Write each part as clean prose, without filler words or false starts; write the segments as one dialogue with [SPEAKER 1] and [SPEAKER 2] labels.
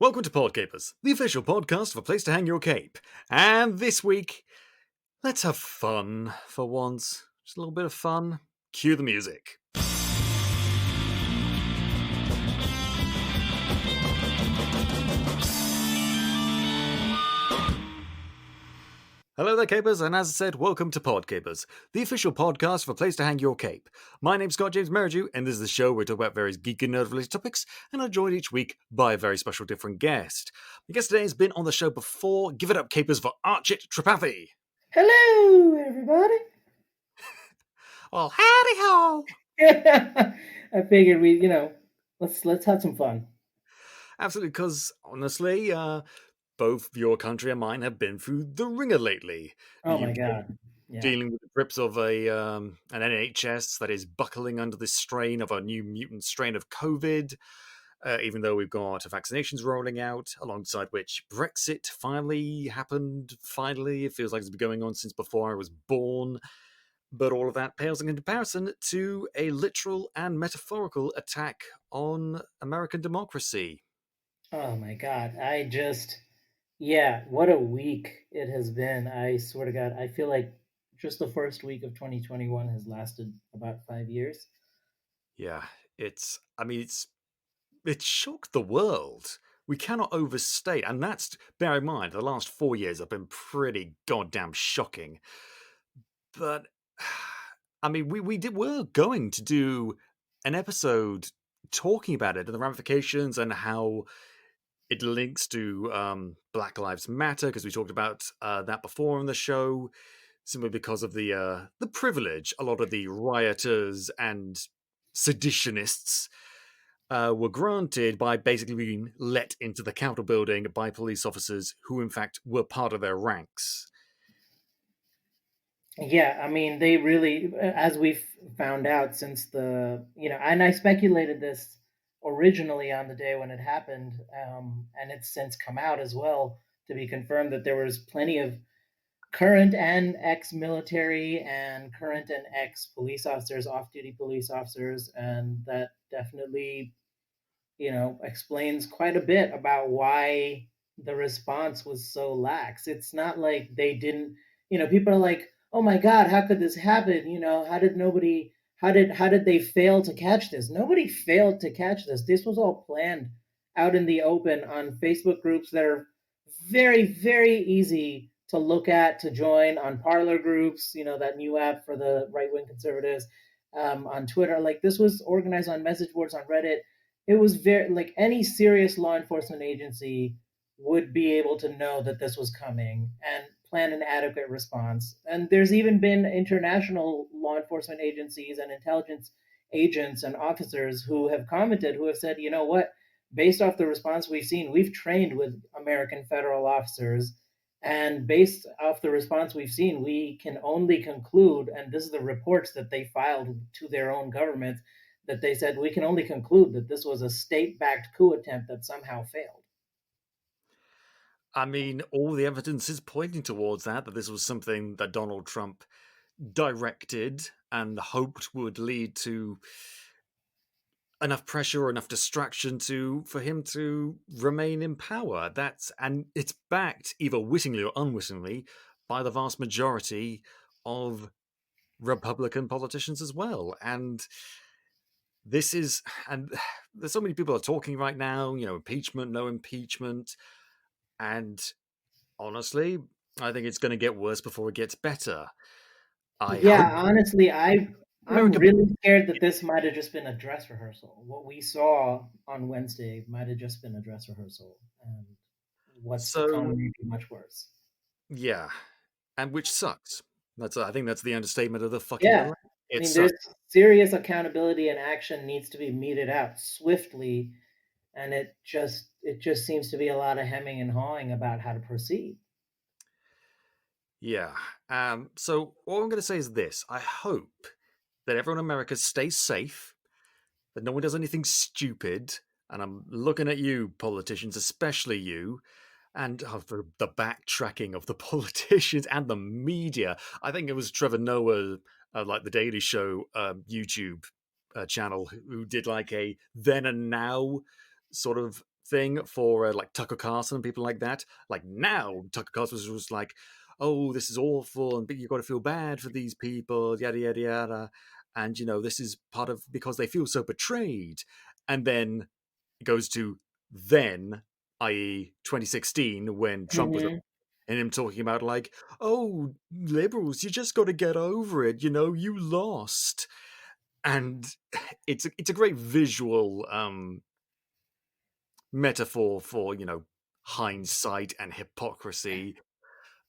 [SPEAKER 1] Welcome to Podcapers, the official podcast of a place to hang your cape. And this week, let's have fun for once. Just a little bit of fun. Cue the music. Hello there, Capers, and as I said, welcome to Podcapers, the official podcast for a place to hang your cape. My name's Scott James Merridew, and this is the show where we talk about various geek and nerd-related topics, and I'm joined each week by a very special different guest. My guest today has been on the show before. Give it up, Capers, for Archit Tripathi.
[SPEAKER 2] Hello, everybody.
[SPEAKER 1] Well, howdy ho!
[SPEAKER 2] I figured let's have some fun.
[SPEAKER 1] Absolutely, because honestly, both your country and mine have been through the ringer lately.
[SPEAKER 2] Oh my god! Yeah.
[SPEAKER 1] Dealing with the grips of an NHS that is buckling under the strain of a new mutant strain of COVID. Even though we've got vaccinations rolling out, alongside which Brexit finally happened. Finally, it feels like it's been going on since before I was born. But all of that pales in comparison to a literal and metaphorical attack on American democracy.
[SPEAKER 2] Oh my god! What a week it has been. I swear to God, I feel like just the first week of 2021 has lasted about 5 years.
[SPEAKER 1] Yeah, it's shocked the world. We cannot overstate, and that's, bear in mind, the last 4 years have been pretty goddamn shocking. But I mean, we're going to do an episode talking about it and the ramifications and how it links to Black Lives Matter, because we talked about that before on the show, simply because of the privilege a lot of the rioters and seditionists were granted by basically being let into the Capitol building by police officers who, in fact, were part of their ranks.
[SPEAKER 2] Yeah, I mean, they really, as we've found out since and I speculated this originally on the day when it happened, and it's since come out as well to be confirmed that there was plenty of current and ex-military and current and ex-police officers, off-duty police officers, and that definitely, explains quite a bit about why the response was so lax. It's not like they didn't, people are like, oh my God, how could this happen? How did they fail to catch this? Nobody failed to catch this. This was all planned out in the open on Facebook groups that are very, very easy to look at, to join, on parlor groups, that new app for the right-wing conservatives, on Twitter. Like, this was organized on message boards, on Reddit. It was very, like, any serious law enforcement agency would be able to know that this was coming and plan an adequate response. And there's even been international law enforcement agencies and intelligence agents and officers who have commented, who have said, you know what, based off the response we've seen, we've trained with American federal officers, and based off the response we've seen, we can only conclude, and this is the reports that they filed to their own government, that they said we can only conclude that this was a state-backed coup attempt that somehow failed.
[SPEAKER 1] I mean, all the evidence is pointing towards that this was something that Donald Trump directed and hoped would lead to enough pressure or enough distraction for him to remain in power. And it's backed, either wittingly or unwittingly, by the vast majority of Republican politicians as well. And there's so many people are talking right now, impeachment, no impeachment. And honestly, I think it's going to get worse before it gets better.
[SPEAKER 2] Honestly, I'm really scared that this might have just been a dress rehearsal. What we saw on Wednesday might have just been a dress rehearsal, and what's to come may be much worse.
[SPEAKER 1] Yeah, and which sucks. I think that's the understatement of the fucking.
[SPEAKER 2] Yeah, there's serious accountability and action needs to be meted out swiftly, and it just seems to be a lot of hemming and hawing about how to proceed.
[SPEAKER 1] Yeah. So all I'm going to say is this: I hope that everyone in America stays safe, that no one does anything stupid, and I'm looking at you, politicians, especially you, and for the backtracking of the politicians and the media. I think it was Trevor Noah, like the Daily Show YouTube channel, who did like a then and now sort of thing for like Tucker Carlson and people like that. Like now, Tucker Carlson was like, "Oh, this is awful, and you've got to feel bad for these people, yada yada yada." And this is part of because they feel so betrayed. And then it goes to then, i.e., 2016, when Trump was
[SPEAKER 2] Hmm.
[SPEAKER 1] and him talking about like, "Oh, liberals, you just got to get over it. You lost." And it's a great visual metaphor for hindsight and hypocrisy.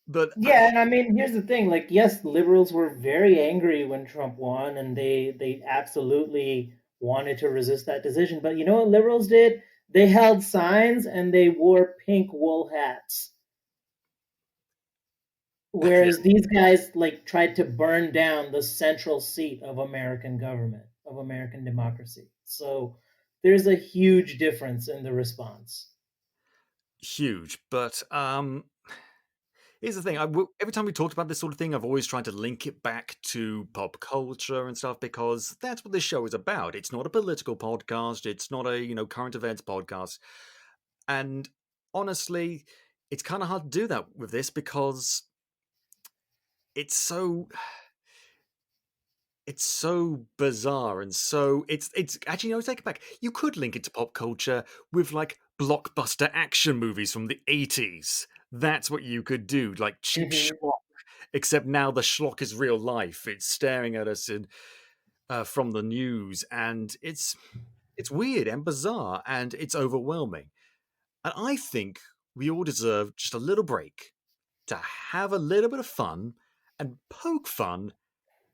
[SPEAKER 1] But
[SPEAKER 2] Yeah, and I mean, here's the thing. Like, yes, liberals were very angry when Trump won, and they absolutely wanted to resist that decision. But you know what liberals did? They held signs and they wore pink wool hats.
[SPEAKER 1] yeah,
[SPEAKER 2] Whereas these guys like tried to burn down the central seat of American government, of American democracy. So there's a huge difference in the response.
[SPEAKER 1] huge. But here's the thing: every time we talked about this sort of thing, I've always tried to link it back to pop culture and stuff because that's what this show is about. It's not a political podcast. It's not a current events podcast. And honestly, it's kind of hard to do that with this because it's so it's so bizarre and so it's actually take it back. You could link it to pop culture with like blockbuster action movies from the 80s. That's what you could do, like cheap
[SPEAKER 2] Hmm.
[SPEAKER 1] schlock. Except now the schlock is real life. It's staring at us from the news, and it's weird and bizarre, and it's overwhelming. And I think we all deserve just a little break to have a little bit of fun and poke fun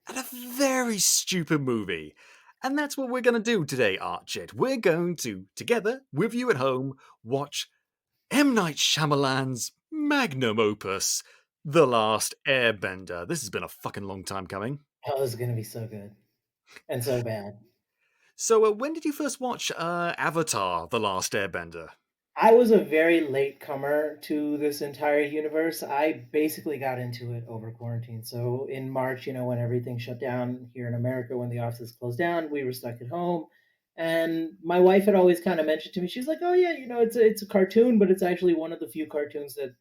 [SPEAKER 1] at a very stupid movie. And that's what we're going to do today, Archit. We're going to, together with you at home, watch M. Night Shyamalan's magnum opus, The Last Airbender. This has been a fucking long time coming.
[SPEAKER 2] Oh, this is gonna be so good and so bad.
[SPEAKER 1] So, when did you first watch Avatar: The Last Airbender?
[SPEAKER 2] I was a very late comer to this entire universe. I basically got into it over quarantine. So in March, when everything shut down here in America, when the offices closed down, we were stuck at home. And my wife had always kind of mentioned to me, she's like, "Oh yeah, it's a cartoon, but it's actually one of the few cartoons that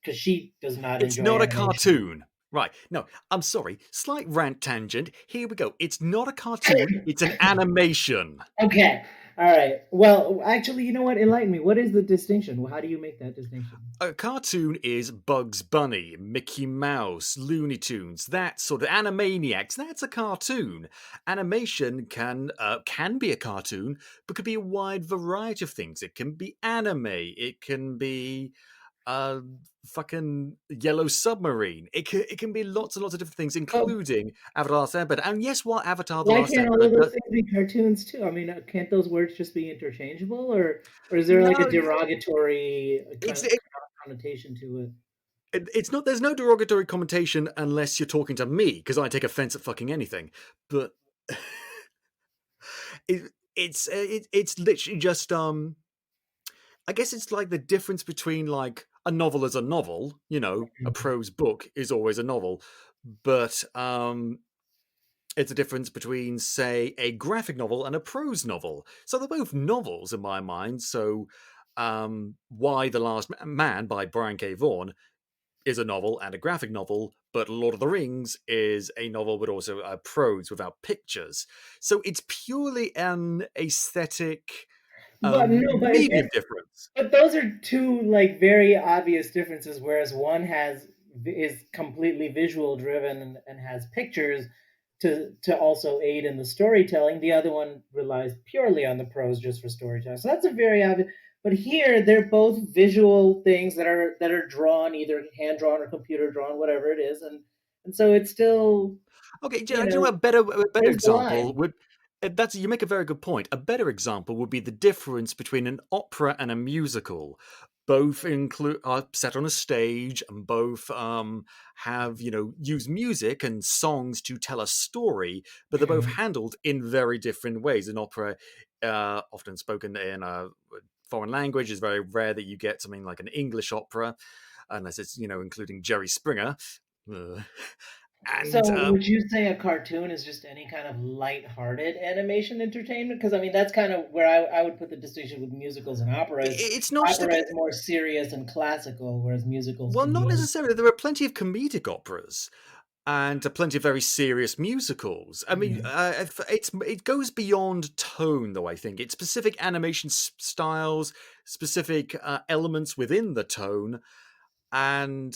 [SPEAKER 2] because she does not
[SPEAKER 1] It's
[SPEAKER 2] enjoy
[SPEAKER 1] not a
[SPEAKER 2] animation."
[SPEAKER 1] cartoon. Right. No, I'm sorry. Slight rant tangent. Here we go. It's not a cartoon, it's an animation.
[SPEAKER 2] Okay, all right. Well, actually, you know what? Enlighten me. What is the distinction? How do you make that distinction?
[SPEAKER 1] A cartoon is Bugs Bunny, Mickey Mouse, Looney Tunes, that sort of Animaniacs. That's a cartoon. Animation can be a cartoon, but could be a wide variety of things. It can be anime. It can be uh fucking Yellow Submarine. It can be lots and lots of different things,
[SPEAKER 2] But
[SPEAKER 1] including Avatar: The Last Airbender. And yes, while Avatar: The
[SPEAKER 2] why
[SPEAKER 1] Last
[SPEAKER 2] can't all
[SPEAKER 1] Airbender
[SPEAKER 2] of those
[SPEAKER 1] does,
[SPEAKER 2] things be cartoons too? I mean, can't those words just be interchangeable, or is there like a
[SPEAKER 1] no,
[SPEAKER 2] derogatory
[SPEAKER 1] it's
[SPEAKER 2] connotation to it?
[SPEAKER 1] it's not. There's no derogatory connotation unless you're talking to me, because I take offense at fucking anything. But it's literally just I guess it's like the difference between like a novel as a novel. A prose book is always a novel, but it's a difference between, say, a graphic novel and a prose novel. So they're both novels in my mind. So, Why the Last Man by Brian K. Vaughan is a novel and a graphic novel, but Lord of the Rings is a novel, but also a prose without pictures. So it's purely an aesthetic
[SPEAKER 2] But no,
[SPEAKER 1] medium difference.
[SPEAKER 2] but those are two like very obvious differences. Whereas one is completely visual driven and has pictures to also aid in the storytelling. The other one relies purely on the prose just for storytelling. So that's a very obvious. But here they're both visual things that are drawn, either hand drawn or computer drawn, whatever it is, and so it's still
[SPEAKER 1] Okay,
[SPEAKER 2] you
[SPEAKER 1] what
[SPEAKER 2] know
[SPEAKER 1] a better
[SPEAKER 2] where's the
[SPEAKER 1] example
[SPEAKER 2] line?
[SPEAKER 1] would that's you make a very good point. A better example would be the difference between an opera and a musical. Both include are set on a stage, and both have use music and songs to tell a story, but they're both handled in very different ways. An opera, often spoken in a foreign language, is very rare that you get something like an English opera, unless it's including Jerry Springer. Ugh. And
[SPEAKER 2] So, would you say a cartoon is just any kind of light-hearted animation entertainment? Because I mean, that's kind of where I would put the distinction with musicals and operas.
[SPEAKER 1] it's not just
[SPEAKER 2] Opera
[SPEAKER 1] about,
[SPEAKER 2] is more serious and classical, whereas musicals
[SPEAKER 1] well,
[SPEAKER 2] can be
[SPEAKER 1] not
[SPEAKER 2] a
[SPEAKER 1] necessarily. There are plenty of comedic operas and plenty of very serious musicals. I mean,
[SPEAKER 2] Mhm,
[SPEAKER 1] it goes beyond tone, though. I think it's specific animation styles, specific elements within the tone, and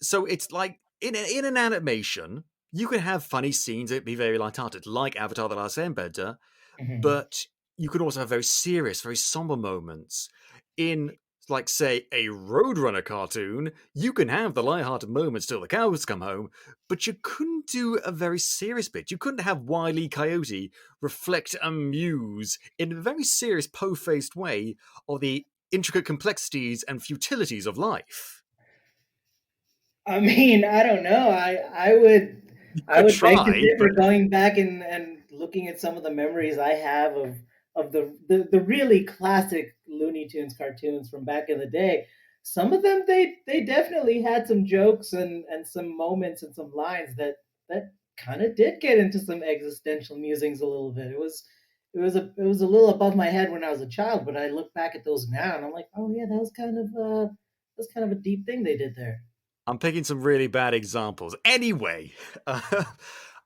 [SPEAKER 1] so it's like in an animation, you can have funny scenes that be very light-hearted, like Avatar: The Last Airbender,
[SPEAKER 2] mhm.
[SPEAKER 1] but you can also have very serious, very somber moments. In, like, say, a Roadrunner cartoon, you can have the light-hearted moments till the cows come home, but you couldn't do a very serious bit. You couldn't have Wile E. Coyote reflect and muse in a very serious, po-faced way of the intricate complexities and futilities of life.
[SPEAKER 2] I mean, I don't know.
[SPEAKER 1] You
[SPEAKER 2] I
[SPEAKER 1] could
[SPEAKER 2] would beg to
[SPEAKER 1] try,
[SPEAKER 2] differ.
[SPEAKER 1] but
[SPEAKER 2] Going back and looking at some of the memories I have of the really classic Looney Tunes cartoons from back in the day. Some of them they definitely had some jokes and some moments and some lines that kind of did get into some existential musings a little bit. It was a little above my head when I was a child, but I look back at those now and I'm like, oh yeah, that's kind of a deep thing they did there.
[SPEAKER 1] I'm picking some really bad examples. Anyway, uh,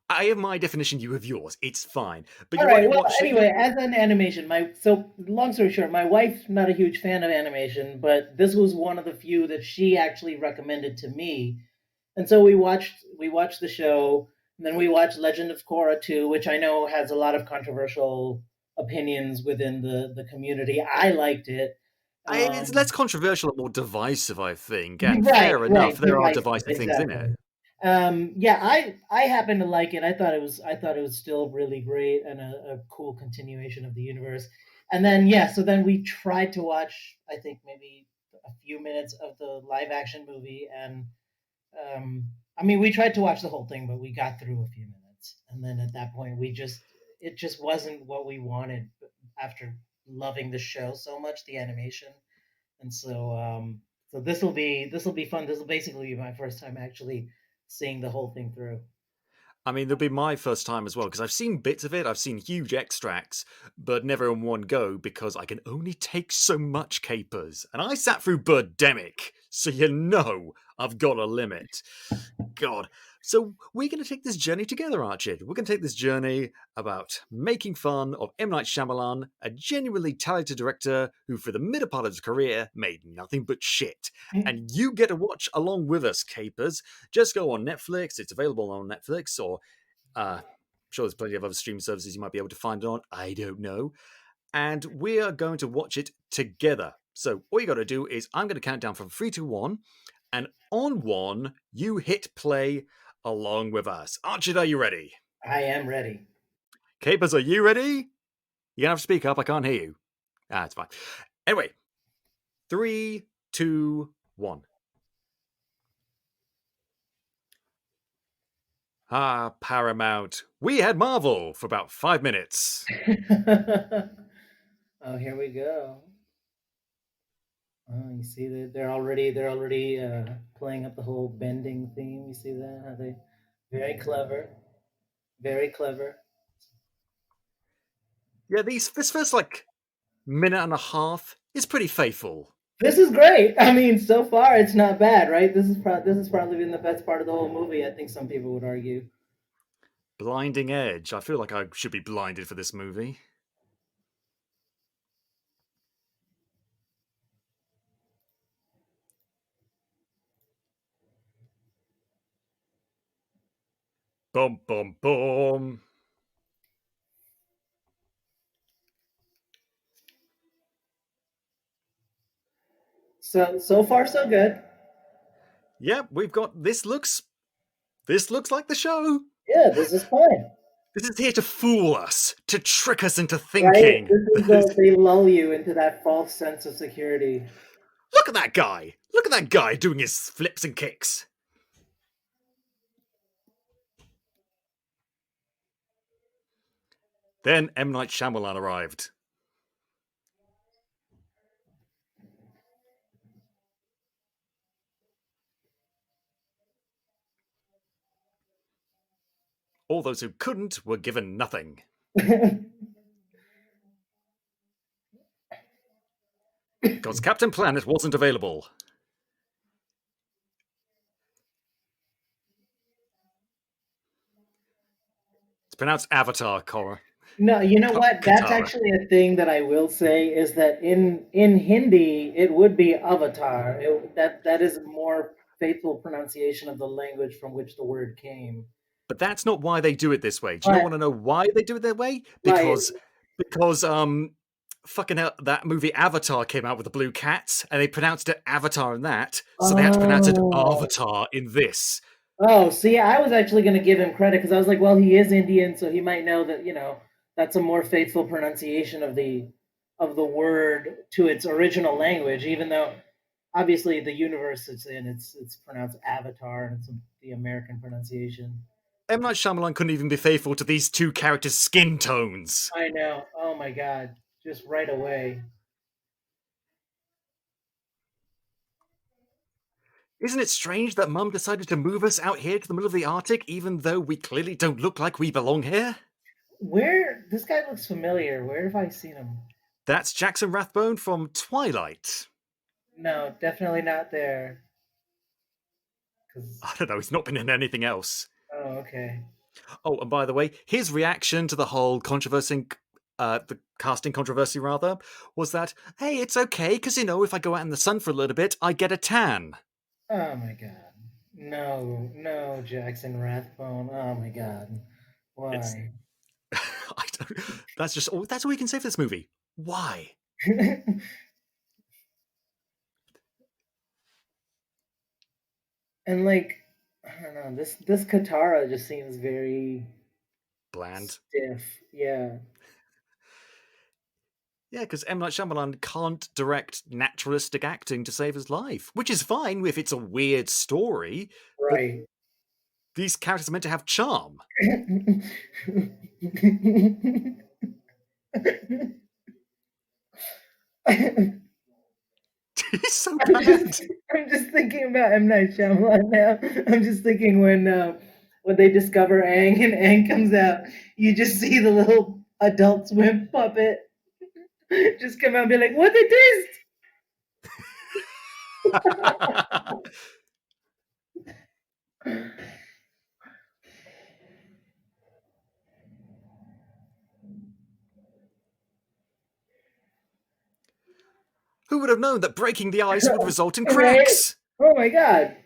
[SPEAKER 1] I have my definition, you have yours. It's fine. But
[SPEAKER 2] All
[SPEAKER 1] you
[SPEAKER 2] right.
[SPEAKER 1] already
[SPEAKER 2] Well,
[SPEAKER 1] watched it.
[SPEAKER 2] anyway, as an animation, my so long story short, my wife's not a huge fan of animation, but this was one of the few that she actually recommended to me, and so we watched the show, and then we watched Legend of Korra 2, which I know has a lot of controversial opinions within the community. I liked it.
[SPEAKER 1] It's
[SPEAKER 2] Um,
[SPEAKER 1] less controversial and more divisive, I think. And
[SPEAKER 2] Right,
[SPEAKER 1] fair
[SPEAKER 2] right,
[SPEAKER 1] enough, there are
[SPEAKER 2] divisive,
[SPEAKER 1] divisive things in it.
[SPEAKER 2] exactly. Yeah, I happen to like it. I thought it was still really great and a cool continuation of the universe. And then yeah, so then we tried to watch, I think maybe a few minutes of the live action movie, and um, I mean we tried to watch the whole thing, but we got through a few minutes, and then at that point we just it just wasn't what we wanted after loving the show so much, the animation. And so this will be fun. This will basically be my first time actually seeing the whole thing through.
[SPEAKER 1] I mean, there'll be my first time as well, because I've seen bits of it, I've seen huge extracts, but never in one go because I can only take so much capers. And I sat through Birdemic, so you know I've got a limit. God. So we're going to take this journey together, Archie. We're going to take this journey about making fun of M. Night Shyamalan, a genuinely talented director who, for the middle part of his career, made nothing but shit. And you get to watch along with us, Capers. Just go on Netflix. It's available on Netflix, or I'm sure there's plenty of other streaming services you might be able to find it on. I don't know. And we are going to watch it together. So all you got to do is I'm going to count down from 3 to 1, and on one, you hit play along with us. Archie, are you ready?
[SPEAKER 2] I am ready.
[SPEAKER 1] Capers, are you ready? You're gonna have to speak up. I can't hear you. It's fine. Anyway, 3, 2, 1. Paramount. We had Marvel for about 5 minutes.
[SPEAKER 2] Oh, here we go. Oh, you see that they're already playing up the whole bending theme. You see that? How they very clever, very clever.
[SPEAKER 1] Yeah, this first like minute and a half is pretty faithful.
[SPEAKER 2] This is great. I mean, so far it's not bad, right? This has probably been the best part of the whole movie. I think some people would argue.
[SPEAKER 1] Blinding Edge. I feel like I should be blinded for this movie. Bum bum bum.
[SPEAKER 2] So far so good.
[SPEAKER 1] Yep, we've got this looks like the show.
[SPEAKER 2] Yeah, this is fine.
[SPEAKER 1] This is here to fool us, to trick us into
[SPEAKER 2] Right?
[SPEAKER 1] thinking.
[SPEAKER 2] This is they lull you into that false sense of security.
[SPEAKER 1] Look at that guy! Look at that guy doing his flips and kicks. Then M. Night Shyamalan arrived. All those who couldn't were given nothing. Because Captain Planet wasn't available. It's pronounced Avatar, Cora.
[SPEAKER 2] No, you know what? That's
[SPEAKER 1] Katara.
[SPEAKER 2] actually a thing that I will say is that in Hindi it would be avatar. That is a more faithful pronunciation of the language from which the word came.
[SPEAKER 1] But that's not why they do it this way. Do you not
[SPEAKER 2] But
[SPEAKER 1] want to know why they do it that way?
[SPEAKER 2] like,
[SPEAKER 1] Because fucking hell, that movie Avatar came out with the blue cats, and they pronounced it Avatar in that, so they had to pronounce it
[SPEAKER 2] oh,
[SPEAKER 1] Avatar in this.
[SPEAKER 2] oh, see, I was actually going to give him credit because I was like, well, he is Indian, so he might know that that's a more faithful pronunciation of the word to its original language, even though obviously the universe it's in it's pronounced avatar and it's the American pronunciation.
[SPEAKER 1] M. Night Shyamalan couldn't even be faithful to these two characters' skin tones.
[SPEAKER 2] I know. Oh my god, just right away.
[SPEAKER 1] Isn't it strange that Mum decided to move us out here to the middle of the Arctic, even though we clearly don't look like we belong here?
[SPEAKER 2] Where this guy looks familiar. Where have I seen him?
[SPEAKER 1] That's Jackson Rathbone from Twilight.
[SPEAKER 2] No, definitely not there. Cause
[SPEAKER 1] I don't know, he's not been in anything else.
[SPEAKER 2] oh, okay.
[SPEAKER 1] Oh, and by the way, his reaction to the whole controversy, the casting controversy rather, was that, hey, it's okay, because, if I go out in the sun for a little bit, I get a tan.
[SPEAKER 2] Oh my god. No, no, Jackson Rathbone. Oh my god.
[SPEAKER 1] It's,
[SPEAKER 2] Why?
[SPEAKER 1] I don't, that's all we can say for this movie. Why?
[SPEAKER 2] And like, I don't know, this Katara just seems very
[SPEAKER 1] Bland.
[SPEAKER 2] stiff. Yeah.
[SPEAKER 1] Yeah, because M. Night Shyamalan can't direct naturalistic acting to save his life, which is fine if it's a weird story, but
[SPEAKER 2] Right.
[SPEAKER 1] these characters are meant to have charm. He's so
[SPEAKER 2] I'm just
[SPEAKER 1] bad.
[SPEAKER 2] I'm just thinking about M Night Shyamalan now. I'm just thinking when they discover Aang and Aang comes out, you just see the little Adult Swim puppet just come out and be like, "What it is?"
[SPEAKER 1] Who would have known that breaking the ice would result in
[SPEAKER 2] Right?
[SPEAKER 1] cracks?
[SPEAKER 2] Oh my god!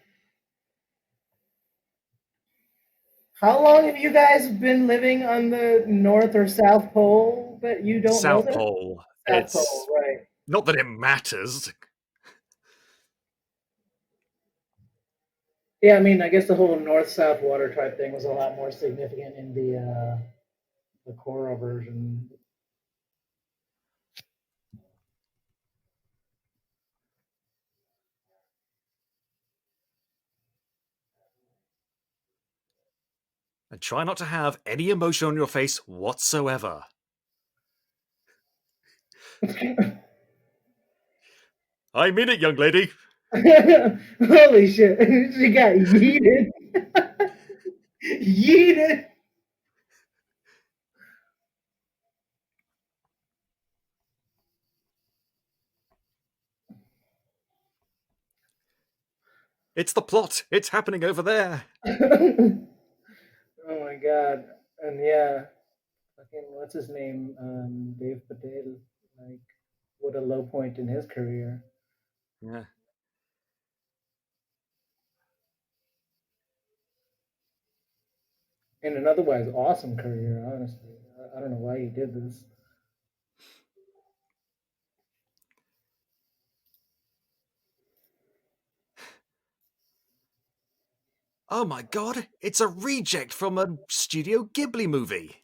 [SPEAKER 2] How long have you guys been living on the North or South Pole? But you don't know
[SPEAKER 1] South
[SPEAKER 2] that.
[SPEAKER 1] Pole.
[SPEAKER 2] South Pole,
[SPEAKER 1] It's
[SPEAKER 2] right?
[SPEAKER 1] not that it matters.
[SPEAKER 2] Yeah, I mean, I guess the whole North-South water type thing was a lot more significant in the Korra version.
[SPEAKER 1] And try not to have any emotion on your face whatsoever. I mean it, young lady.
[SPEAKER 2] Holy shit! She got yeeted. Yeeted.
[SPEAKER 1] It's the plot. It's happening over there.
[SPEAKER 2] Oh my god! And yeah, fucking what's his name? Dave Patel. Like, what a low point in his career.
[SPEAKER 1] Yeah.
[SPEAKER 2] In an otherwise awesome career, honestly. I don't know why he did this.
[SPEAKER 1] Oh my god, it's a reject from a Studio Ghibli movie.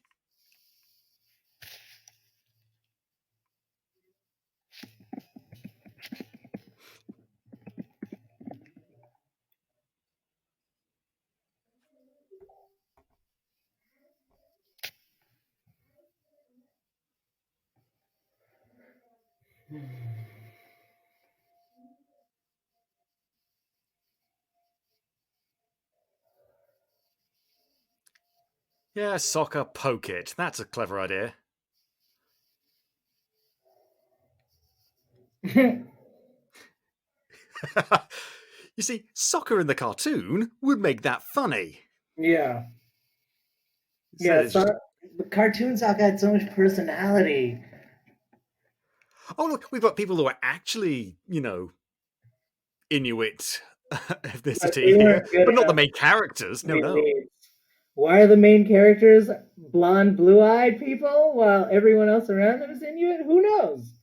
[SPEAKER 1] Yeah, soccer, poke it. That's a clever idea. You see, soccer in the cartoon would make that funny.
[SPEAKER 2] Yeah.
[SPEAKER 1] Instead,
[SPEAKER 2] Yeah,
[SPEAKER 1] it's just,
[SPEAKER 2] the cartoon soccer had so much personality.
[SPEAKER 1] oh, look, we've got people who are actually, Inuit
[SPEAKER 2] But
[SPEAKER 1] ethnicity
[SPEAKER 2] they
[SPEAKER 1] here,
[SPEAKER 2] weren't good
[SPEAKER 1] but not the
[SPEAKER 2] enough
[SPEAKER 1] main characters.
[SPEAKER 2] to
[SPEAKER 1] No,
[SPEAKER 2] be
[SPEAKER 1] no.
[SPEAKER 2] leads. Why are the main characters blonde, blue-eyed people while everyone else around them is Inuit? Who knows?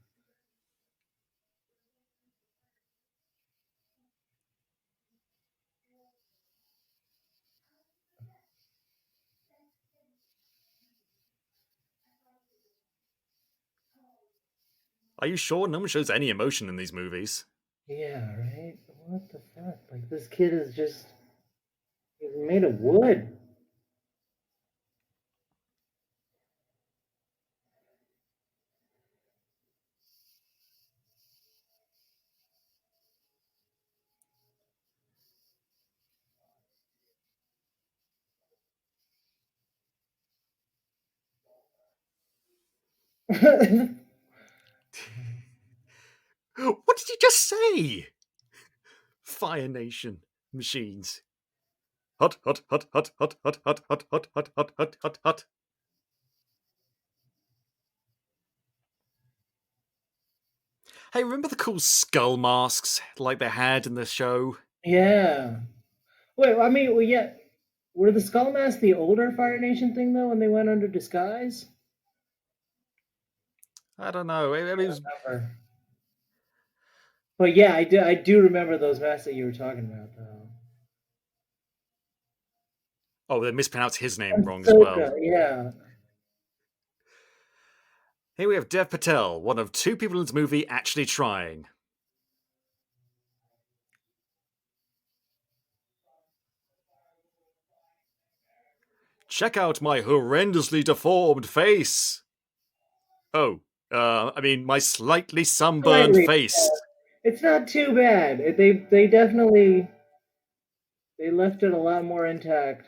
[SPEAKER 1] Are you sure no one shows any emotion in these movies?
[SPEAKER 2] Yeah, right? What the fuck? Like, this kid is just. He's made of wood.
[SPEAKER 1] What did you just say? Fire Nation machines. Hot, hot, hot, hot, hot, hot, hot, hot, hot, hot, hot, hot, hot, hot. Hey, remember the cool skull masks like they had in the show?
[SPEAKER 2] Yeah. Wait, I mean, well, yeah. Were the Skull Masks the older Fire Nation thing, though, when they went under disguise?
[SPEAKER 1] I don't know. I mean, it was,
[SPEAKER 2] Remember. But yeah, I do remember those masks that you were talking about, though.
[SPEAKER 1] oh, they mispronounced his name wrong as well.
[SPEAKER 2] Ahsoka, yeah.
[SPEAKER 1] Here we have Dev Patel, one of two people in this movie actually trying. Check out my horrendously deformed face. Oh, I mean, my slightly sunburned
[SPEAKER 2] Slightly.
[SPEAKER 1] face.
[SPEAKER 2] It's not too bad. They definitely they left it a lot more intact.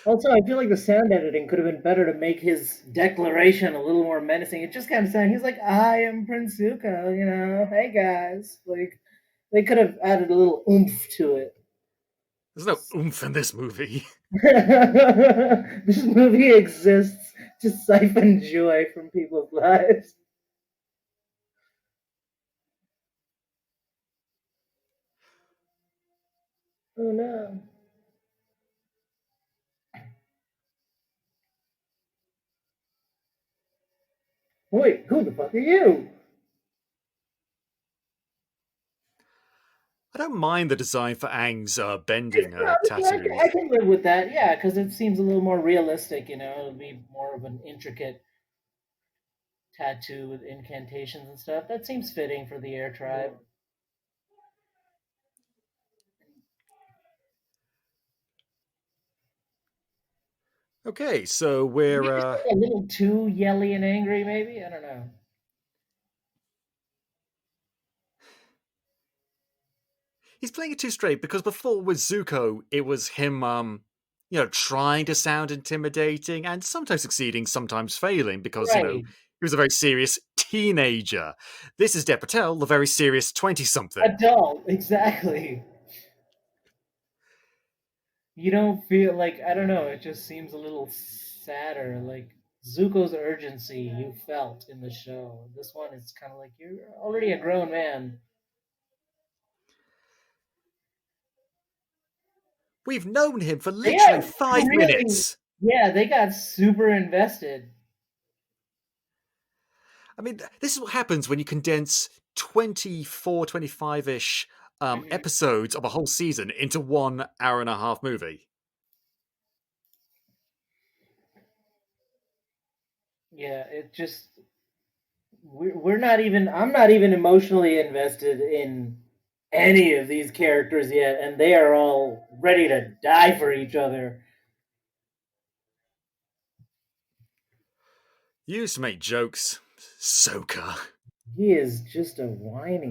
[SPEAKER 2] Also, I feel like the sound editing could have been better to make his declaration a little more menacing. It just kind of sounded. He's like, "I am Prince Zuko," Hey guys, like they could have added a little oomph to it.
[SPEAKER 1] There's no oomph in this movie.
[SPEAKER 2] This movie exists to siphon joy from people's lives. Oh no. Wait, who the fuck are you?
[SPEAKER 1] I don't mind the design for Aang's
[SPEAKER 2] It's
[SPEAKER 1] bending
[SPEAKER 2] probably, I
[SPEAKER 1] tattoos.
[SPEAKER 2] can live with that, yeah, because it seems a little more realistic, It'll be more of an intricate tattoo with incantations and stuff. That seems fitting for the air tribe.
[SPEAKER 1] Okay, so
[SPEAKER 2] Maybe
[SPEAKER 1] we're
[SPEAKER 2] just like a little too yelly and angry, maybe? I don't know.
[SPEAKER 1] he's playing it too straight because before with Zuko, it was him, trying to sound intimidating and sometimes succeeding, sometimes failing because
[SPEAKER 2] Right.
[SPEAKER 1] he was a very serious teenager. This is Dev Patel, the very serious 20-something.
[SPEAKER 2] Adult, exactly. You don't feel like, I don't know, it just seems a little sadder. Like Zuko's urgency you felt in the show. This one is kind of like you're already a grown man.
[SPEAKER 1] We've known him for
[SPEAKER 2] Yeah,
[SPEAKER 1] literally 5
[SPEAKER 2] really.
[SPEAKER 1] minutes.
[SPEAKER 2] Yeah, they got super invested.
[SPEAKER 1] I mean, this is what happens when you condense 24, 25 ish
[SPEAKER 2] Mhm.
[SPEAKER 1] episodes of a whole season into 1 hour and a half movie.
[SPEAKER 2] Yeah, it just we're not even. I'm not even emotionally invested in any of these characters yet, and they are all ready to die for each other.
[SPEAKER 1] You used to make jokes. Soka.
[SPEAKER 2] He is just a whiny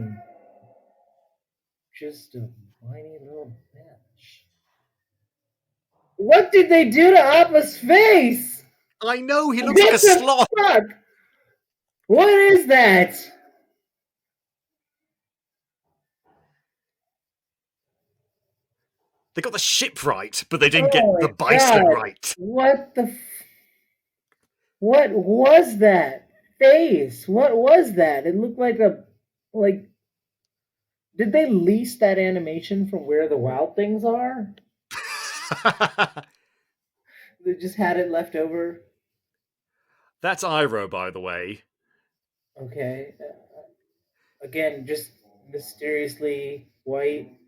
[SPEAKER 2] little bitch. What did they do to Appa's face?
[SPEAKER 1] I know, he looks like a
[SPEAKER 2] What the
[SPEAKER 1] sloth.
[SPEAKER 2] fuck? What is that?
[SPEAKER 1] They got the ship right, but they didn't
[SPEAKER 2] Oh
[SPEAKER 1] get the
[SPEAKER 2] my
[SPEAKER 1] bison
[SPEAKER 2] god.
[SPEAKER 1] right.
[SPEAKER 2] What the what was that face? What was that? It looked like a like did they lease that animation from Where the Wild Things Are? They just had it left over.
[SPEAKER 1] That's Iroh, by the way.
[SPEAKER 2] Okay. Again, just mysteriously white.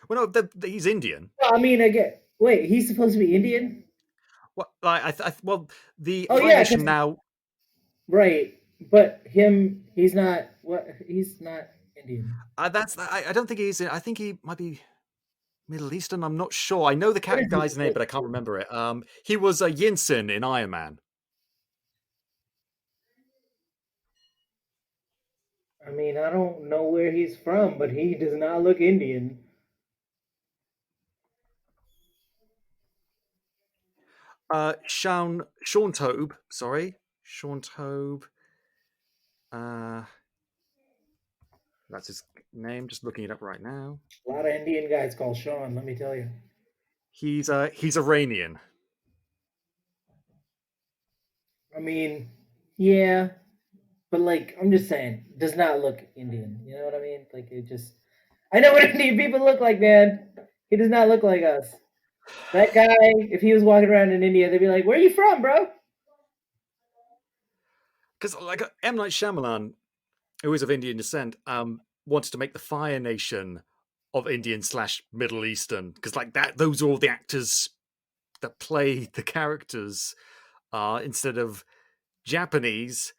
[SPEAKER 1] Well, no, he's Indian.
[SPEAKER 2] Well, I mean, again, wait, he's supposed to be Indian?
[SPEAKER 1] Well, well, the
[SPEAKER 2] Oh
[SPEAKER 1] Fire
[SPEAKER 2] yeah,
[SPEAKER 1] Nation
[SPEAKER 2] because
[SPEAKER 1] now.
[SPEAKER 2] right, but him, he's not. What? He's not Indian.
[SPEAKER 1] I don't think he's. I think he might be Middle Eastern. I'm not sure. I know the
[SPEAKER 2] What
[SPEAKER 1] cat
[SPEAKER 2] is he
[SPEAKER 1] guy's name, but
[SPEAKER 2] supposed
[SPEAKER 1] I
[SPEAKER 2] to
[SPEAKER 1] can't
[SPEAKER 2] be?
[SPEAKER 1] remember it. He was a Yinsen in Iron Man.
[SPEAKER 2] I mean, I don't know where he's from, but he does not look Indian.
[SPEAKER 1] Sean Tobe. Sorry, Sean Tobe. Uh, that's his name. Just looking it up right now.
[SPEAKER 2] A lot of Indian guys call Sean. Let me tell you.
[SPEAKER 1] He's Iranian.
[SPEAKER 2] I mean, yeah, but like, I'm just saying, does not look Indian. You know what I mean? Like, it just. I know what Indian people look like, man. He does not look like us. That guy, if he was walking around in India, they'd be like, "Where are you from, bro?"
[SPEAKER 1] Because like M Night Shyamalan, who is of Indian descent, wanted to make the Fire Nation of Indian slash Middle Eastern because like that, those are all the actors that play the characters instead of Japanese,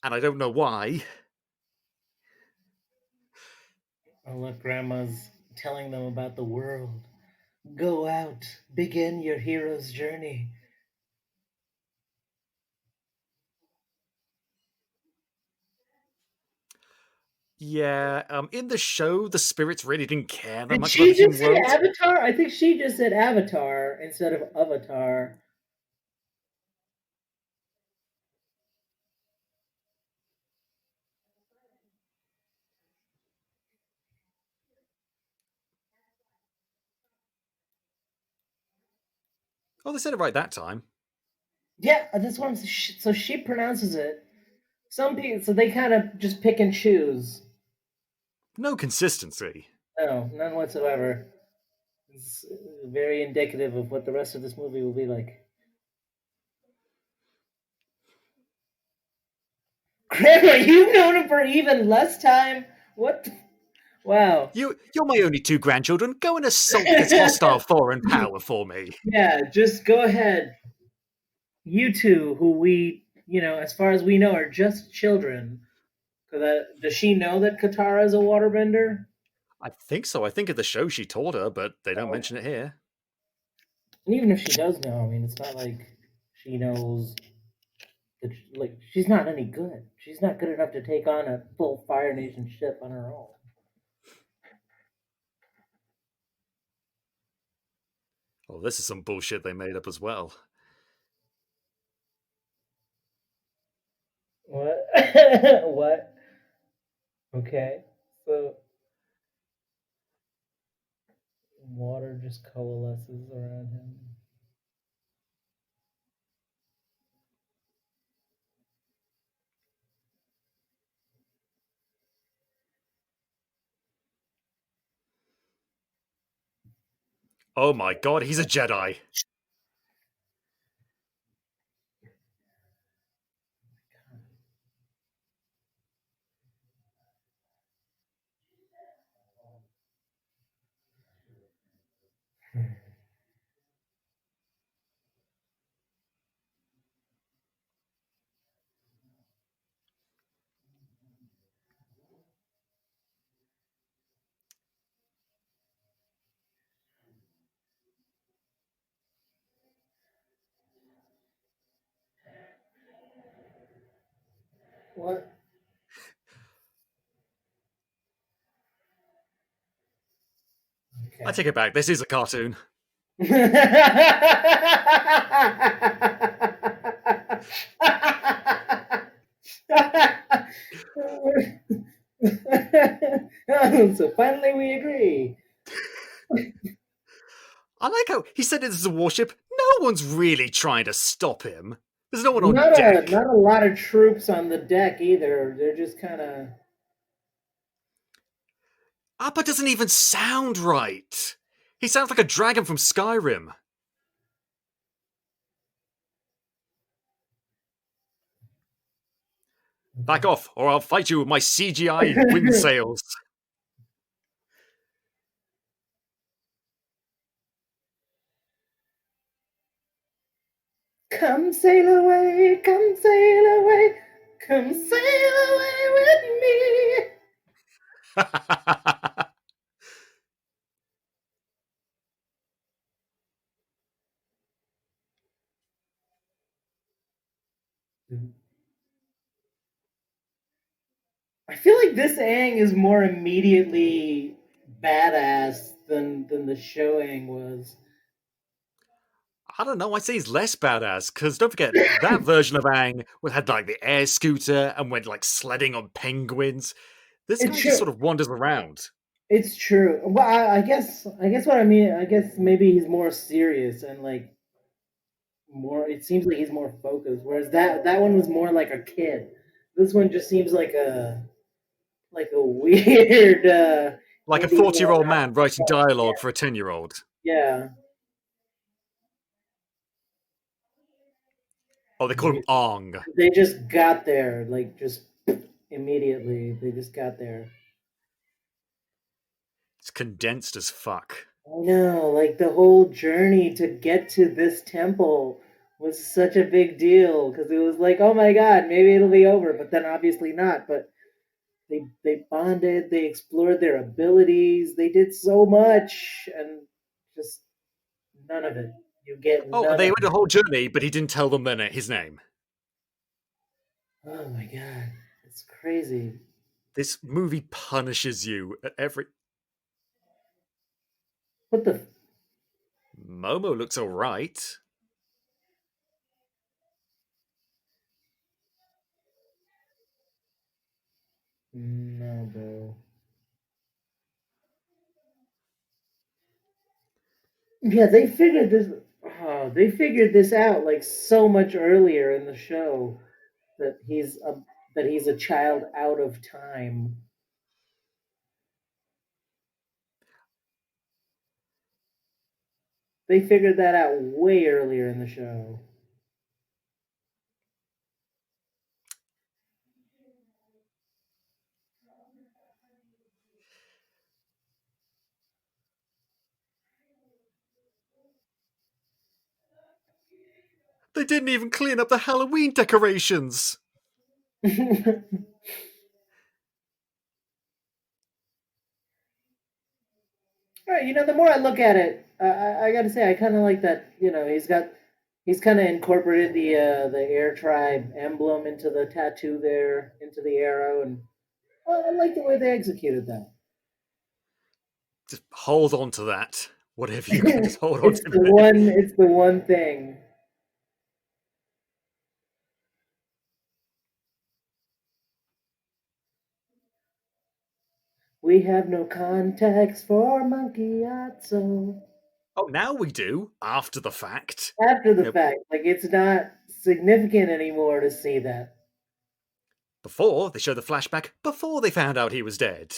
[SPEAKER 1] and I don't know why.
[SPEAKER 2] Oh, look, Grandma's telling them about the world. Go out, begin your hero's journey.
[SPEAKER 1] Yeah, in the show, the spirits really didn't care that
[SPEAKER 2] Did
[SPEAKER 1] much about
[SPEAKER 2] she
[SPEAKER 1] the human
[SPEAKER 2] just say
[SPEAKER 1] world.
[SPEAKER 2] Avatar? I think she just said Avatar instead of Avatar.
[SPEAKER 1] Oh, they said it right that time.
[SPEAKER 2] Yeah, that's what I'm. So she pronounces it. Some people, so they kind of just pick and choose.
[SPEAKER 1] No consistency.
[SPEAKER 2] No, none whatsoever. It's very indicative of what the rest of this movie will be like. Grandma, you've known him for even less time. What? Wow.
[SPEAKER 1] You're my only two grandchildren. Go and assault this hostile foreign power for me.
[SPEAKER 2] Yeah, just go ahead. You two, who we, as far as we know, are just children. Does she know that Katara is a waterbender?
[SPEAKER 1] I think so. I think in the show she told her, but they don't
[SPEAKER 2] No.
[SPEAKER 1] mention it here.
[SPEAKER 2] And even if she does know, I mean, it's not like she knows that, like, she's not any good. She's not good enough to take on a full Fire Nation ship on her own.
[SPEAKER 1] Oh, this is some bullshit they made up as well.
[SPEAKER 2] What? What? Okay. So water just coalesces around him.
[SPEAKER 1] Oh my god, he's a Jedi.
[SPEAKER 2] What?
[SPEAKER 1] I
[SPEAKER 2] Okay.
[SPEAKER 1] take it back. This is a cartoon.
[SPEAKER 2] So finally we agree.
[SPEAKER 1] I like how he said this is a warship. No one's really trying to stop him. There's no one on
[SPEAKER 2] Not a
[SPEAKER 1] deck.
[SPEAKER 2] not a lot of troops on the deck either. They're just kind of.
[SPEAKER 1] Appa doesn't even sound right. He sounds like a dragon from Skyrim. Back off, or I'll fight you with my CGI wind sails.
[SPEAKER 2] Come sail away, come sail away, come sail away with me. I feel like this Aang is more immediately badass than the show Aang was.
[SPEAKER 1] I don't know, I'd say he's less badass, because don't forget, that version of Aang had like the air scooter and went like sledding on penguins. This
[SPEAKER 2] It's
[SPEAKER 1] guy just
[SPEAKER 2] true.
[SPEAKER 1] sort of wanders around.
[SPEAKER 2] It's true. Well, I guess what I mean. I guess maybe he's more serious and like more. It seems like he's more focused. Whereas that one was more like a kid. This one just seems like a weird
[SPEAKER 1] Like a
[SPEAKER 2] Indian
[SPEAKER 1] 40-year-old man writing
[SPEAKER 2] on
[SPEAKER 1] dialogue for a 10-year-old.
[SPEAKER 2] yeah.
[SPEAKER 1] Oh, they call him Ong.
[SPEAKER 2] They just got there, like just immediately. They just got there.
[SPEAKER 1] It's condensed as fuck.
[SPEAKER 2] I know, like the whole journey to get to this temple was such a big deal because it was like, oh my god, maybe it'll be over, but then obviously not. But they bonded, they explored their abilities, they did so much, and just none of it. You get
[SPEAKER 1] Oh,
[SPEAKER 2] none
[SPEAKER 1] they
[SPEAKER 2] of
[SPEAKER 1] went a
[SPEAKER 2] it.
[SPEAKER 1] whole journey, but he didn't tell them his name.
[SPEAKER 2] Oh my god, it's crazy.
[SPEAKER 1] This movie punishes you at every.
[SPEAKER 2] What the?
[SPEAKER 1] Momo looks alright.
[SPEAKER 2] No, bro. Yeah, they figured this. Oh, they figured this out like so much earlier in the show that he's a child out of time. They figured that out way earlier in the show.
[SPEAKER 1] They didn't even clean up the Halloween decorations.
[SPEAKER 2] Right, the more I look at it, I got to say I kind of like that. He's kind of incorporated the Air Tribe emblem into the tattoo there, into the arrow, and I like the way they executed that.
[SPEAKER 1] Just hold on to that. Whatever you can, just hold on
[SPEAKER 2] it's
[SPEAKER 1] to
[SPEAKER 2] the
[SPEAKER 1] it.
[SPEAKER 2] one. It's the one thing. We have no context for monkey so
[SPEAKER 1] Oh, now we do, after the fact.
[SPEAKER 2] after the
[SPEAKER 1] You know,
[SPEAKER 2] fact, like it's not significant anymore to see that.
[SPEAKER 1] before, they showed the flashback before they found out he was dead.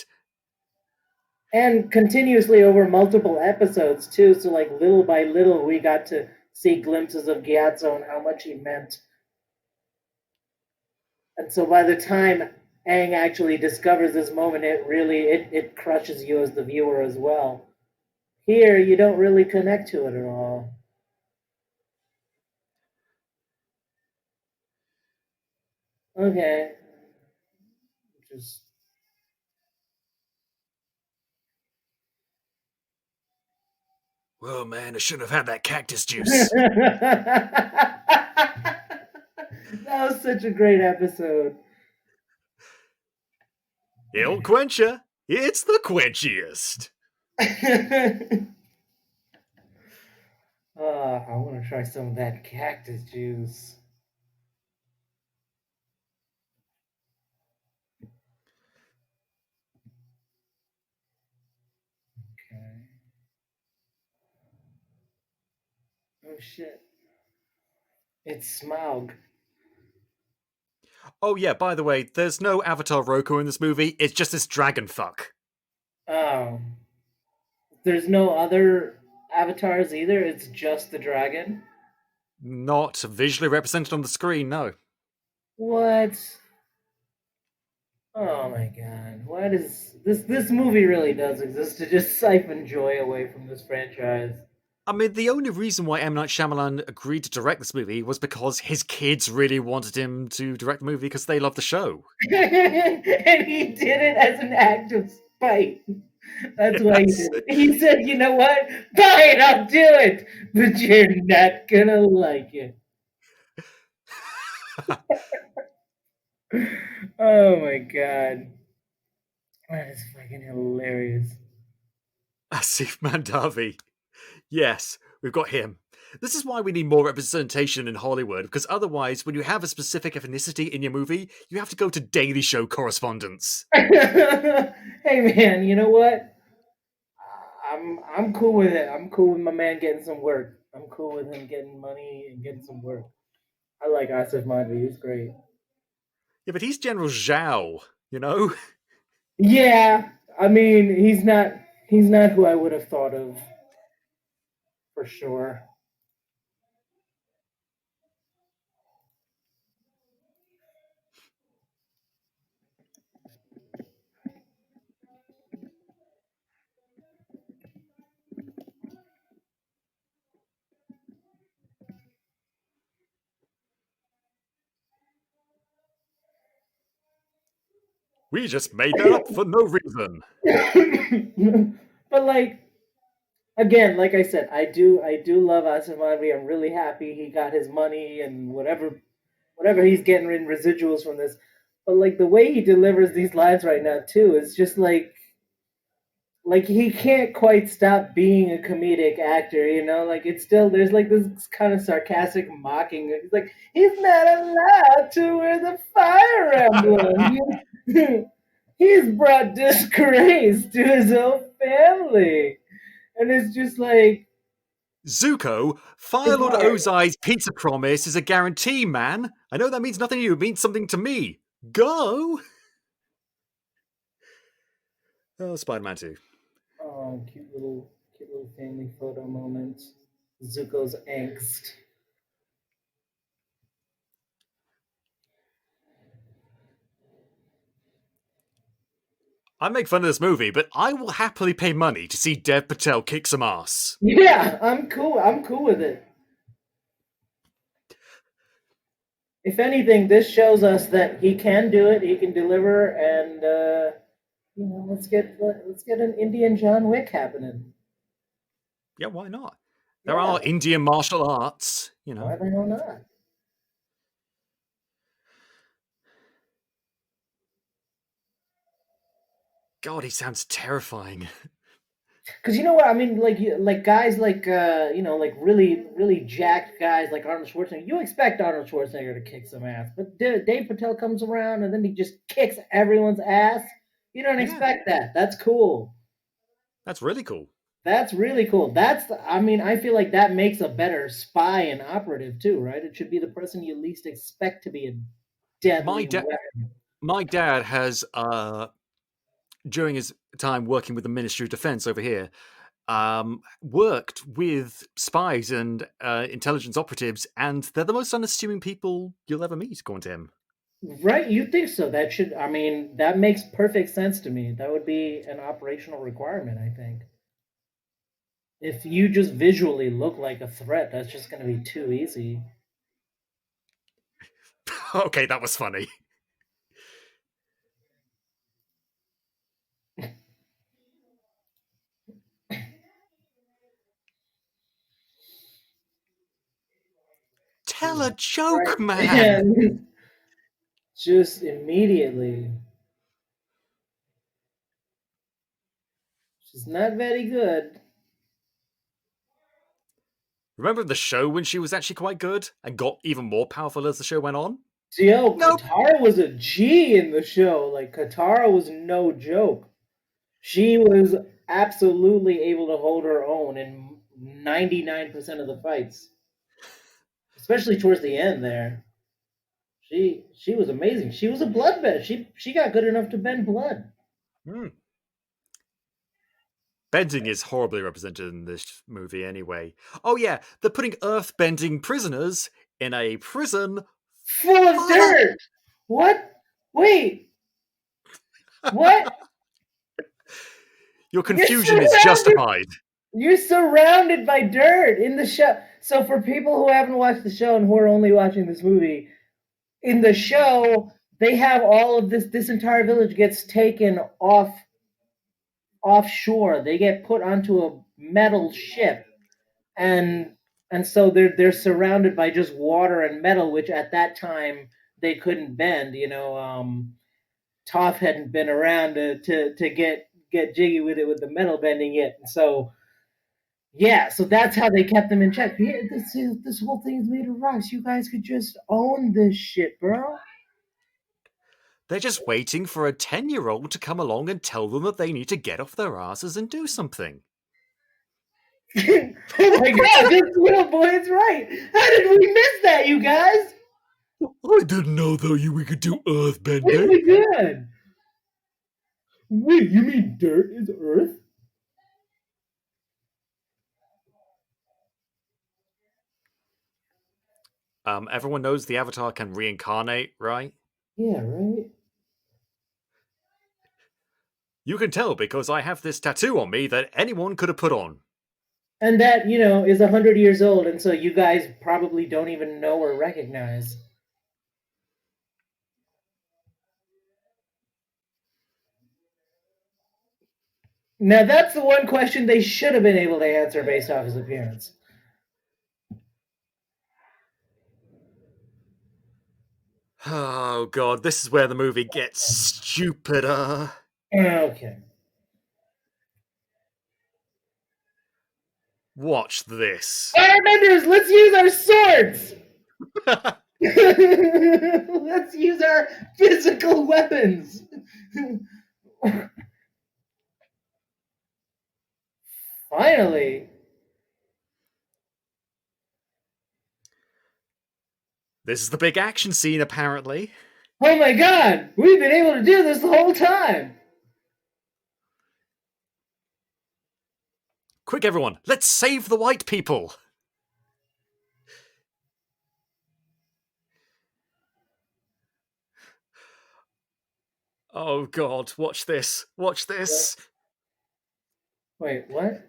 [SPEAKER 2] And continuously over multiple episodes too. So like little by little, we got to see glimpses of Gyatso and how much he meant. And so by the time Aang actually discovers this moment, it crushes you as the viewer as well. Here, you don't really connect to it at all. Okay, just
[SPEAKER 1] Whoa, man, I shouldn't have had that cactus juice.
[SPEAKER 2] that was such a great episode.
[SPEAKER 1] It'll quench ya. It's the quenchiest.
[SPEAKER 2] I want to try some of that cactus juice. Okay. Oh shit. It's Smaug.
[SPEAKER 1] Oh yeah, by the way, there's no Avatar Roku in this movie. It's just this dragon fuck.
[SPEAKER 2] Oh. There's no other avatars either. It's just the dragon.
[SPEAKER 1] Not visually represented on the screen, no.
[SPEAKER 2] What? Oh my god. What is this movie really does exist to just siphon joy away from this franchise.
[SPEAKER 1] I mean, the only reason why M. Night Shyamalan agreed to direct this movie was because his kids really wanted him to direct the movie because they love the show.
[SPEAKER 2] And he did it as an act of spite. That's why he
[SPEAKER 1] Yes.
[SPEAKER 2] did it. He said, you know what? Fine, I'll do it. But you're not gonna like it. Oh my god. That is fucking hilarious.
[SPEAKER 1] Asif Mandavi. Yes, we've got him. This is why we need more representation in Hollywood, because otherwise, when you have a specific ethnicity in your movie, you have to go to Daily Show correspondence.
[SPEAKER 2] Hey man, you know what? I'm cool with it. I'm cool with my man getting some work. I'm cool with him getting money and getting some work. I like Asif Mandvi. He's great.
[SPEAKER 1] Yeah, but he's General Zhao, you know?
[SPEAKER 2] Yeah, I mean he's not who I would have thought of for sure.
[SPEAKER 1] We just made that up for no reason.
[SPEAKER 2] But like again, like I said, I do love Asif Mandvi. I'm really happy he got his money and whatever he's getting in residuals from this. But like the way he delivers these lines right now too is just like he can't quite stop being a comedic actor, you know? Like it's still there's like this kind of sarcastic mocking. He's like, he's not allowed to wear the fire emblem. He's brought disgrace to his own family. And it's just like
[SPEAKER 1] Zuko, Fire
[SPEAKER 2] it's
[SPEAKER 1] Lord
[SPEAKER 2] hard.
[SPEAKER 1] Ozai's pizza promise is a guarantee, man. I know that means nothing to you, it means something to me. Go! Oh, Spider Man 2.
[SPEAKER 2] Oh, cute little family photo moments. Zuko's angst.
[SPEAKER 1] I make fun of this movie, but I will happily pay money to see Dev Patel kick some ass.
[SPEAKER 2] Yeah, I'm cool. I'm cool with it. If anything, this shows us that he can do it. He can deliver, and let's get an Indian John Wick happening.
[SPEAKER 1] Yeah, why not? There
[SPEAKER 2] Yeah,
[SPEAKER 1] are Indian martial arts, you know.
[SPEAKER 2] why the hell not?
[SPEAKER 1] God, he sounds terrifying.
[SPEAKER 2] Because you know what I mean, like guys like like really jacked guys like Arnold Schwarzenegger. You expect Arnold Schwarzenegger to kick some ass, but Dave Patel comes around and then he just kicks everyone's ass. You don't
[SPEAKER 1] Yeah,
[SPEAKER 2] expect that. That's cool.
[SPEAKER 1] that's really cool.
[SPEAKER 2] That's really cool. I mean, I feel like that makes a better spy and operative too, right? It should be the person you least expect to be a
[SPEAKER 1] My
[SPEAKER 2] deadly
[SPEAKER 1] dad,
[SPEAKER 2] weapon.
[SPEAKER 1] my dad has, during his time working with the Ministry of Defense over here, worked with spies and intelligence operatives, and they're the most unassuming people you'll ever meet, according to him.
[SPEAKER 2] Right, you think so? I mean, that makes perfect sense to me. That would be an operational requirement, I think. If you just visually look like a threat, that's just going to be too easy.
[SPEAKER 1] Okay, that was funny. Tell a joke,
[SPEAKER 2] Right.
[SPEAKER 1] man!
[SPEAKER 2] And just immediately. She's not very good.
[SPEAKER 1] Remember the show when she was actually quite good and got even more powerful as the show went on?
[SPEAKER 2] Yo,
[SPEAKER 1] Nope.
[SPEAKER 2] Katara was a G in the show. Like Katara was no joke. She was absolutely able to hold her own in 99% of the fights, especially towards the end there. She was amazing. She was a bloodbender. She got good enough to bend blood.
[SPEAKER 1] Hmm. Bending is horribly represented in this movie anyway. Oh yeah, they're putting earth-bending prisoners in a prison
[SPEAKER 2] Full of
[SPEAKER 1] full of...
[SPEAKER 2] dirt. What? Wait. What?
[SPEAKER 1] Your
[SPEAKER 2] You're
[SPEAKER 1] confusion is
[SPEAKER 2] surrounded.
[SPEAKER 1] justified.
[SPEAKER 2] You're surrounded by dirt in the show. So for people who haven't watched the show and who are only watching this movie, in the show they have all of this. This entire village gets taken offshore. They get put onto a metal ship, and so they're surrounded by just water and metal, which at that time they couldn't bend. Toph hadn't been around to get jiggy with it with the metal bending yet, and so yeah, so that's how they kept them in check. Yeah, this whole thing is made of rocks. You guys could just own this shit, bro.
[SPEAKER 1] They're just waiting for a 10-year-old to come along and tell them that they need to get off their asses and do something.
[SPEAKER 2] Oh my god, this little boy is right. How did we miss that, you guys?
[SPEAKER 1] I didn't know though we could do
[SPEAKER 2] Yes,
[SPEAKER 1] earthbending.
[SPEAKER 2] we did. Wait, you mean dirt is earth?
[SPEAKER 1] Everyone knows the Avatar can reincarnate, right?
[SPEAKER 2] Yeah, right.
[SPEAKER 1] You can tell because I have this tattoo on me that anyone could have put on.
[SPEAKER 2] And that, is 100 years old, and so you guys probably don't even know or recognize. Now, that's the one question they should have been able to answer based off his appearance.
[SPEAKER 1] Oh god, this is where the movie gets stupider.
[SPEAKER 2] Okay.
[SPEAKER 1] Watch this.
[SPEAKER 2] Airbenders, let's use our swords! Let's use our physical weapons! Finally!
[SPEAKER 1] This is the big action scene, apparently.
[SPEAKER 2] Oh my god! We've been able to do this the whole time!
[SPEAKER 1] Quick, everyone, let's save the white people! Oh god, watch this. Watch this.
[SPEAKER 2] Wait, what?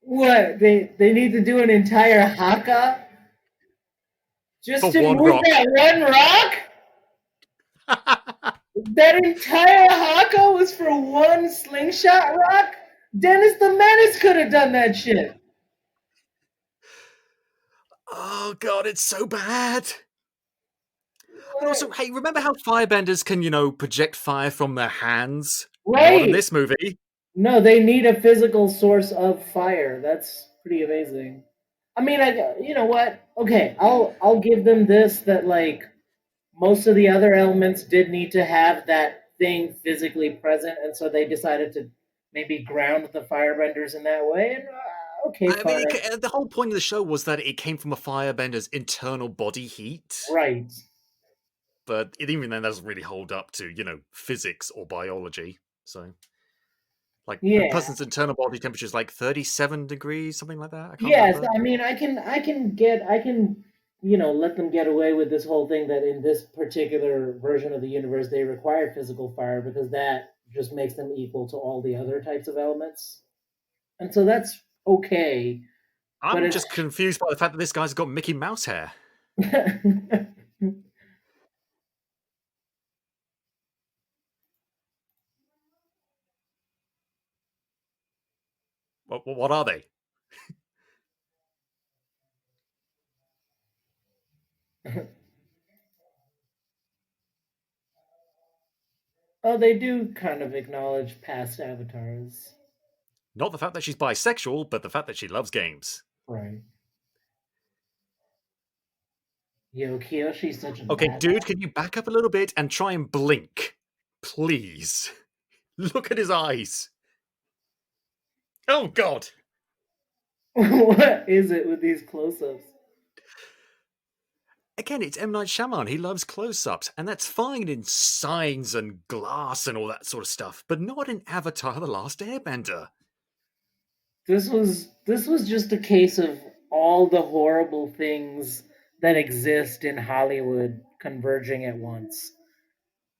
[SPEAKER 2] What? They need to do an entire haka just
[SPEAKER 1] For
[SPEAKER 2] to
[SPEAKER 1] one
[SPEAKER 2] move
[SPEAKER 1] rock.
[SPEAKER 2] that one rock? That entire haka was for one slingshot rock? Dennis the Menace could have done that shit.
[SPEAKER 1] Oh god, it's so bad. And
[SPEAKER 2] What?
[SPEAKER 1] also, hey, remember how firebenders can, project fire from their hands? Not in
[SPEAKER 2] Right.
[SPEAKER 1] this movie.
[SPEAKER 2] No, they need a physical source of fire. That's pretty amazing. I mean, you know what? Okay, I'll give them this, that like most of the other elements did need to have that thing physically present, and so they decided to maybe ground the firebenders in that way. And okay,
[SPEAKER 1] I mean,
[SPEAKER 2] fine.
[SPEAKER 1] the whole point of the show was that it came from a firebender's internal body heat.
[SPEAKER 2] Right.
[SPEAKER 1] But even then, that doesn't really hold up to, physics or biology. So, like, a
[SPEAKER 2] Yeah.
[SPEAKER 1] person's internal body temperature is like 37 degrees, something like that. I can't
[SPEAKER 2] Yes,
[SPEAKER 1] remember.
[SPEAKER 2] I mean, let them get away with this whole thing that in this particular version of the universe they require physical fire because that just makes them equal to all the other types of elements. And so that's okay, but
[SPEAKER 1] I'm
[SPEAKER 2] it's
[SPEAKER 1] just confused by the fact that this guy's got Mickey Mouse hair. What are they?
[SPEAKER 2] oh, they do kind of acknowledge past avatars.
[SPEAKER 1] Not the fact that she's bisexual, but the fact that she loves games.
[SPEAKER 2] Right. Yo, Kiyoshi's such a
[SPEAKER 1] Okay,
[SPEAKER 2] badass.
[SPEAKER 1] dude, can you back up a little bit and try and blink? Please. Look at his eyes. Oh, God.
[SPEAKER 2] What is it with these close-ups?
[SPEAKER 1] Again, it's M. Night Shyamalan. He loves close-ups, and that's fine in signs and glass and all that sort of stuff, but not in Avatar: The Last Airbender.
[SPEAKER 2] This was just a case of all the horrible things that exist in Hollywood converging at once.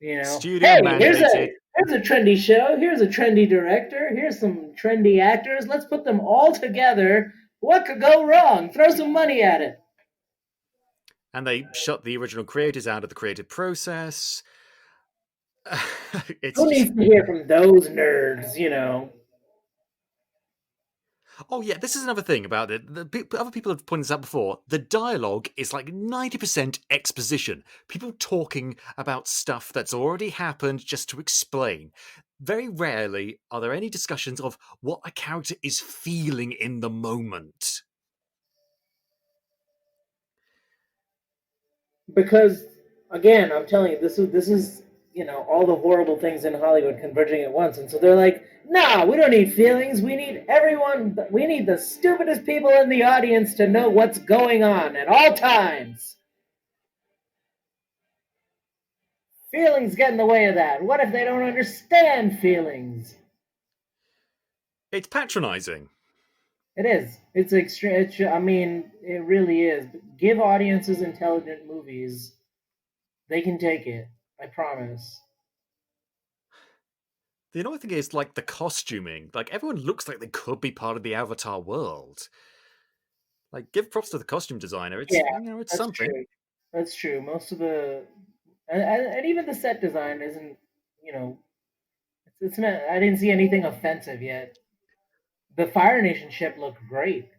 [SPEAKER 2] You know,
[SPEAKER 1] Studio
[SPEAKER 2] hey, here's a
[SPEAKER 1] mandated.
[SPEAKER 2] here's a trendy show, here's a trendy director, here's some trendy actors. Let's put them all together. What could go wrong? Throw some money at it.
[SPEAKER 1] And they shut the original creators out of the creative process. It's
[SPEAKER 2] Who
[SPEAKER 1] just.
[SPEAKER 2] needs to hear from those nerds?
[SPEAKER 1] Oh, yeah, this is another thing about it. Other people have pointed this out before. The dialogue is like 90% exposition. People talking about stuff that's already happened just to explain. Very rarely are there any discussions of what a character is feeling in the moment.
[SPEAKER 2] Because again, I'm telling you, this is all the horrible things in Hollywood converging at once, and so they're like, "Nah, we don't need feelings. We need everyone. We need the stupidest people in the audience to know what's going on at all times. Feelings get in the way of that. What if they don't understand feelings?"
[SPEAKER 1] It's patronizing.
[SPEAKER 2] It is. It's extreme. I mean, it really is. Give audiences intelligent movies. They can take it. I promise.
[SPEAKER 1] The annoying thing is, like, the costuming. Like, everyone looks like they could be part of the Avatar world. Like, give props to the costume designer.
[SPEAKER 2] Yeah,
[SPEAKER 1] It's
[SPEAKER 2] that's
[SPEAKER 1] something.
[SPEAKER 2] true. That's true. Most of the and even the set design isn't. You know, it's not. I didn't see anything offensive yet. The Fire Nation ship looked great.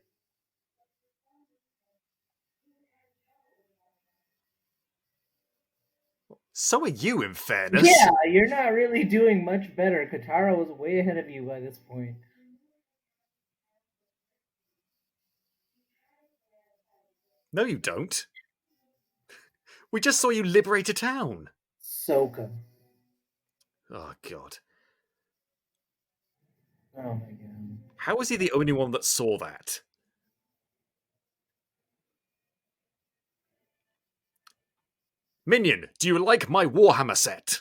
[SPEAKER 1] So are you, in
[SPEAKER 2] Yeah,
[SPEAKER 1] fairness.
[SPEAKER 2] you're not really doing much better. Katara was way ahead of you by this point.
[SPEAKER 1] No, you don't. We just saw you liberate a town.
[SPEAKER 2] Soka.
[SPEAKER 1] Oh, God.
[SPEAKER 2] Oh my god.
[SPEAKER 1] How was he the only one that saw that? Minion, do you like my Warhammer set?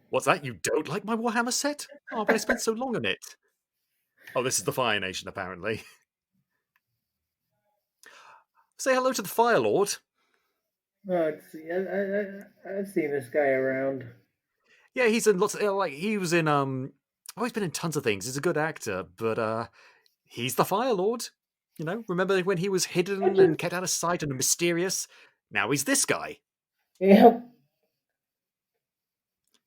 [SPEAKER 1] What's that? You don't like my Warhammer set? Oh, but I spent so long on it. Oh, this is the Fire Nation, apparently. Say hello to the Fire Lord.
[SPEAKER 2] Oh, I've seen this guy around.
[SPEAKER 1] Yeah, he's in lots of, like, he was in, oh, he's been in tons of things. He's a good actor, but, he's the Fire Lord. Remember when he was
[SPEAKER 2] I
[SPEAKER 1] hidden and
[SPEAKER 2] just,
[SPEAKER 1] kept out of sight and mysterious? Now he's this guy.
[SPEAKER 2] yep.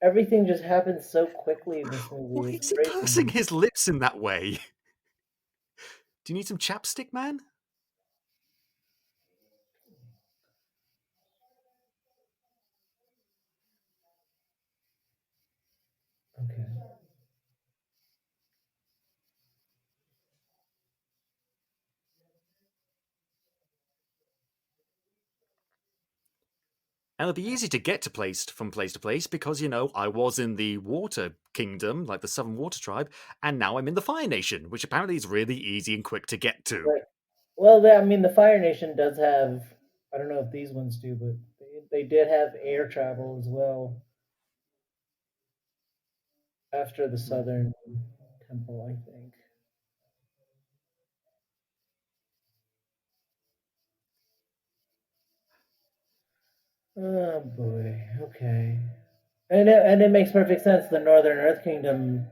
[SPEAKER 2] Everything just happens so quickly in this
[SPEAKER 1] Why
[SPEAKER 2] movie. It's
[SPEAKER 1] is he pursing
[SPEAKER 2] crazy.
[SPEAKER 1] his lips in that way? Do you need some chapstick, man?
[SPEAKER 2] Okay.
[SPEAKER 1] And it'll be easy to get to place to place because, I was in the Water Kingdom, like the Southern Water Tribe, and now I'm in the Fire Nation, which apparently is really easy and quick to get to.
[SPEAKER 2] Right. Well, I mean, the Fire Nation does have. I don't know if these ones do, but they did have air travel as well after the Southern Temple, I think. Oh boy. Okay. And it makes perfect sense. The Northern Earth Kingdom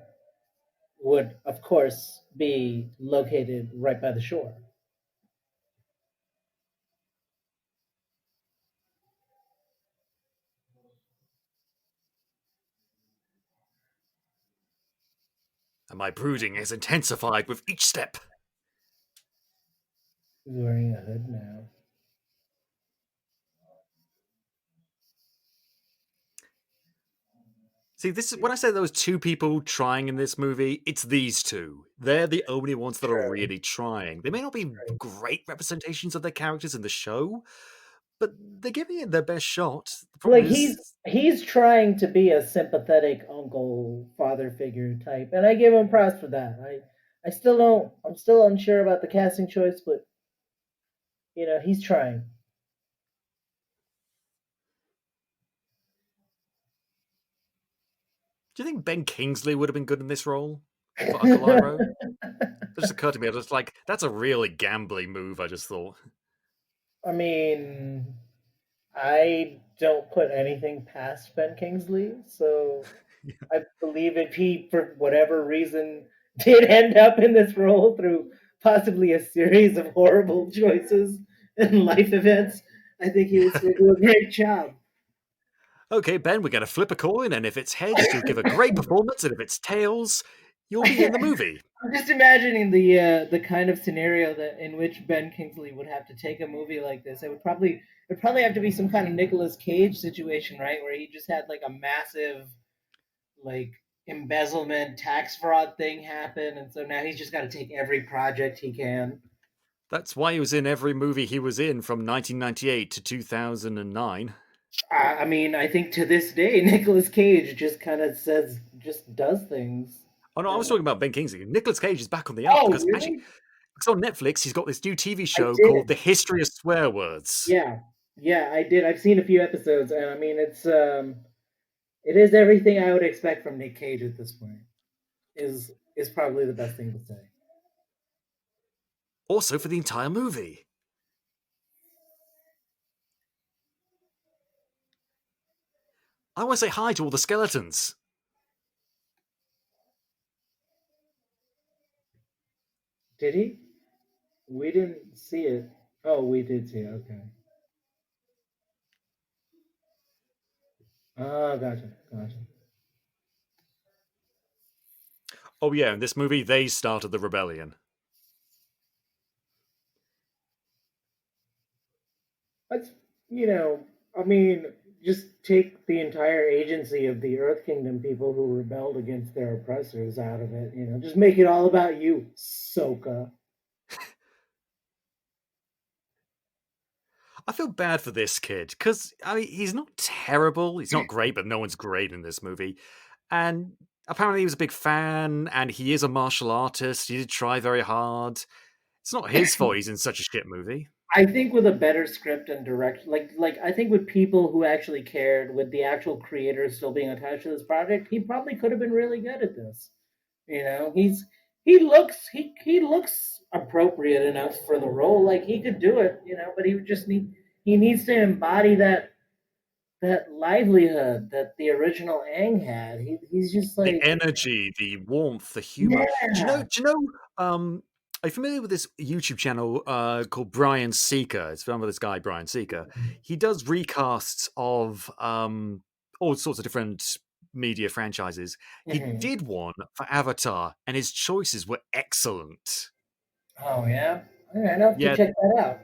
[SPEAKER 2] would, of course, be located right by the shore.
[SPEAKER 1] And my brooding has intensified with each step.
[SPEAKER 2] He's wearing a hood now.
[SPEAKER 1] See, this is when I say there was two people trying in this movie, it's these two. They're the only ones that are
[SPEAKER 2] True.
[SPEAKER 1] really trying. They may not be great representations of their characters in the show, but they're giving it their best shot. The problem
[SPEAKER 2] Like
[SPEAKER 1] is,
[SPEAKER 2] he's trying to be a sympathetic uncle father figure type, and I give him props for that. I still don't. I'm still unsure about the casting choice, but he's trying.
[SPEAKER 1] do you think Ben Kingsley would have been good in this role for Uncle Iroh? That just occurred to me. I was like, that's a really gambling move. I just thought.
[SPEAKER 2] I mean, I don't put anything past Ben Kingsley, so I believe if he, for whatever reason, did end up in this role through possibly a series of horrible choices and life events, I think he would still do a great job.
[SPEAKER 1] Okay, Ben, we're going to flip a coin, and if it's heads, you'll give a great performance, and if it's tails, you'll be in the movie.
[SPEAKER 2] I'm just imagining the kind of scenario that in which Ben Kingsley would have to take a movie like this. It would probably have to be some kind of Nicolas Cage situation, right, where he just had like a massive like embezzlement tax fraud thing happen, and so now he's just got to take every project he can.
[SPEAKER 1] That's why he was in every movie he was in from 1998 to 2009.
[SPEAKER 2] I mean, I think to this day, Nicolas Cage just kind of just does things.
[SPEAKER 1] Oh no, I was
[SPEAKER 2] And
[SPEAKER 1] talking about Ben Kingsley. Nicolas Cage is back on the up
[SPEAKER 2] oh,
[SPEAKER 1] because actually,
[SPEAKER 2] really?
[SPEAKER 1] because on Netflix he's got this new TV
[SPEAKER 2] I
[SPEAKER 1] show called
[SPEAKER 2] did.
[SPEAKER 1] The History of Swear Words.
[SPEAKER 2] Yeah, yeah, I did. I've seen a few episodes, and I mean, it is everything I would expect from Nick Cage at this point. Is probably the best thing to say.
[SPEAKER 1] Also for the entire movie. I want to say hi to all the skeletons.
[SPEAKER 2] Did he? We didn't see it. Oh, we did see it. Okay. Oh, gotcha, gotcha.
[SPEAKER 1] Oh yeah, in this movie they started the rebellion.
[SPEAKER 2] That's you know, I mean, just take the entire agency of the Earth Kingdom people who rebelled against their oppressors out of it. Just make it all about you, Soka.
[SPEAKER 1] I feel bad for this kid because I mean he's not terrible. He's not great, but no one's great in this movie. And apparently he was a big fan, and he is a martial artist. He did try very hard. It's not his fault he's in such a shit movie.
[SPEAKER 2] I think with a better script and direction, like I think with people who actually cared, with the actual creators still being attached to this project, he probably could have been really good at this. He looks appropriate enough for the role. Like he could do it, but he needs to embody that livelihood that the original Aang had. He's just
[SPEAKER 1] The
[SPEAKER 2] like,
[SPEAKER 1] energy, the warmth, the humor. Do you know?
[SPEAKER 2] yeah.
[SPEAKER 1] Do you know? Are you familiar with this YouTube channel called Brian Seeker? It's from this guy Brian Seeker. He does recasts of all sorts of different media franchises. He
[SPEAKER 2] Mhm.
[SPEAKER 1] did one for Avatar, and his choices were excellent.
[SPEAKER 2] Oh yeah. All right, I'll have to
[SPEAKER 1] Yeah,
[SPEAKER 2] check that out.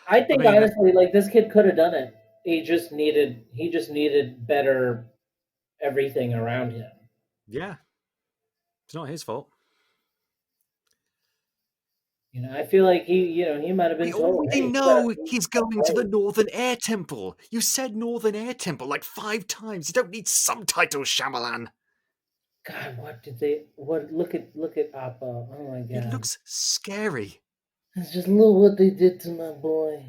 [SPEAKER 2] I
[SPEAKER 1] I
[SPEAKER 2] think
[SPEAKER 1] mean,
[SPEAKER 2] honestly, like this kid could have done it. He just needed better everything around him.
[SPEAKER 1] yeah, it's not his fault.
[SPEAKER 2] I feel like he might have
[SPEAKER 1] We
[SPEAKER 2] been told,
[SPEAKER 1] already
[SPEAKER 2] "Hey, you gotta
[SPEAKER 1] know
[SPEAKER 2] be
[SPEAKER 1] he's
[SPEAKER 2] a
[SPEAKER 1] going to the
[SPEAKER 2] fighter."
[SPEAKER 1] Northern Air Temple. You said Northern Air Temple like 5 times. You don't need subtitles, Shyamalan.
[SPEAKER 2] God, what did they? What? Look at Appa. Oh my
[SPEAKER 1] It
[SPEAKER 2] God,
[SPEAKER 1] looks scary.
[SPEAKER 2] it's just look what they did to my boy.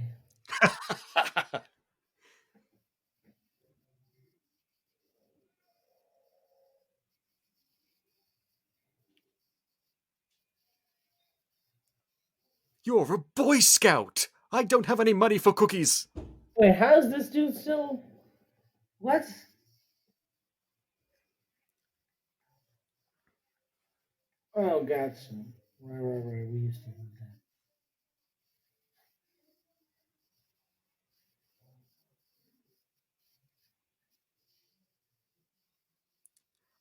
[SPEAKER 1] You're a Boy Scout. I don't have any money for cookies.
[SPEAKER 2] Wait, how's this dude still? What? Oh, gotcha. Right. We used to do that.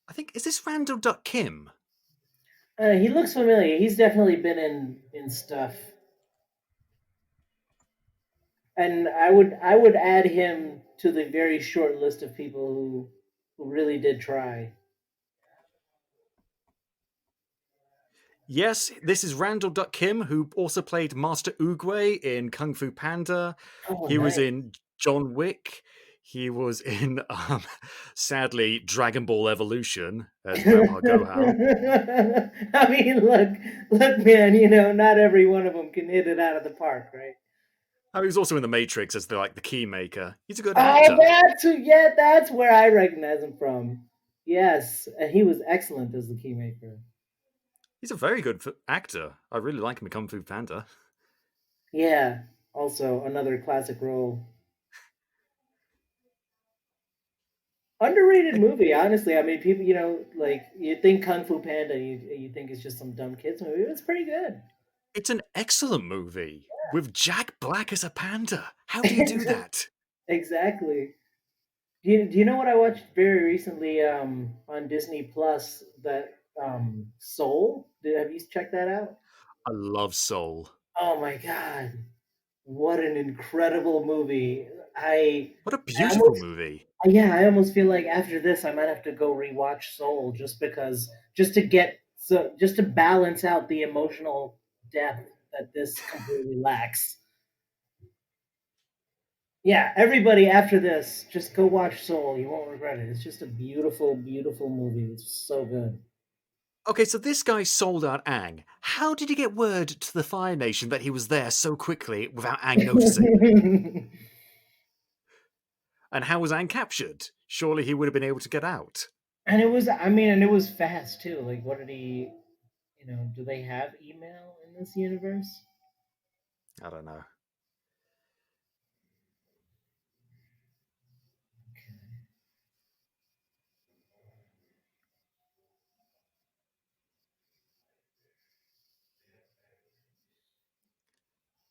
[SPEAKER 1] I think is this Randall Duck Kim?
[SPEAKER 2] He looks familiar. He's definitely been in stuff, and I would add him to the very short list of people who who really did try.
[SPEAKER 1] Yes, this is Randall Duck Kim, who also played Master Oogway in Kung Fu Panda.
[SPEAKER 2] Oh,
[SPEAKER 1] He was
[SPEAKER 2] nice.
[SPEAKER 1] in John Wick. He was in, sadly, Dragon Ball Evolution as Grandpa Gohan.
[SPEAKER 2] I mean, look, man. You know, not every one of them can hit it out of the park, right?
[SPEAKER 1] Oh, he was also in The Matrix as the key maker. He's a good
[SPEAKER 2] Oh,
[SPEAKER 1] actor.
[SPEAKER 2] that's where I recognize him from. Yes, and he was excellent as the keymaker.
[SPEAKER 1] He's a very good actor. I really like him in Kung Fu Panda.
[SPEAKER 2] Yeah, also another classic role. Underrated movie, honestly. I mean, people, like you think Kung Fu Panda, you think it's just some dumb kids movie. It's pretty good.
[SPEAKER 1] It's an excellent movie with Jack Black as a panda. How do you do that?
[SPEAKER 2] Exactly. Do you know what I watched very recently on Disney Plus? That Soul. Have you checked that out?
[SPEAKER 1] I love Soul.
[SPEAKER 2] Oh my god, what an incredible movie!
[SPEAKER 1] What a
[SPEAKER 2] I
[SPEAKER 1] beautiful
[SPEAKER 2] almost
[SPEAKER 1] movie.
[SPEAKER 2] Yeah, I almost feel like after this I might have to go rewatch Soul just because just to balance out the emotional depth that this completely lacks. Yeah, everybody after this, just go watch Soul. You won't regret it. It's just a beautiful, beautiful movie. It's so good.
[SPEAKER 1] Okay, so this guy sold out Aang. How did he get word to the Fire Nation that he was there so quickly without Aang noticing?
[SPEAKER 2] And
[SPEAKER 1] And how was Aang captured? Surely he would have been able to get out.
[SPEAKER 2] it was fast too. Like, what did he, do they have email in this universe?
[SPEAKER 1] I don't know.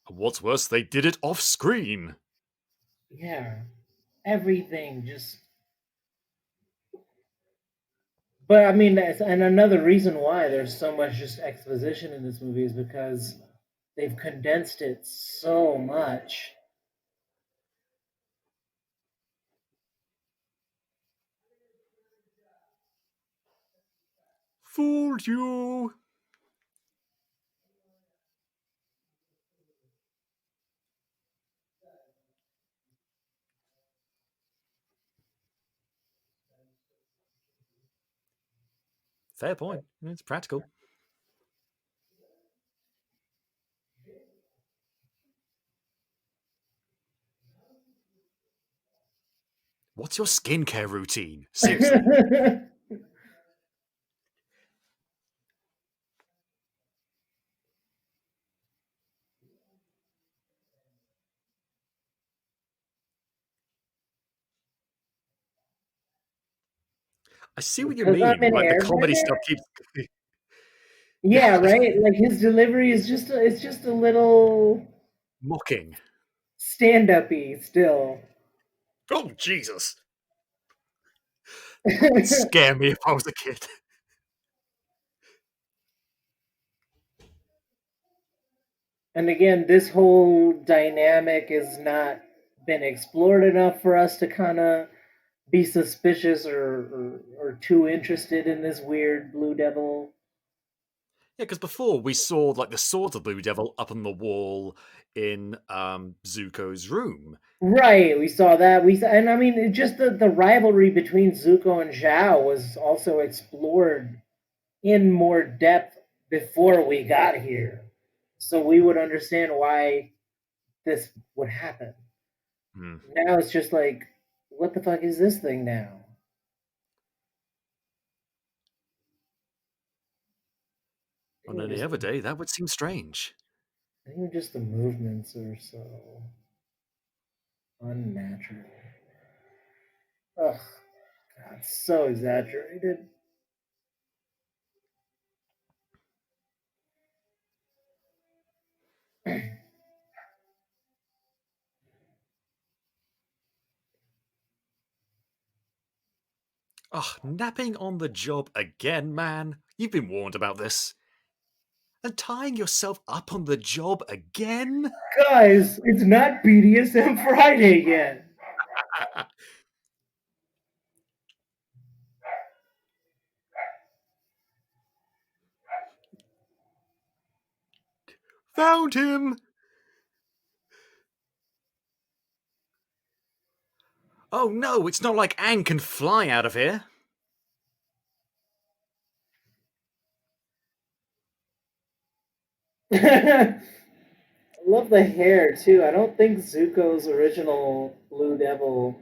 [SPEAKER 1] What's worse, they did it off screen.
[SPEAKER 2] Yeah, everything just. But I mean, and another reason why there's so much just exposition in this movie is because they've condensed it so much.
[SPEAKER 1] Fooled you. Fair point. It's practical. What's your skincare routine? Seriously. I see what you
[SPEAKER 2] Because I'm
[SPEAKER 1] mean.
[SPEAKER 2] an
[SPEAKER 1] Like the comedy
[SPEAKER 2] airbender.
[SPEAKER 1] stuff keeps. Yeah.
[SPEAKER 2] Yeah, right. Like his delivery is it's just a little
[SPEAKER 1] Mocking.
[SPEAKER 2] stand-uppy still.
[SPEAKER 1] Oh, Jesus. That would scare me if I was a kid.
[SPEAKER 2] And again, this whole dynamic has not been explored enough for us to kind of be suspicious or too interested in this weird blue devil.
[SPEAKER 1] Yeah, because before we saw like the sword of the Blue Devil up on the wall in Zuko's room.
[SPEAKER 2] Right, we saw that. And I mean, just the rivalry between Zuko and Zhao was also explored in more depth before we got here, so we would understand why this would happen.
[SPEAKER 1] Hmm.
[SPEAKER 2] Now it's just like, what the fuck is this thing now?
[SPEAKER 1] On
[SPEAKER 2] Even
[SPEAKER 1] any
[SPEAKER 2] just
[SPEAKER 1] other day, that would seem strange.
[SPEAKER 2] even just the movements are so unnatural. Ugh, God, so exaggerated.
[SPEAKER 1] Ugh, napping on the job again, man. You've been warned about this. And tying yourself up on the job again?
[SPEAKER 2] Guys, it's not BDSM Friday yet.
[SPEAKER 1] Found him! Oh no, it's not like Aang can fly out of here.
[SPEAKER 2] I love the hair too. I don't think Zuko's original Blue Devil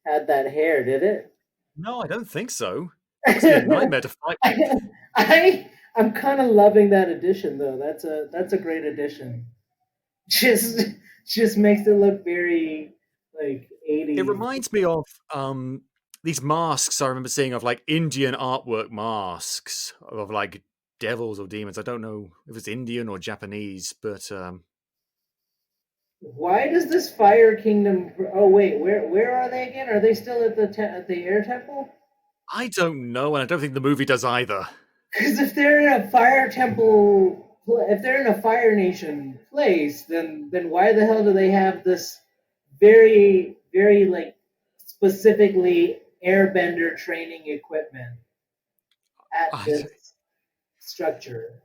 [SPEAKER 2] had that hair, did it?
[SPEAKER 1] No, I don't think so. That must be a nightmare to fight with.
[SPEAKER 2] I'm kind of loving that addition though. That's a great addition. Just just makes it look very like
[SPEAKER 1] It
[SPEAKER 2] 80s.
[SPEAKER 1] reminds me of these masks I remember seeing of like Indian artwork masks of like devils or demons. I don't know if it's Indian or Japanese, but
[SPEAKER 2] Why does this Fire Kingdom? Oh wait, where are they again? Are they still at at the Air Temple?
[SPEAKER 1] I don't know, and I don't think the movie does either.
[SPEAKER 2] Because if they're in a Fire Temple, if they're in a Fire Nation place, then why the hell do they have this very like specifically Airbender training equipment at
[SPEAKER 1] I,
[SPEAKER 2] this structure?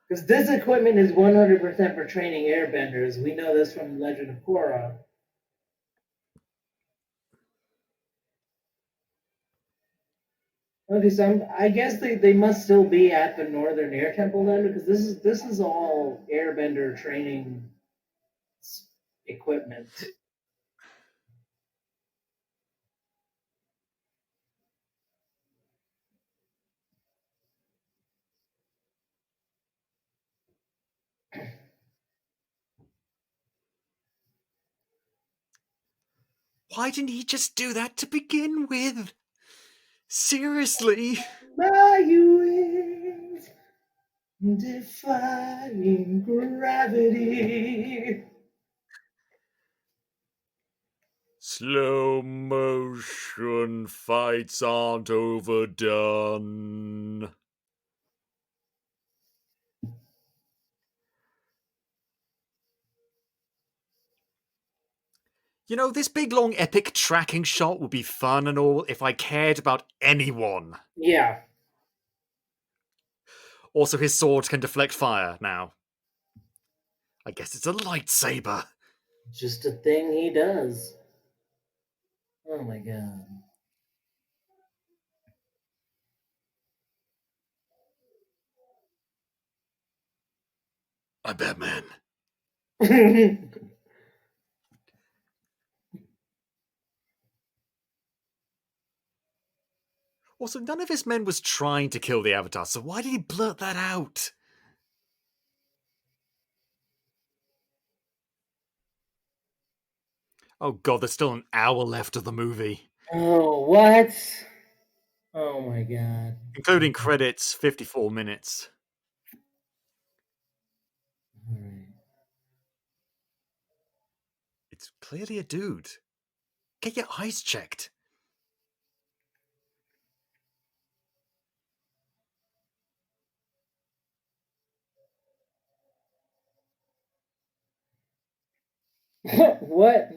[SPEAKER 2] Because this equipment is 100% for training airbenders. We know this from Legend of Korra. Okay, so I guess they must still be at the Northern Air Temple then, because this is all airbender training equipment.
[SPEAKER 1] why didn't he just do that to begin with? Seriously?
[SPEAKER 2] My wings defying gravity.
[SPEAKER 1] Slow motion fights aren't overdone. You know, this big long epic tracking shot would be fun and all if I cared about anyone.
[SPEAKER 2] Yeah,
[SPEAKER 1] Also, his sword can deflect fire now. I guess it's a lightsaber.
[SPEAKER 2] just a thing he does. Oh my god.
[SPEAKER 1] I'm Batman. Also, none of his men was trying to kill the Avatar, so why did he blurt that out? Oh god, there's still an hour left of the movie.
[SPEAKER 2] Oh, what? Oh my god.
[SPEAKER 1] Including credits, 54 minutes.
[SPEAKER 2] Alright.
[SPEAKER 1] It's clearly a dude. Get your eyes checked.
[SPEAKER 2] What?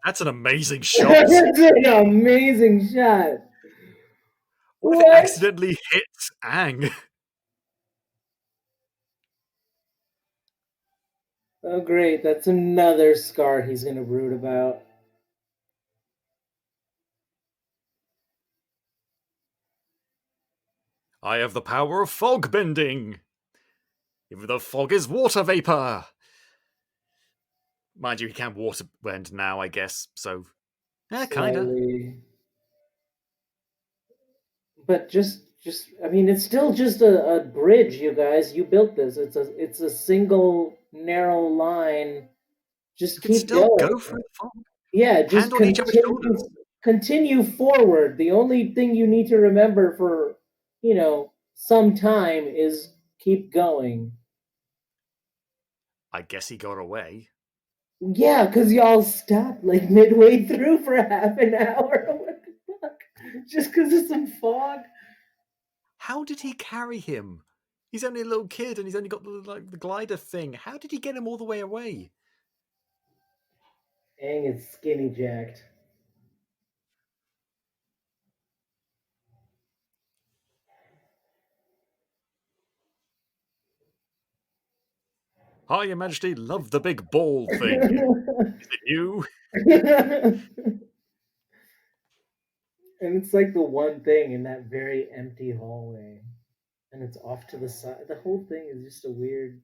[SPEAKER 1] That's an amazing shot.
[SPEAKER 2] That's an amazing shot.
[SPEAKER 1] What if it
[SPEAKER 2] What?
[SPEAKER 1] accidentally hits Aang?
[SPEAKER 2] Oh, great. That's another scar he's going to brood about.
[SPEAKER 1] I have the power of fog bending. Even though fog is water vapor. Mind you, he can water bend now, I guess, so. Kinda.
[SPEAKER 2] Slightly. But I mean, it's still just a bridge, you guys. You built this. It's a single narrow line. Just
[SPEAKER 1] You can
[SPEAKER 2] keep
[SPEAKER 1] still
[SPEAKER 2] going.
[SPEAKER 1] go through the fog.
[SPEAKER 2] Yeah,
[SPEAKER 1] Hand
[SPEAKER 2] just
[SPEAKER 1] on each other's shoulders.
[SPEAKER 2] continue forward. The only thing you need to remember for, some time is keep going.
[SPEAKER 1] I guess he got away.
[SPEAKER 2] Yeah, because y'all stopped like midway through for half an hour. What the fuck? Just because of some fog?
[SPEAKER 1] How did he carry him? He's only a little kid and he's only got the glider thing. How did he get him all the way away?
[SPEAKER 2] Dang, it's skinny jacked.
[SPEAKER 1] Hi, Your Majesty, love the big ball thing. Is it you?
[SPEAKER 2] And it's like the one thing in that very empty hallway. And it's off to the side. The whole thing is just a weird.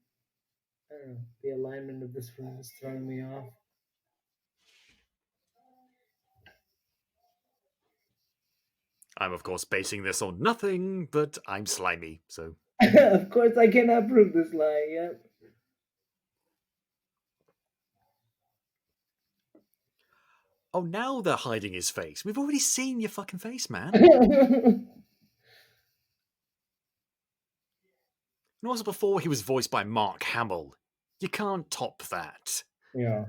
[SPEAKER 2] I don't know. The alignment of this room is throwing me off.
[SPEAKER 1] I'm, of course, basing this on nothing, but I'm slimy, so.
[SPEAKER 2] Of course, I cannot prove this lie yet.
[SPEAKER 1] Oh, now they're hiding his face. We've already seen your fucking face, man. And also before he was voiced by Mark Hamill. You can't top that.
[SPEAKER 2] Yeah.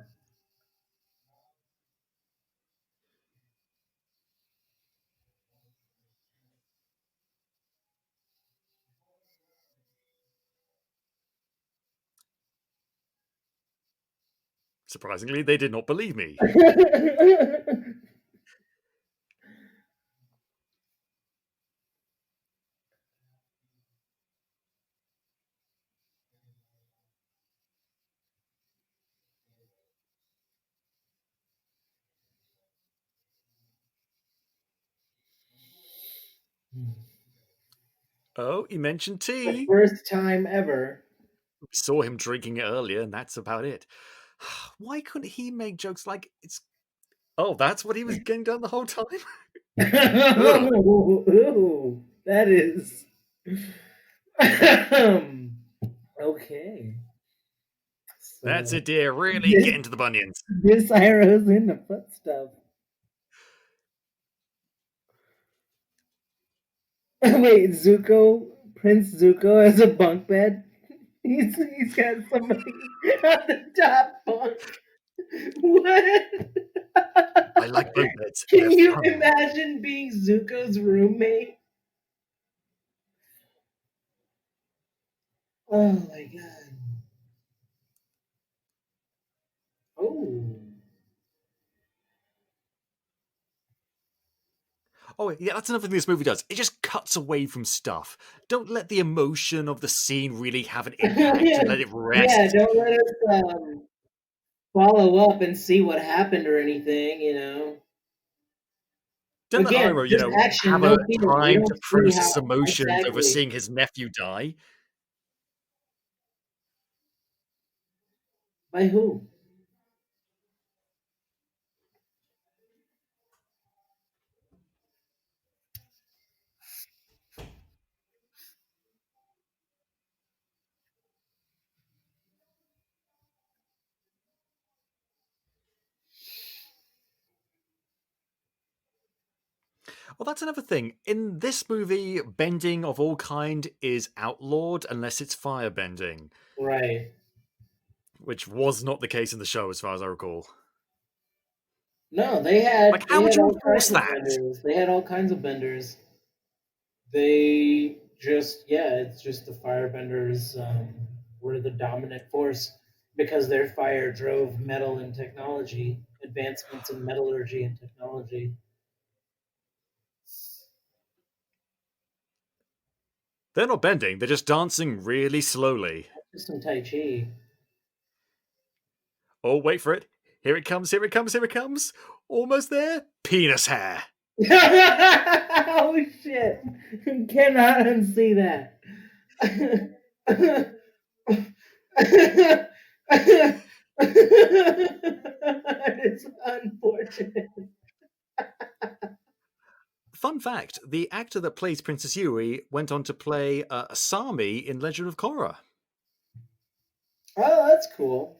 [SPEAKER 1] Surprisingly, they did not believe me. Oh, he mentioned
[SPEAKER 2] The
[SPEAKER 1] tea.
[SPEAKER 2] first time ever.
[SPEAKER 1] We saw him drinking it earlier, and that's about it. Why couldn't he make jokes like it's... Oh, that's what he was getting done the whole time? Ugh.
[SPEAKER 2] Ooh, that is. Okay.
[SPEAKER 1] That's
[SPEAKER 2] So
[SPEAKER 1] it, dear. Really
[SPEAKER 2] this,
[SPEAKER 1] get into the bunions.
[SPEAKER 2] this arrow's in the foot stuff. Wait, Zuko, Prince Zuko has a bunk bed. He's got somebody on the top bunk. What?
[SPEAKER 1] I like bunk beds. They're
[SPEAKER 2] Can you
[SPEAKER 1] fun.
[SPEAKER 2] imagine being Zuko's roommate? Oh my god. Oh.
[SPEAKER 1] Oh, yeah, that's another thing this movie does. It just cuts away from stuff. Don't let the emotion of the scene really have an impact
[SPEAKER 2] Yeah,
[SPEAKER 1] and let it
[SPEAKER 2] yeah,
[SPEAKER 1] rest.
[SPEAKER 2] don't let us follow up and see what happened or anything,
[SPEAKER 1] Don't let
[SPEAKER 2] Again,
[SPEAKER 1] Homer,
[SPEAKER 2] just action,
[SPEAKER 1] have a
[SPEAKER 2] no feeling. We
[SPEAKER 1] time
[SPEAKER 2] don't
[SPEAKER 1] to
[SPEAKER 2] see how
[SPEAKER 1] process emotions over
[SPEAKER 2] exactly.
[SPEAKER 1] seeing his nephew die.
[SPEAKER 2] By who?
[SPEAKER 1] Well, that's another thing. In this movie, bending of all kind is outlawed unless it's firebending,
[SPEAKER 2] Right.
[SPEAKER 1] which was not the case in the show, as far as I recall.
[SPEAKER 2] No, they
[SPEAKER 1] Like,
[SPEAKER 2] had
[SPEAKER 1] how
[SPEAKER 2] they
[SPEAKER 1] would
[SPEAKER 2] had
[SPEAKER 1] you
[SPEAKER 2] all
[SPEAKER 1] enforce
[SPEAKER 2] kinds of
[SPEAKER 1] that?
[SPEAKER 2] benders. They had all kinds of benders. They just it's just the firebenders were the dominant force because their fire drove metal and technology, advancements in metallurgy and technology.
[SPEAKER 1] They're not bending, they're just dancing really slowly.
[SPEAKER 2] Just some Tai Chi.
[SPEAKER 1] Oh, wait for it. Here it comes, here it comes, here it comes. Almost there. Penis hair.
[SPEAKER 2] Oh shit! Cannot unsee that. It's unfortunate.
[SPEAKER 1] Fun fact, the actor that plays Princess Yui went on to play Asami in Legend of Korra.
[SPEAKER 2] Oh, that's cool.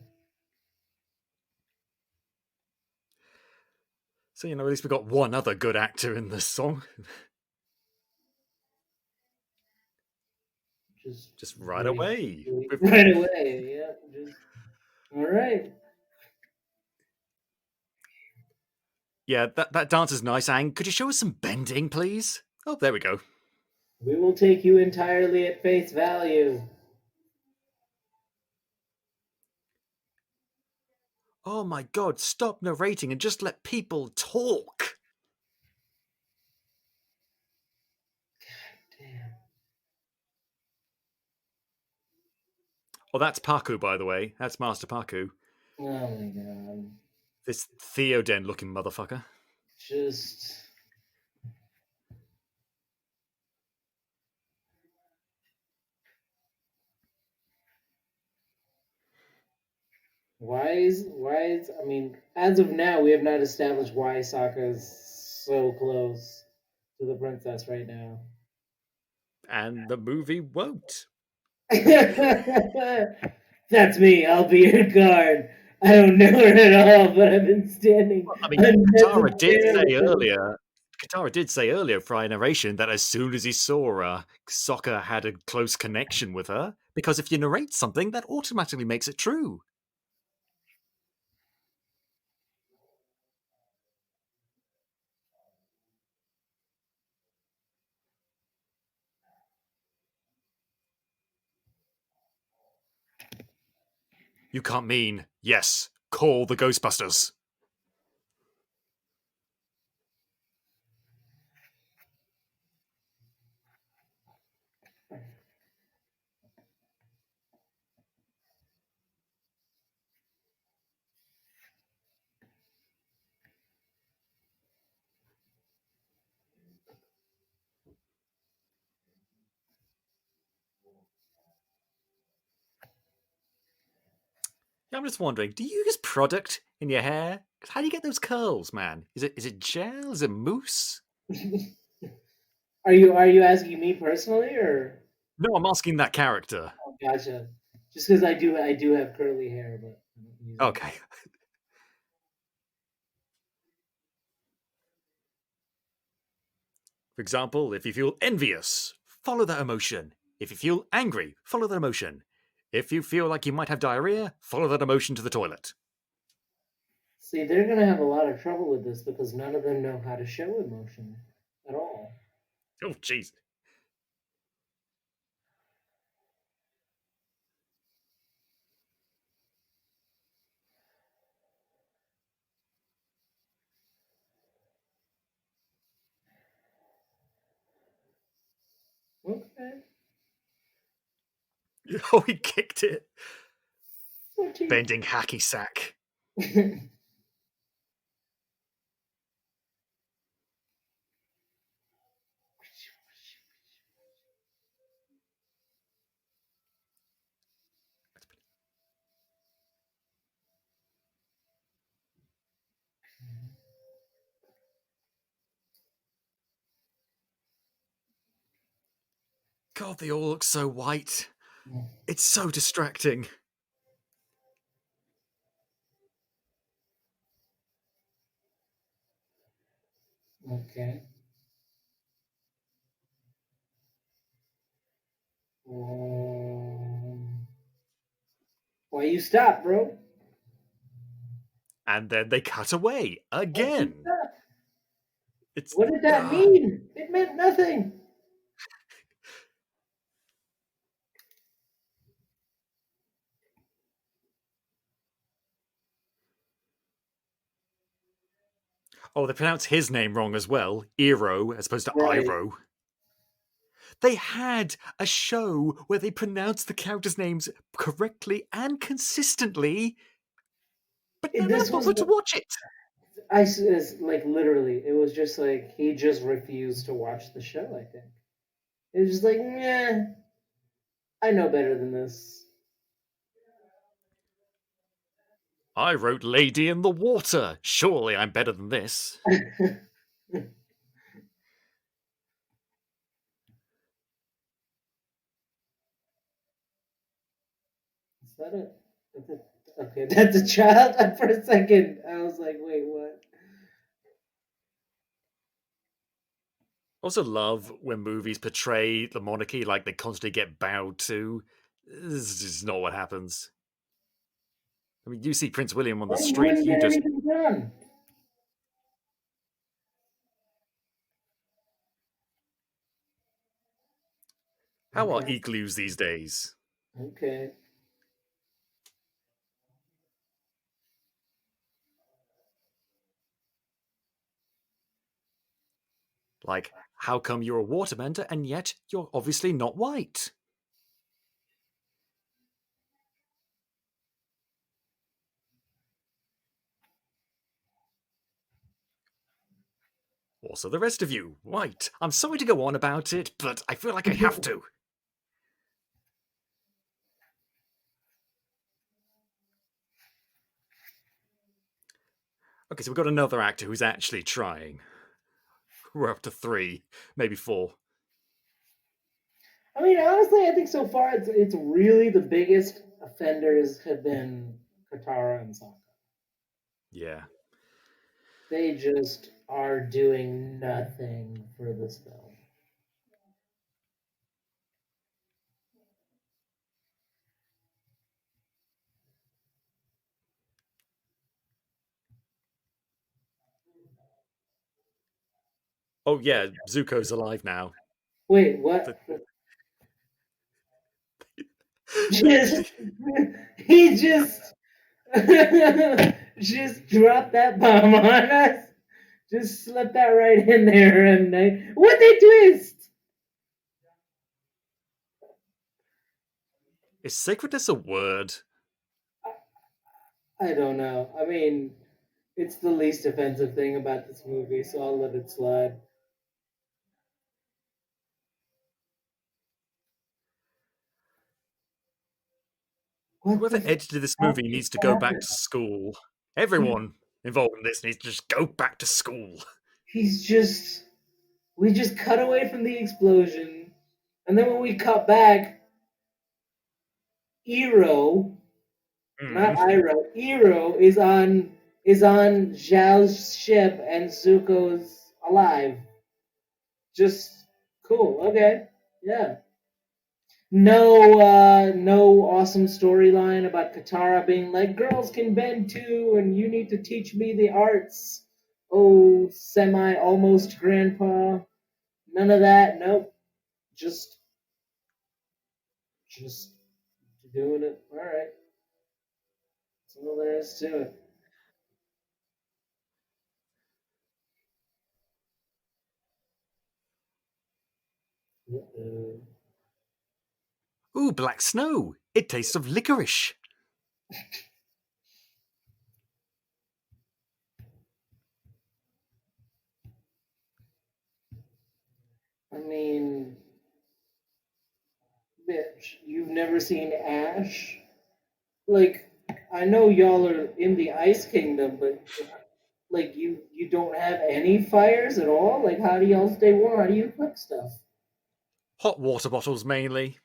[SPEAKER 1] So, at least we got one other good actor in this song. Just right
[SPEAKER 2] Really,
[SPEAKER 1] away.
[SPEAKER 2] really right away. Yeah, just all right.
[SPEAKER 1] Yeah, that dance is nice, Ang. Could you show us some bending, please? Oh, there we go.
[SPEAKER 2] We will take you entirely at face value.
[SPEAKER 1] Oh my god, stop narrating and just let people talk.
[SPEAKER 2] Damn.
[SPEAKER 1] Oh, that's Paku, by the way. That's Master Paku.
[SPEAKER 2] Oh my god.
[SPEAKER 1] This Theoden looking motherfucker.
[SPEAKER 2] Just why is I mean, as of now we have not established why Sokka is so close to the princess right now.
[SPEAKER 1] And the movie won't.
[SPEAKER 2] That's me. I'll be your guard. I don't know her at all, but I've been standing
[SPEAKER 1] I mean,
[SPEAKER 2] unnecessarily.
[SPEAKER 1] Katara did say earlier via narration that as soon as he saw Sokka had a close connection with her, because if you narrate something, that automatically makes it true. You can't mean, yes, call the Ghostbusters. I'm just wondering, do you use product in your hair? 'Cause how do you get those curls, man? Is it gel? Is it mousse?
[SPEAKER 2] Are you asking me personally or?
[SPEAKER 1] No, I'm asking that character.
[SPEAKER 2] Oh, gotcha. Just because I do have curly hair, but I don't use it.
[SPEAKER 1] Okay. For example, if you feel envious, follow that emotion. If you feel angry, follow that emotion. If you feel like you might have diarrhea, follow that emotion to the toilet.
[SPEAKER 2] See, they're gonna have a lot of trouble with this because none of them know how to show emotion at all.
[SPEAKER 1] Oh, jeez.
[SPEAKER 2] Okay.
[SPEAKER 1] Oh, he kicked it.
[SPEAKER 2] 14.
[SPEAKER 1] Bending hacky sack. God, they all look so white. It's so distracting.
[SPEAKER 2] Okay. Why you stop, bro?
[SPEAKER 1] And then they cut away
[SPEAKER 2] Why you
[SPEAKER 1] again.
[SPEAKER 2] stop?
[SPEAKER 1] It's.
[SPEAKER 2] What did that mean? It meant nothing.
[SPEAKER 1] Oh, they pronounce his name wrong as well. Iro as opposed to
[SPEAKER 2] Right.
[SPEAKER 1] Iro. They had a show where they pronounced the characters' names correctly and consistently, but no one
[SPEAKER 2] This was
[SPEAKER 1] bothered to watch it.
[SPEAKER 2] like literally. It was just like he just refused to watch the show. I think it was just like, yeah, I know better than this.
[SPEAKER 1] I wrote Lady in the Water. Surely I'm better than this.
[SPEAKER 2] Is that a? Okay, that's a child. For a second, I was like, wait, what?
[SPEAKER 1] I also love when movies portray the monarchy like they constantly get bowed to. This is not what happens. I mean, you see Prince William on the
[SPEAKER 2] Well, you
[SPEAKER 1] street,
[SPEAKER 2] wouldn't
[SPEAKER 1] you
[SPEAKER 2] get
[SPEAKER 1] just.
[SPEAKER 2] anything done.
[SPEAKER 1] How are
[SPEAKER 2] Okay.
[SPEAKER 1] igloos these days?
[SPEAKER 2] Okay.
[SPEAKER 1] Like, how come you're a waterbender and yet you're obviously not white? Also, the rest of you. Right. I'm sorry to go on about it, but I feel like I have to. Okay, so we've got another actor who's actually trying. We're up to 3, maybe 4.
[SPEAKER 2] I mean, honestly, I think so far it's really the biggest offenders have been Katara and Sokka.
[SPEAKER 1] Yeah.
[SPEAKER 2] They just are doing nothing for this film.
[SPEAKER 1] Oh, yeah, Zuko's alive now.
[SPEAKER 2] Wait, what?
[SPEAKER 1] The,
[SPEAKER 2] Just he just dropped that bomb on us. Just slip that right in there, M Night. What they twist?
[SPEAKER 1] is sacredness a word?
[SPEAKER 2] I don't know. I mean, it's the least offensive thing about this movie, so I'll let it slide. What
[SPEAKER 1] Whoever
[SPEAKER 2] the
[SPEAKER 1] edited this
[SPEAKER 2] fuck
[SPEAKER 1] movie
[SPEAKER 2] just
[SPEAKER 1] needs to go back
[SPEAKER 2] happened?
[SPEAKER 1] to school. Everyone involved in this needs to just go back to school.
[SPEAKER 2] He's just. We just cut away from the explosion, and then when we cut back, Iro, not
[SPEAKER 1] Mm.
[SPEAKER 2] Iro, Iro is on Zhao's ship, and Zuko's alive. Just cool. Okay, yeah. No awesome storyline about Katara being like, girls can bend too, and you need to teach me the arts. Oh, semi almost grandpa. None of that. Nope. Just just doing it. All right. That's all there is to it. Uh-oh.
[SPEAKER 1] Ooh, black snow. It tastes of licorice.
[SPEAKER 2] I mean, bitch, you've never seen Ash? Like, I know y'all are in the Ice Kingdom, but like you don't have any fires at all? Like how do y'all stay warm? How do you cook stuff?
[SPEAKER 1] Hot water bottles mainly.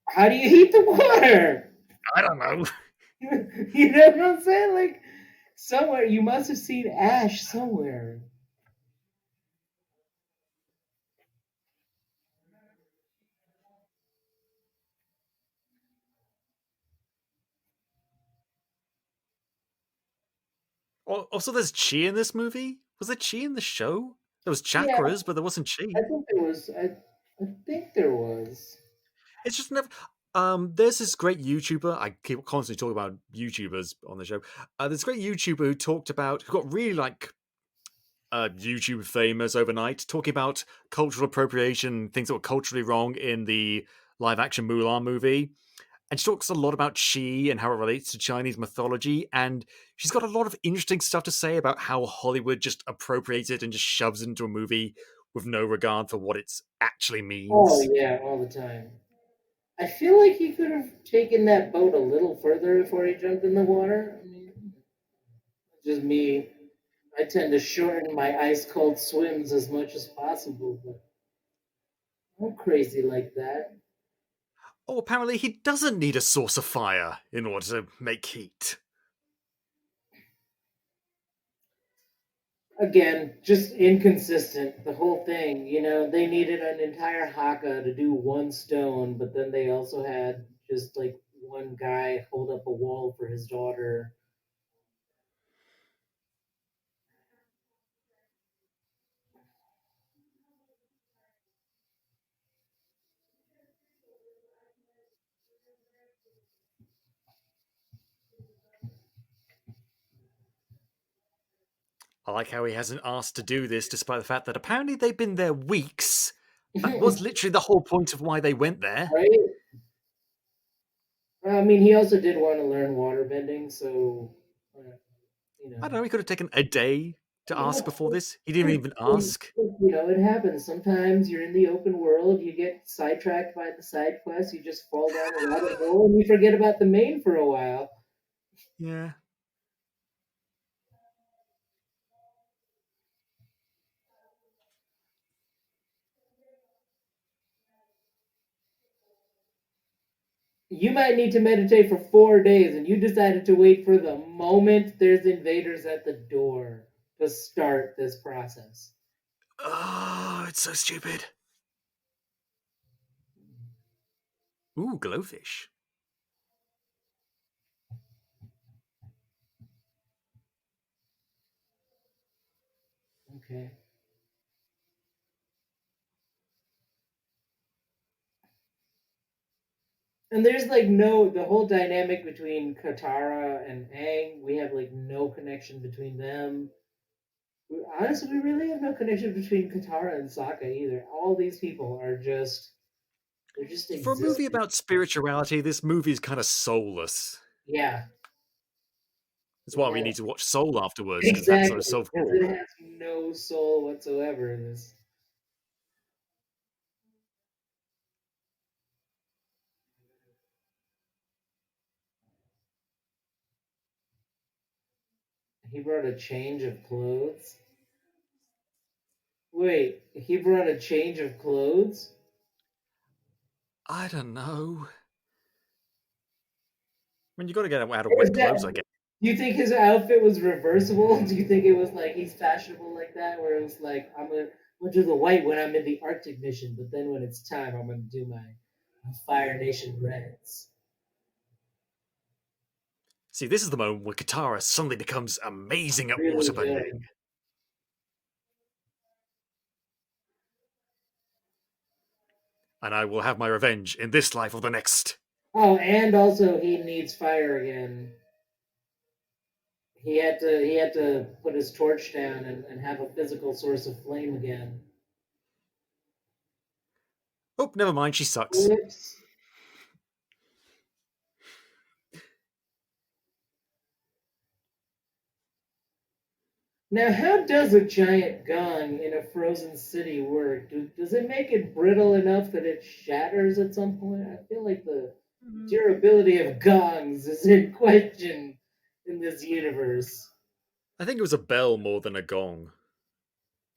[SPEAKER 2] How do you heat the water?
[SPEAKER 1] I don't know.
[SPEAKER 2] You know what I'm saying? Like somewhere you must have seen ash somewhere.
[SPEAKER 1] Also, there's chi in this movie. Was there chi in the show? There was
[SPEAKER 2] Yeah,
[SPEAKER 1] chakras, but there wasn't
[SPEAKER 2] I
[SPEAKER 1] chi.
[SPEAKER 2] think there was. I think there was.
[SPEAKER 1] It's just never. There's this great YouTuber. I keep constantly talking about YouTubers on the show. There's a great YouTuber who talked about who got really like YouTube famous overnight, talking about cultural appropriation, things that were culturally wrong in the live action Mulan movie. And she talks a lot about Chi and how it relates to Chinese mythology. And she's got a lot of interesting stuff to say about how Hollywood just appropriates it and just shoves it into a movie with no regard for what it actually
[SPEAKER 2] Oh
[SPEAKER 1] means.
[SPEAKER 2] yeah, all the time. I feel like he could have taken that boat a little further before he jumped in the water. I mean, just me. I tend to shorten my ice cold swims as much as possible, but I'm crazy like that.
[SPEAKER 1] Oh, apparently he doesn't need a source of fire in order to make heat.
[SPEAKER 2] Again, just inconsistent. The whole thing, they needed an entire haka to do one stone, but then they also had just like one guy hold up a wall for his daughter.
[SPEAKER 1] I like how he hasn't asked to do this, despite the fact that apparently they've been there weeks. That was
[SPEAKER 2] Right?
[SPEAKER 1] literally the whole point of why they went there.
[SPEAKER 2] I mean, he also did want to learn waterbending, so uh, you
[SPEAKER 1] I
[SPEAKER 2] know.
[SPEAKER 1] don't know, he could have taken a day, to
[SPEAKER 2] You
[SPEAKER 1] ask
[SPEAKER 2] know,
[SPEAKER 1] before this? He didn't even ask.
[SPEAKER 2] it happens. Sometimes you're in the open world, you get sidetracked by the side quest, you just fall down a rabbit hole, and you forget about the main for a while.
[SPEAKER 1] Yeah.
[SPEAKER 2] You might need to meditate for 4 days, and you decided to wait for the moment there's invaders at the door to start this process.
[SPEAKER 1] Oh, it's so stupid. Ooh, glowfish.
[SPEAKER 2] Okay. And there's like no the whole dynamic between Katara and Aang. We have like no connection between them. Honestly, we really have no connection between Katara and Sokka either. All these people are just they're just
[SPEAKER 1] For a movie
[SPEAKER 2] existing.
[SPEAKER 1] about spirituality, this movie is kind of soulless.
[SPEAKER 2] Yeah,
[SPEAKER 1] That's why we
[SPEAKER 2] yeah,
[SPEAKER 1] need to watch Soul afterwards, because that's
[SPEAKER 2] exactly.
[SPEAKER 1] so
[SPEAKER 2] Because
[SPEAKER 1] cool.
[SPEAKER 2] it has no soul whatsoever in this. He brought a change of clothes. Wait, he brought a change of clothes?
[SPEAKER 1] I don't know. I mean, you got to get out of
[SPEAKER 2] Or is
[SPEAKER 1] wet
[SPEAKER 2] that
[SPEAKER 1] clothes, I guess.
[SPEAKER 2] do you think his outfit was reversible? Do you think it was like he's fashionable like that, where it was like I'm gonna do the white when I'm in the Arctic mission, but then when it's time, I'm gonna do my Fire Nation reds.
[SPEAKER 1] See, this is the moment where Katara suddenly becomes amazing at
[SPEAKER 2] Really
[SPEAKER 1] waterbending,
[SPEAKER 2] good.
[SPEAKER 1] and I will have my revenge in this life or the next.
[SPEAKER 2] Oh, and also he needs fire again. He had to put his torch down and have a physical source of flame again.
[SPEAKER 1] Oh, never mind, she sucks.
[SPEAKER 2] Whoops. Now, how does a giant gong in a frozen city work? Does it make it brittle enough that it shatters at some point? I feel like the durability of gongs is in question in this universe.
[SPEAKER 1] I think it was a bell more than a gong.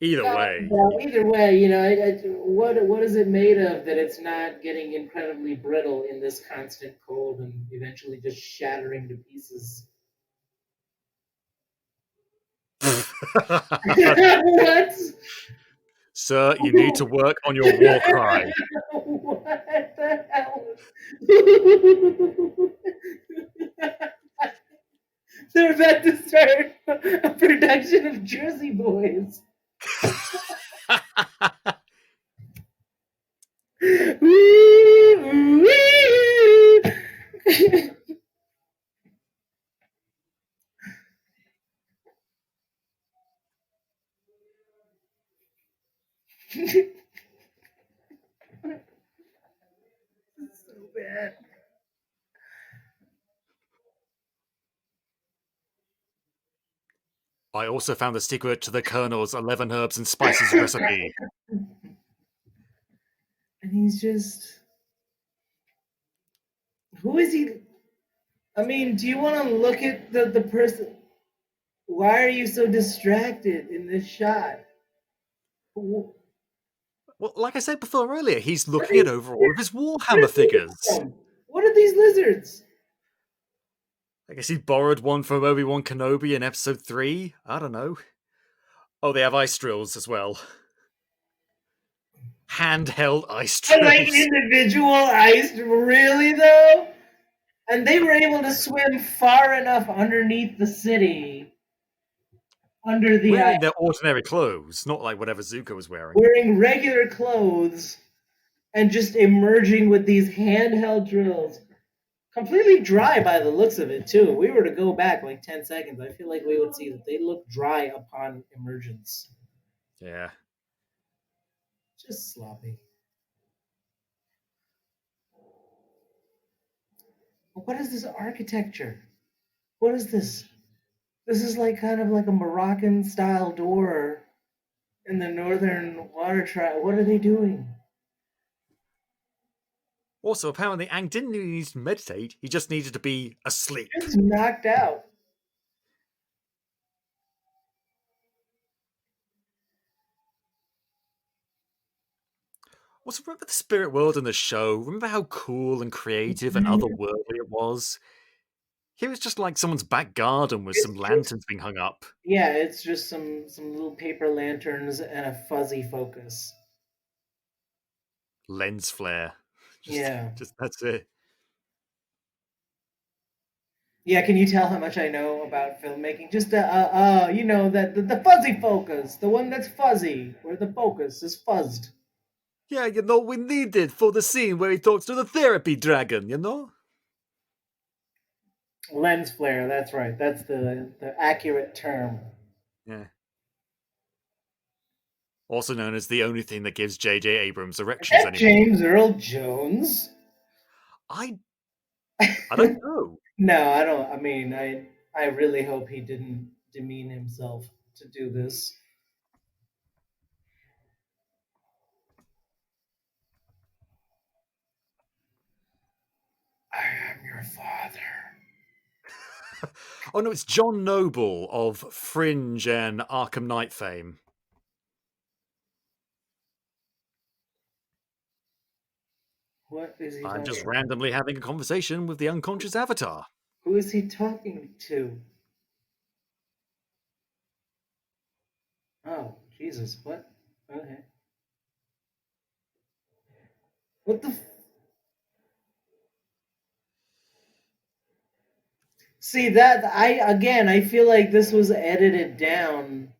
[SPEAKER 1] Either way,
[SPEAKER 2] Well, either way, what is it made of that it's not getting incredibly brittle in this constant cold and eventually just shattering to pieces? What?
[SPEAKER 1] Sir, you need to work on your war cry.
[SPEAKER 2] What the hell? They're about to start a production of Jersey Boys. So bad.
[SPEAKER 1] I also found the secret to the Colonel's 11 herbs and spices recipe.
[SPEAKER 2] And he's just. Who is he? I mean, do you want to look at the person? Why are you so distracted in this shot? What
[SPEAKER 1] Well, like I said before earlier, he's
[SPEAKER 2] are
[SPEAKER 1] looking
[SPEAKER 2] these
[SPEAKER 1] at over all of his
[SPEAKER 2] lizards? Where
[SPEAKER 1] Warhammer
[SPEAKER 2] did they
[SPEAKER 1] figures.
[SPEAKER 2] come from? What are these lizards?
[SPEAKER 1] I guess he borrowed one from Obi-Wan Kenobi in episode 3. I don't know. Oh, they have ice drills as well. Handheld ice
[SPEAKER 2] I like
[SPEAKER 1] drills.
[SPEAKER 2] individual ice, really though? And they were able to swim far enough underneath the city, under the ice,
[SPEAKER 1] Wearing their ordinary clothes, not like whatever Zuko was wearing.
[SPEAKER 2] wearing regular clothes, and just emerging with these handheld drills. Completely dry by the looks of it, too. If we were to go back like 10 seconds, I feel like we would see that they look dry upon emergence.
[SPEAKER 1] Yeah.
[SPEAKER 2] Just sloppy. What is this architecture? What is this? This is like kind of like a Moroccan style door in the northern water tribe. What are they doing?
[SPEAKER 1] Also, apparently, Aang didn't need to meditate, he just needed to be asleep.
[SPEAKER 2] It's knocked out.
[SPEAKER 1] Also, remember the spirit world in the show? Remember how cool and creative and otherworldly it was? Here it's just like someone's back garden with some
[SPEAKER 2] It's just
[SPEAKER 1] lanterns being hung up.
[SPEAKER 2] yeah, it's just some little paper lanterns and a fuzzy focus.
[SPEAKER 1] Lens flare. Just,
[SPEAKER 2] Yeah.
[SPEAKER 1] just that's it.
[SPEAKER 2] Yeah, can you tell how much I know about filmmaking? Just you know that the fuzzy focus, the one that's fuzzy, where the focus is fuzzed.
[SPEAKER 1] Yeah, we need it for the scene where he talks to the therapy dragon.
[SPEAKER 2] Lens flare, that's right. That's the accurate term.
[SPEAKER 1] Yeah. Also known as the only thing that gives J.J. Abrams
[SPEAKER 2] Is
[SPEAKER 1] erections
[SPEAKER 2] that
[SPEAKER 1] anymore.
[SPEAKER 2] James Earl Jones?
[SPEAKER 1] I I don't know.
[SPEAKER 2] No, I don't. I mean, I really hope he didn't demean himself to do this. I am your father.
[SPEAKER 1] Oh no, it's John Noble of Fringe and Arkham Knight fame.
[SPEAKER 2] What is he
[SPEAKER 1] I'm
[SPEAKER 2] talking
[SPEAKER 1] just
[SPEAKER 2] about?
[SPEAKER 1] randomly having a conversation with the unconscious avatar.
[SPEAKER 2] Who is he talking to? Oh, Jesus, what? Okay. What the? See that I feel like this was edited down.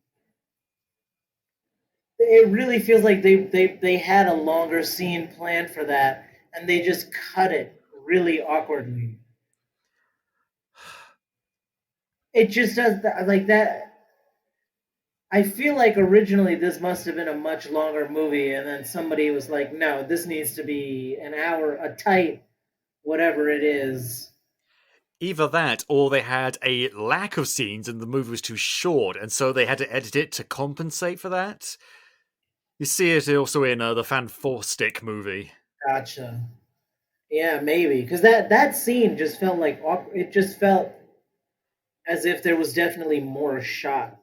[SPEAKER 2] It really feels like they had a longer scene planned for that, and they just cut it really awkwardly. It just does like that. I feel like originally this must have been a much longer movie, and then somebody was like, "No, this needs to be an hour, a tight whatever it is."
[SPEAKER 1] Either that, or they had a lack of scenes and the movie was too short, and so they had to edit it to compensate for that. You see it also in the Fan Four Stick movie.
[SPEAKER 2] Gotcha. Yeah, maybe because that scene just felt like it just felt as if there was definitely more shot.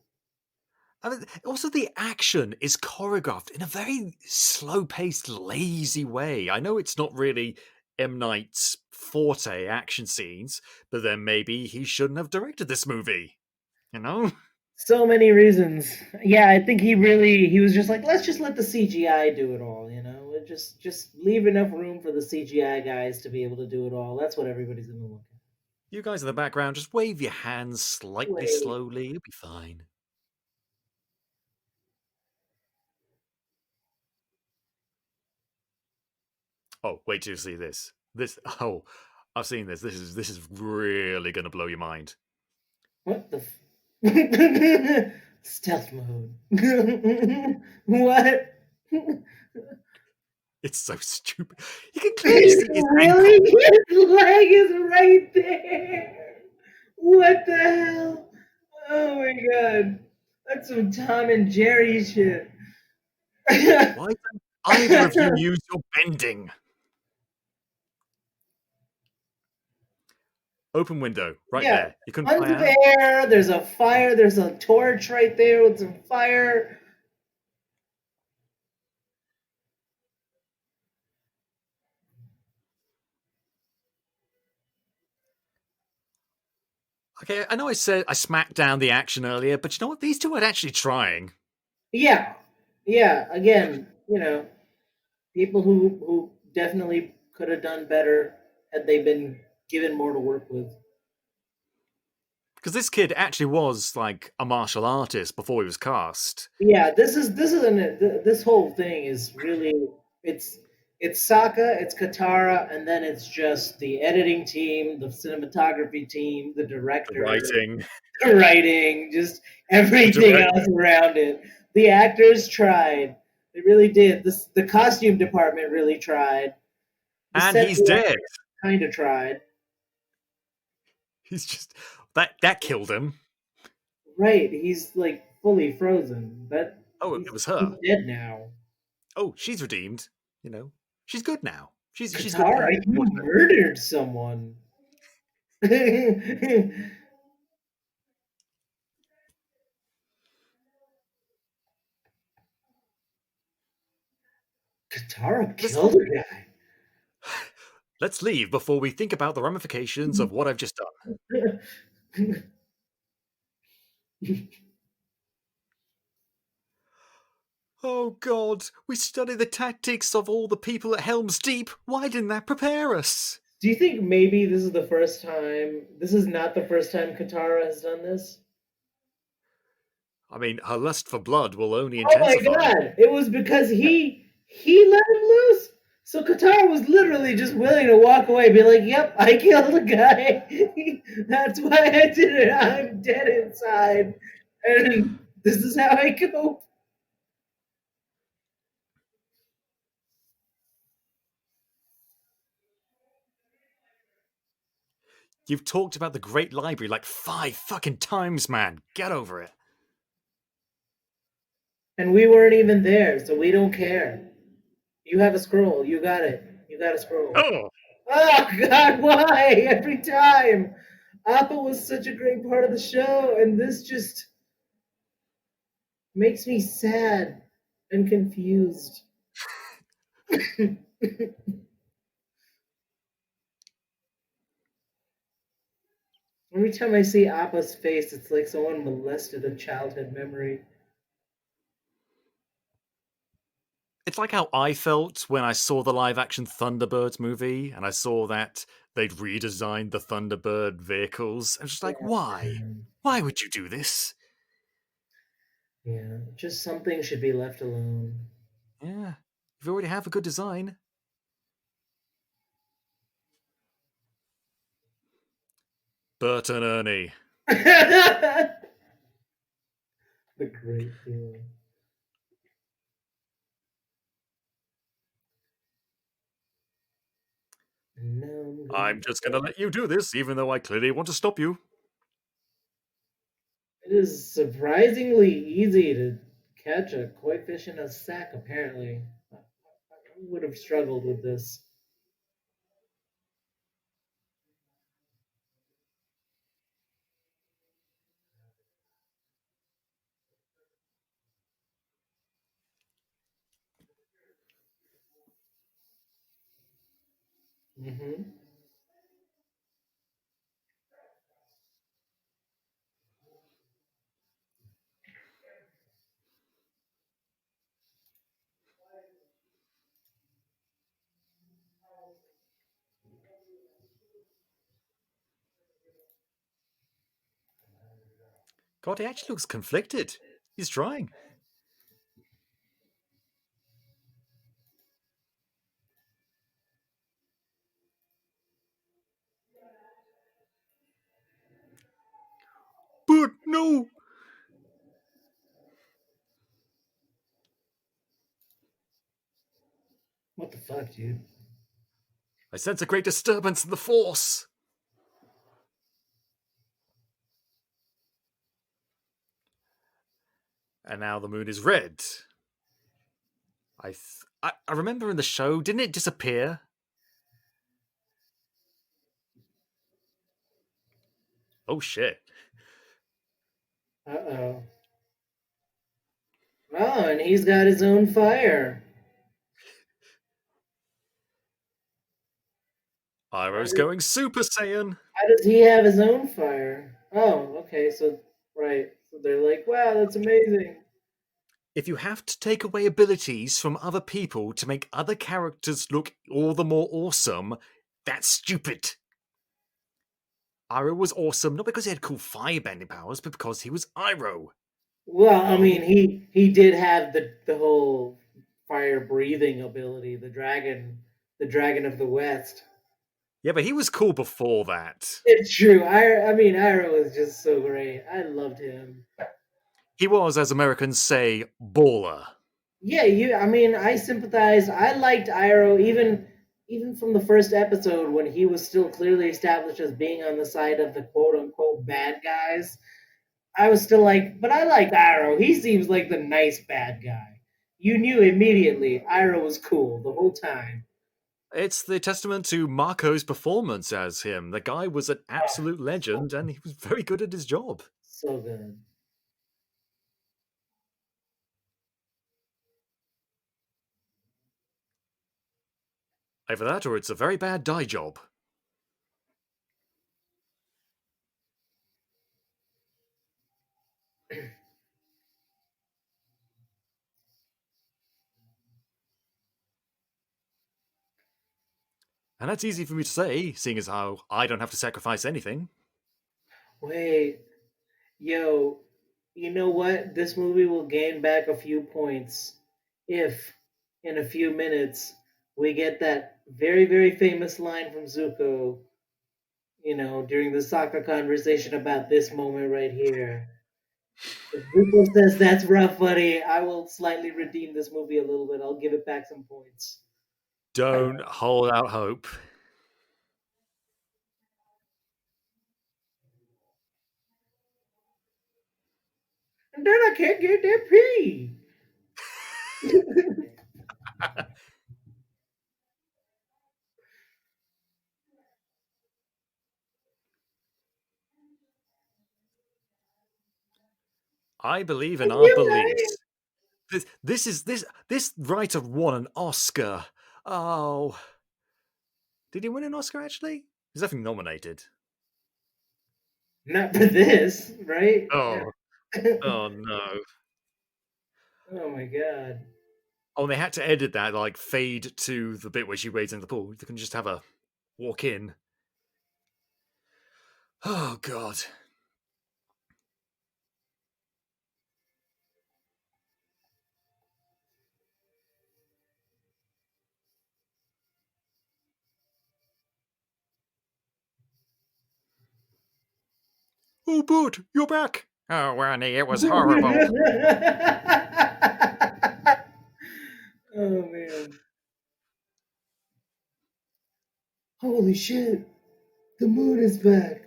[SPEAKER 1] I mean, also the action is choreographed in a very slow-paced, lazy way. I know it's not really M. Night's forte action scenes, but then maybe he shouldn't have directed this movie. You know?
[SPEAKER 2] So many reasons. Yeah, I think he was just like, let's just let the CGI do it all. You know, just leave enough room for the CGI guys to be able to do it all. That's what everybody's gonna look at.
[SPEAKER 1] You guys in the background, just wave your hands slightly
[SPEAKER 2] Wait,
[SPEAKER 1] slowly. You'll be fine. Oh, wait till you see this. Oh, I've seen this. This is really going to blow your mind.
[SPEAKER 2] what the? Stealth mode. what?
[SPEAKER 1] It's so stupid. You can clearly see his
[SPEAKER 2] Really?
[SPEAKER 1] ankle.
[SPEAKER 2] His leg is right there. What the hell? Oh my god. That's some Tom and Jerry shit.
[SPEAKER 1] Why don't either of you use your bending? Open window, right
[SPEAKER 2] Yeah.
[SPEAKER 1] there. You couldn't
[SPEAKER 2] Tons
[SPEAKER 1] fly
[SPEAKER 2] of
[SPEAKER 1] out?
[SPEAKER 2] air, there's a fire, there's a torch right there with some fire.
[SPEAKER 1] Okay, I know I said I smacked down the action earlier, but you know what? These two are actually trying.
[SPEAKER 2] Yeah. Yeah. Again, you know, people who definitely could have done better had they been given more to work with.
[SPEAKER 1] Because this kid actually was like a martial artist before he was cast.
[SPEAKER 2] Yeah, this whole thing is really it's it's Sokka, it's Katara, and then it's just the editing team, the cinematography team, the
[SPEAKER 1] The
[SPEAKER 2] director,
[SPEAKER 1] writing,
[SPEAKER 2] the writing, just
[SPEAKER 1] the
[SPEAKER 2] everything
[SPEAKER 1] direct,
[SPEAKER 2] else around it. The actors tried. They really did. The costume department really tried. The
[SPEAKER 1] and
[SPEAKER 2] set
[SPEAKER 1] he's dead.
[SPEAKER 2] director kind of tried.
[SPEAKER 1] He's just that killed him.
[SPEAKER 2] Right, he's like fully frozen. But
[SPEAKER 1] Oh, it
[SPEAKER 2] he's
[SPEAKER 1] was
[SPEAKER 2] he's
[SPEAKER 1] her.
[SPEAKER 2] dead now.
[SPEAKER 1] Oh, she's redeemed. You know, she's good now. She's good
[SPEAKER 2] Katara,
[SPEAKER 1] again.
[SPEAKER 2] you murdered someone. Katara
[SPEAKER 1] Listen,
[SPEAKER 2] killed a guy.
[SPEAKER 1] let's leave before we think about the ramifications of what I've just done. Oh God, we studied the tactics of all the people at Helm's Deep. Why didn't that prepare us?
[SPEAKER 2] Do you think maybe this is the first time? This is not the first time Katara has done this?
[SPEAKER 1] I mean, her lust for blood will only
[SPEAKER 2] Oh my
[SPEAKER 1] intensify.
[SPEAKER 2] god! It was because he let him loose. So Katara was literally just willing to walk away, be like, "Yep, I killed a guy. That's why I did it. I'm dead inside, and this is how I cope."
[SPEAKER 1] You've talked about the Great Library like 5 fucking times, man. Get over it.
[SPEAKER 2] And we weren't even there, so we don't care. You have a scroll. You got it. You got a scroll.
[SPEAKER 1] Oh,
[SPEAKER 2] Oh God, why every time? Appa was such a great part of the show, and this just makes me sad and confused. Every time I see Appa's face, it's like someone molested a childhood memory.
[SPEAKER 1] it's like how I felt when I saw the live action Thunderbirds movie and I saw that they'd redesigned the Thunderbird vehicles. I was just like, why?
[SPEAKER 2] Um,
[SPEAKER 1] Why would you do this?
[SPEAKER 2] yeah, just something should be left alone.
[SPEAKER 1] Yeah, you already have a good design. Bert and Ernie.
[SPEAKER 2] The great feeling. And now I'm
[SPEAKER 1] I'm
[SPEAKER 2] going.
[SPEAKER 1] just gonna let you do this, even though I clearly want to stop you.
[SPEAKER 2] It is surprisingly easy to catch a koi fish in a sack, apparently. I would have struggled with this. Hmm.
[SPEAKER 1] God, he actually looks conflicted. He's trying. But no!
[SPEAKER 2] What the fuck, dude?
[SPEAKER 1] I sense a great disturbance in the Force. And now the moon is red. I remember in the show, didn't it disappear? Oh shit.
[SPEAKER 2] Uh oh. Oh, and he's got his own fire. How
[SPEAKER 1] Iroh's
[SPEAKER 2] does,
[SPEAKER 1] going Super Saiyan.
[SPEAKER 2] how does he have his own fire? Oh, okay, so, right. So they're like, wow, that's amazing.
[SPEAKER 1] If you have to take away abilities from other people to make other characters look all the more awesome, that's stupid. Iroh was awesome not because he had cool firebending powers, but because he was Iroh.
[SPEAKER 2] Well, I
[SPEAKER 1] Oh,
[SPEAKER 2] mean, he did have the whole fire breathing ability, the dragon of the West.
[SPEAKER 1] yeah, but he was cool before that.
[SPEAKER 2] It's true. I mean, Ira was just so great. I loved him.
[SPEAKER 1] He was, as Americans say, baller.
[SPEAKER 2] Yeah, you. I mean, I sympathize. I liked Iroh even from the first episode when he was still clearly established as being on the side of the quote unquote bad guys. I was still like, but I like Iroh. He seems like the nice bad guy. You knew immediately Iroh was cool the whole time.
[SPEAKER 1] It's the testament to Marco's performance as him. The guy was an
[SPEAKER 2] Oh,
[SPEAKER 1] absolute
[SPEAKER 2] so
[SPEAKER 1] legend, and he was very good at his job.
[SPEAKER 2] so good.
[SPEAKER 1] Either that, or it's a very bad dye job. And that's easy for me to say, seeing as how I don't have to sacrifice anything.
[SPEAKER 2] Wait, yo, you know what? This movie will gain back a few points if, in a few minutes, we get that very, very famous line from Zuko, during the soccer conversation about this moment right here. If Zuko says that's rough, buddy, I will slightly redeem this movie a little bit. I'll give it back some points.
[SPEAKER 1] Don't hold out hope.
[SPEAKER 2] And then I can't get that pee.
[SPEAKER 1] I believe in
[SPEAKER 2] And
[SPEAKER 1] our
[SPEAKER 2] you ain't.
[SPEAKER 1] beliefs. This writer won an Oscar. Oh, did he win an Oscar actually? He's definitely nominated.
[SPEAKER 2] Not for this, right?
[SPEAKER 1] Oh, oh no.
[SPEAKER 2] Oh my god.
[SPEAKER 1] Oh, and they had to edit that, like fade to the bit where she wades in the pool. They can just have her walk in. Oh god. Oh, Bud, you're back. Oh, Annie, it was horrible.
[SPEAKER 2] Oh man. Holy shit. The moon is back.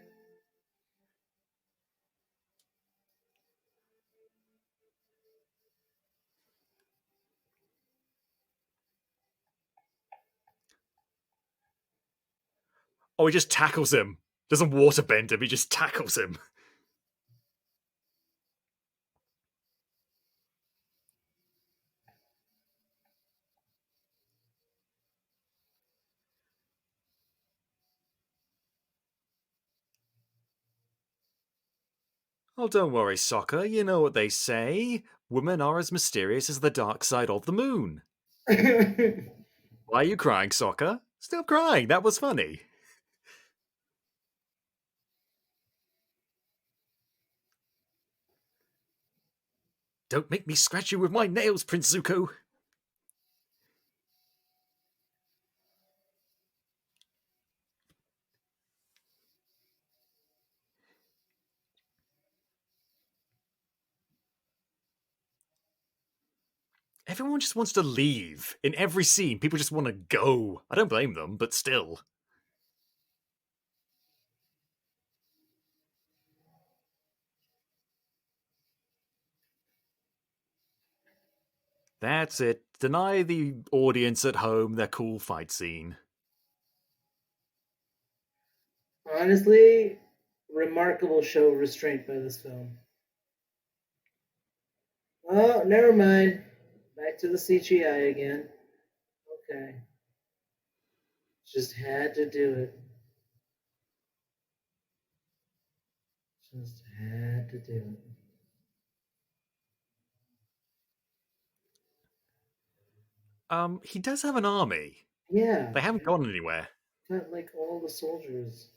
[SPEAKER 1] Oh, he just tackles him. Doesn't waterbend him, he just tackles him. Oh, don't worry, Soccer. You know what they say. Women are as mysterious as the dark side of the moon. Why are you crying, Soccer? Stop crying. That was funny. Don't make me scratch you with my nails, Prince Zuko. Everyone just wants to leave. In every scene, people just want to go. I don't blame them, but still. That's it. Deny the audience at home their cool fight scene.
[SPEAKER 2] Honestly, remarkable show of restraint by this film. Oh, never mind. Back to the CGI again. Okay. Just had to do it. Just had to do it.
[SPEAKER 1] He does have an army.
[SPEAKER 2] Yeah,
[SPEAKER 1] They haven't gone anywhere.
[SPEAKER 2] got like all the soldiers.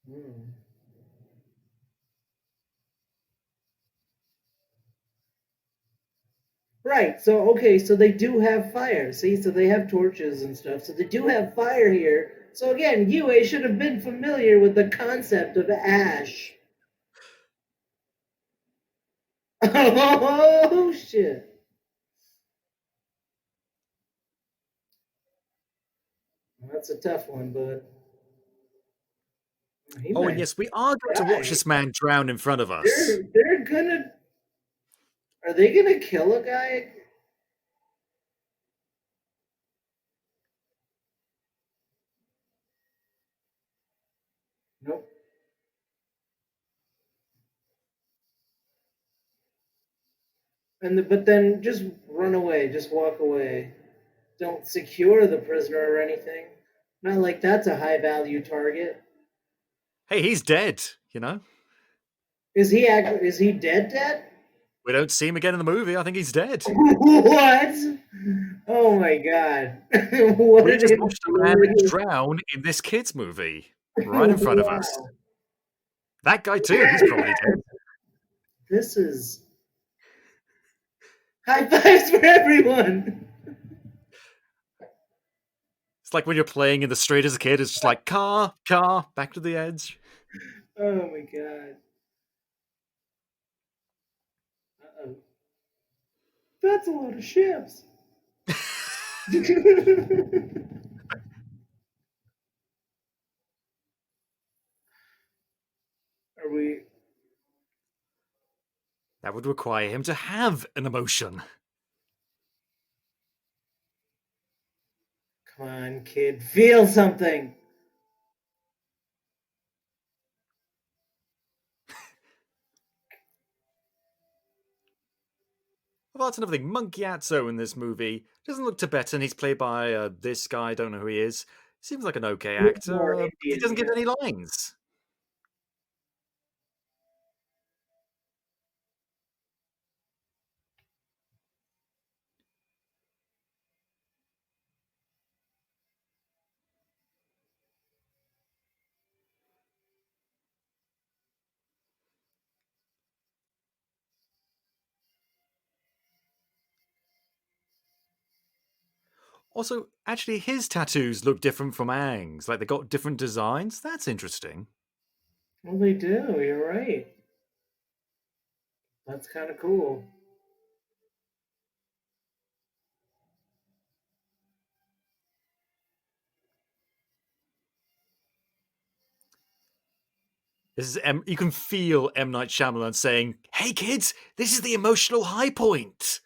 [SPEAKER 2] Hmm. Right. So okay. So they do have fire. See. So they have torches and stuff. So they do have fire here. So again, Yue should have been familiar with the concept of ash. Oh shit. That's a tough one, but he
[SPEAKER 1] Oh, and
[SPEAKER 2] might
[SPEAKER 1] yes, we are going to watch
[SPEAKER 2] die.
[SPEAKER 1] this man drown in front of us.
[SPEAKER 2] They're gonna. Are they gonna kill a guy? Nope. But then just run away. Just walk away. Don't secure the prisoner or anything. Not like that's a high value target.
[SPEAKER 1] Hey, he's dead, you know?
[SPEAKER 2] Is he dead dead?
[SPEAKER 1] We don't see him again in the movie. I think he's dead.
[SPEAKER 2] What? Oh my god. What
[SPEAKER 1] We
[SPEAKER 2] an
[SPEAKER 1] just watched a man
[SPEAKER 2] infuriating.
[SPEAKER 1] drown in this kid's movie right in front of us.
[SPEAKER 2] Wow.
[SPEAKER 1] That guy, too, he's probably dead.
[SPEAKER 2] This is high fives for everyone.
[SPEAKER 1] It's like when you're playing in the street as a kid, it's just like car, car, back to the edge.
[SPEAKER 2] Oh my god. Uh-oh. That's a lot of ships. Are we?
[SPEAKER 1] That would require him to have an emotion.
[SPEAKER 2] Come on, kid. Feel something.
[SPEAKER 1] Well, that's another thing. Monkey Atso in this movie doesn't look Tibetan. He's played by this guy. Don't know who he is. Seems like an okay
[SPEAKER 2] Looks
[SPEAKER 1] actor.
[SPEAKER 2] more
[SPEAKER 1] But he
[SPEAKER 2] Indian,
[SPEAKER 1] doesn't give
[SPEAKER 2] yeah.
[SPEAKER 1] any lines. Also, actually, his tattoos look different from Aang's. Like they got different designs. That's interesting.
[SPEAKER 2] Well, they do. You're right. That's kind of cool.
[SPEAKER 1] This is you can feel M Night Shyamalan saying, "Hey kids, this is the emotional high point."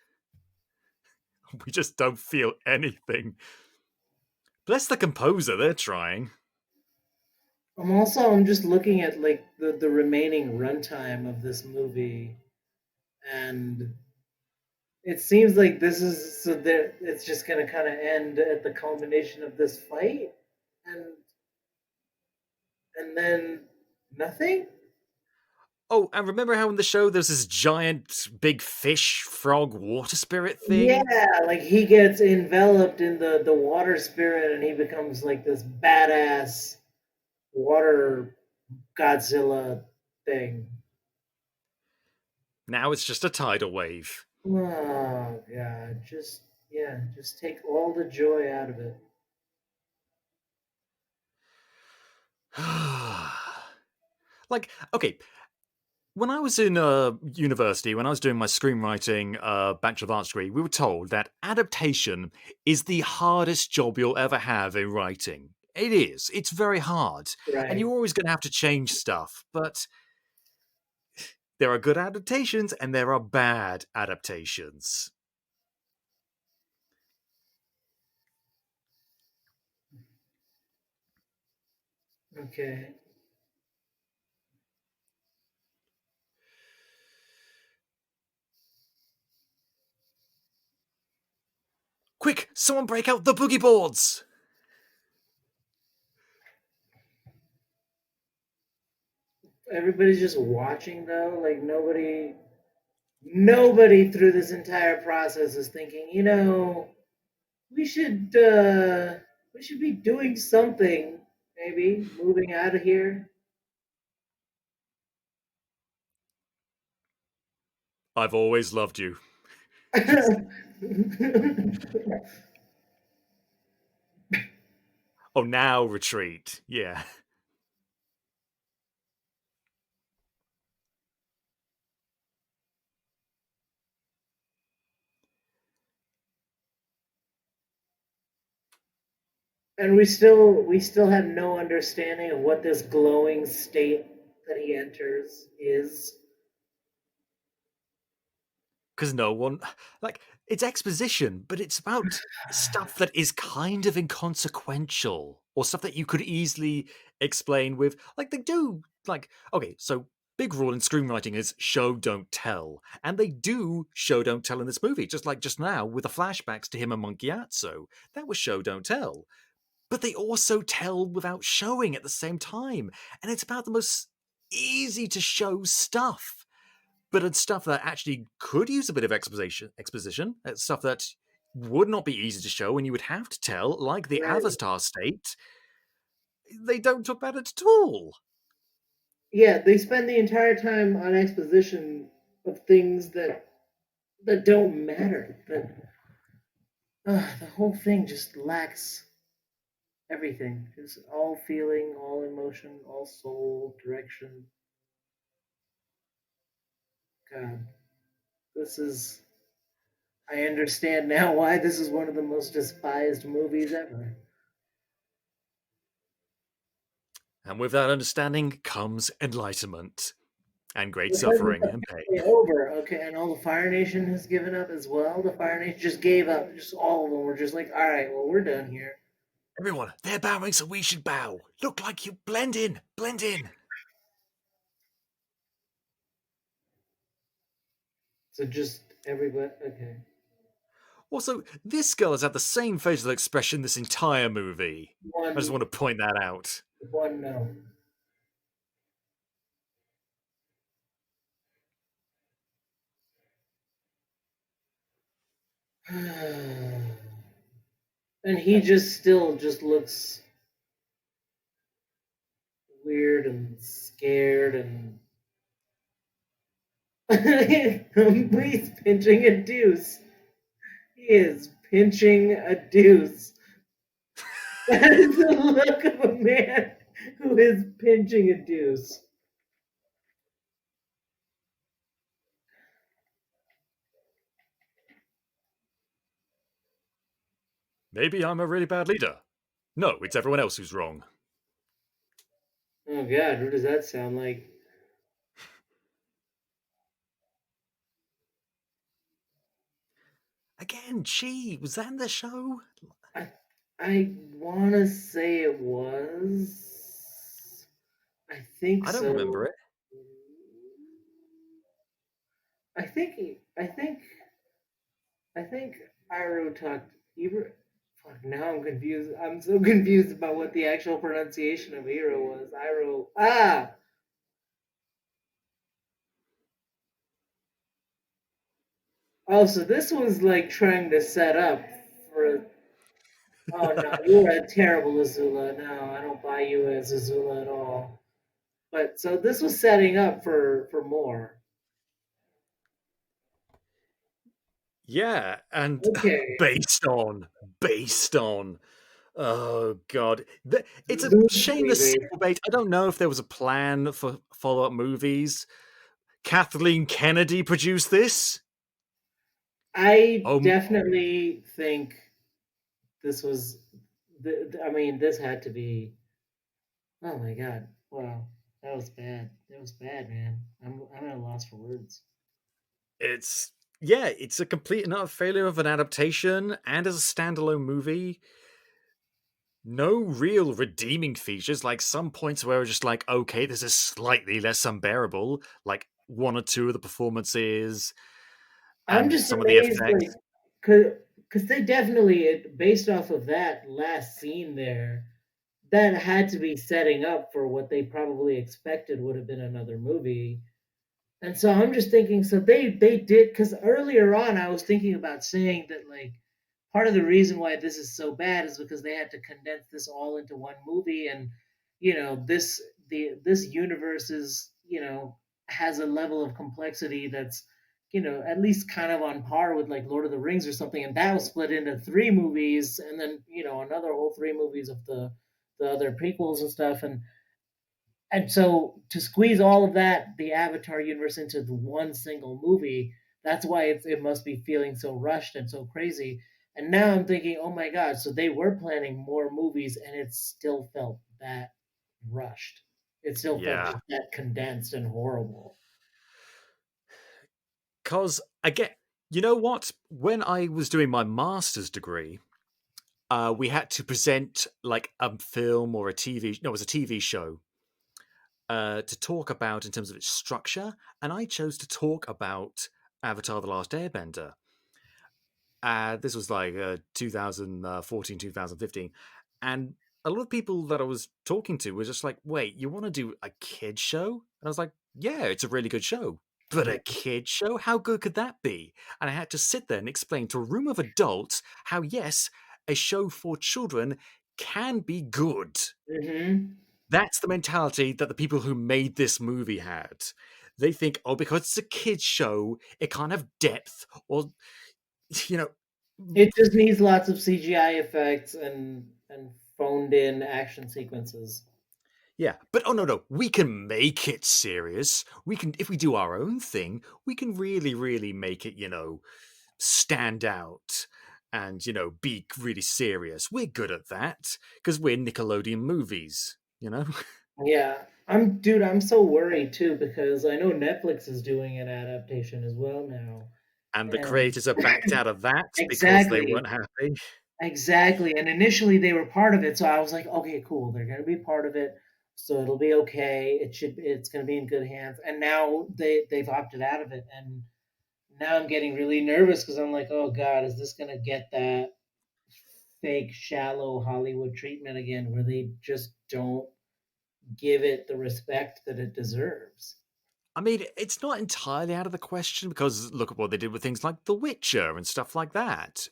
[SPEAKER 1] We just don't feel anything. Bless the composer, they're trying.
[SPEAKER 2] I'm just looking at like the remaining runtime of this movie, and it seems like this is so that it's just gonna kind of end at the culmination of this fight, and then nothing.
[SPEAKER 1] Oh, and remember how in the show there's this giant big fish frog water spirit thing?
[SPEAKER 2] Yeah, like he gets enveloped in the water spirit, and he becomes like this badass water Godzilla thing.
[SPEAKER 1] Now it's just a tidal wave.
[SPEAKER 2] Oh god, just take all the joy out of it.
[SPEAKER 1] Like, okay, when I was in university, when I was doing my screenwriting Bachelor of Arts degree, we were told that adaptation is the hardest job you'll ever have in writing. It is. It's very hard. And
[SPEAKER 2] Right.
[SPEAKER 1] you're always going to have to change stuff. But there are good adaptations and there are bad adaptations.
[SPEAKER 2] Okay.
[SPEAKER 1] Quick, someone break out the boogie boards!
[SPEAKER 2] Everybody's just watching though. Like nobody through this entire process is thinking, we should we should be doing something. Maybe moving out of here.
[SPEAKER 1] I've always loved you. Just, oh, now retreat. Yeah.
[SPEAKER 2] And we still have no understanding of what this glowing state that he enters is.
[SPEAKER 1] Because no one, like, it's exposition, but it's about stuff that is kind of inconsequential or stuff that you could easily explain with, like, they do, like, okay, so big rule in screenwriting is show don't tell, and they do show don't tell in this movie, just like just now with the flashbacks to him and Monkiazzo. That was show don't tell, but they also tell without showing at the same time, and it's about the most easy to show stuff, but it's stuff that actually could use a bit of exposition. It's stuff that would not be easy to show and you would have to tell, like the
[SPEAKER 2] Right.
[SPEAKER 1] Avatar state. They don't talk about it at all.
[SPEAKER 2] Yeah, they spend the entire time on exposition of things that don't matter. That the whole thing just lacks everything. Just all feeling, all emotion, all soul, direction. God, this is. I understand now why this is one of the most despised movies ever.
[SPEAKER 1] And with that understanding comes enlightenment and great
[SPEAKER 2] Because it's
[SPEAKER 1] suffering and
[SPEAKER 2] officially
[SPEAKER 1] pain.
[SPEAKER 2] over, okay, and all the Fire Nation has given up as well. The Fire Nation just gave up. Just all of them were just like, all right, well, we're done here.
[SPEAKER 1] Everyone, they're bowing, so we should bow. Look like you blend in, blend in.
[SPEAKER 2] So just everybody, okay.
[SPEAKER 1] Also, this girl has had the same facial expression this entire movie. I just
[SPEAKER 2] One,
[SPEAKER 1] want to point that out.
[SPEAKER 2] one, no. And he just still just looks weird and scared and he's pinching a deuce. He is pinching a deuce. That is the look of a man who is pinching a deuce.
[SPEAKER 1] Maybe I'm a really bad leader. No, it's everyone else who's wrong.
[SPEAKER 2] Oh God, what does that sound like?
[SPEAKER 1] Again, gee, was that in the show?
[SPEAKER 2] I I want to say it was. I think
[SPEAKER 1] I don't remember
[SPEAKER 2] so.
[SPEAKER 1] it.
[SPEAKER 2] I think Iro talked. Fuck. Now I'm confused. I'm so confused about what the actual pronunciation of Iro was. Iro. Ah. Oh, so this was like trying to set up for. Oh no, you're a terrible Azula. No, I don't buy you as Azula at all. But so this was setting up for more.
[SPEAKER 1] Yeah, and
[SPEAKER 2] Okay.
[SPEAKER 1] based on. Oh god, it's a shame the
[SPEAKER 2] Baby.
[SPEAKER 1] sequel bait. I don't know if there was a plan for follow-up movies. Kathleen Kennedy produced this.
[SPEAKER 2] I
[SPEAKER 1] Oh,
[SPEAKER 2] definitely think this was. I mean, this had to be. Oh my god! Wow, that was bad. That was bad, man. I'm at a loss for words.
[SPEAKER 1] it's yeah, it's a complete and utter failure of an adaptation, and as a standalone movie, no real redeeming features. Like some points where we're just like, okay, this is slightly less unbearable. Like one or two of the performances
[SPEAKER 2] I'm
[SPEAKER 1] and
[SPEAKER 2] just
[SPEAKER 1] some of the
[SPEAKER 2] amazed, like,
[SPEAKER 1] effects.
[SPEAKER 2] because they definitely, based off of that last scene there, that had to be setting up for what they probably expected would have been another movie. And so I'm just thinking, so they did, because earlier on I was thinking about saying that, like, part of the reason why this is so bad is because they had to condense this all into one movie, and this universe is, has a level of complexity that's, at least kind of on par with like Lord of the Rings or something, and that was split into three movies, and then another whole three movies of the other prequels and stuff, and so to squeeze all of that, the Avatar universe, into the one single movie, that's why it must be feeling so rushed and so crazy. And now I'm thinking, oh my god, so they were planning more movies, and it still felt that rushed. It still felt
[SPEAKER 1] Yeah.
[SPEAKER 2] just that condensed and horrible.
[SPEAKER 1] Because I get, you know what? When I was doing my master's degree, we had to present like a film or a TV. No, it was a TV show to talk about in terms of its structure, and I chose to talk about Avatar: The Last Airbender. This was like 2014, 2015. And a lot of people that I was talking to were just like, wait, you want to do a kid show? And I was like, yeah, it's a really good show. But a
[SPEAKER 2] Yeah.
[SPEAKER 1] kid show? How good could that be? And I had to sit there and explain to a room of adults how, yes, a show for children can be good.
[SPEAKER 2] Hmm.
[SPEAKER 1] That's the mentality that the people who made this movie had. They think, oh, because it's a kid's show, it can't have depth or, you know,
[SPEAKER 2] It just needs lots of CGI effects and phoned in action sequences.
[SPEAKER 1] yeah, but oh no, no, we can make it serious. We can, if we do our own thing, we can really, really make it, stand out and, be really serious. We're good at that because we're Nickelodeon movies, you know?
[SPEAKER 2] Yeah, I'm so worried too because I know Netflix is doing an adaptation as well now.
[SPEAKER 1] And the
[SPEAKER 2] And
[SPEAKER 1] creators are backed out of that because they
[SPEAKER 2] exactly,
[SPEAKER 1] weren't happy.
[SPEAKER 2] exactly. And initially they were part of it, so I was like, okay, cool, they're gonna be part of it, so it'll be okay. It's gonna be in good hands. And now they've opted out of it, and now I'm getting really nervous because I'm like, oh God, is this gonna get that fake, shallow Hollywood treatment again, where they just don't give it the respect that it deserves?
[SPEAKER 1] I mean, it's not entirely out of the question because look at what they did with things like The Witcher and stuff like that.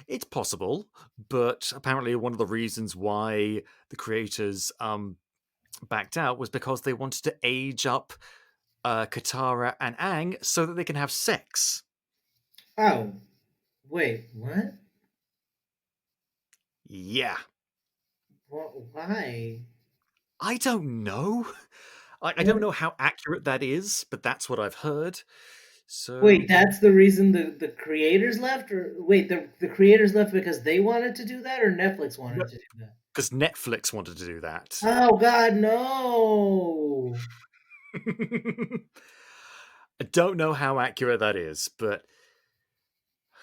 [SPEAKER 1] It's possible, but apparently one of the reasons why the creators backed out was because they wanted to age up Katara and Aang so that they can have sex.
[SPEAKER 2] Oh, wait, what?
[SPEAKER 1] Yeah,
[SPEAKER 2] Why?
[SPEAKER 1] I don't know. I don't
[SPEAKER 2] What?
[SPEAKER 1] know how accurate that is, but that's what I've heard.
[SPEAKER 2] Wait,
[SPEAKER 1] So
[SPEAKER 2] that's the reason the creators left? Or wait, the creators left because they wanted to do that, or Netflix wanted to do that?
[SPEAKER 1] because Netflix wanted to do that.
[SPEAKER 2] Oh God, no!
[SPEAKER 1] I don't know how accurate that is, but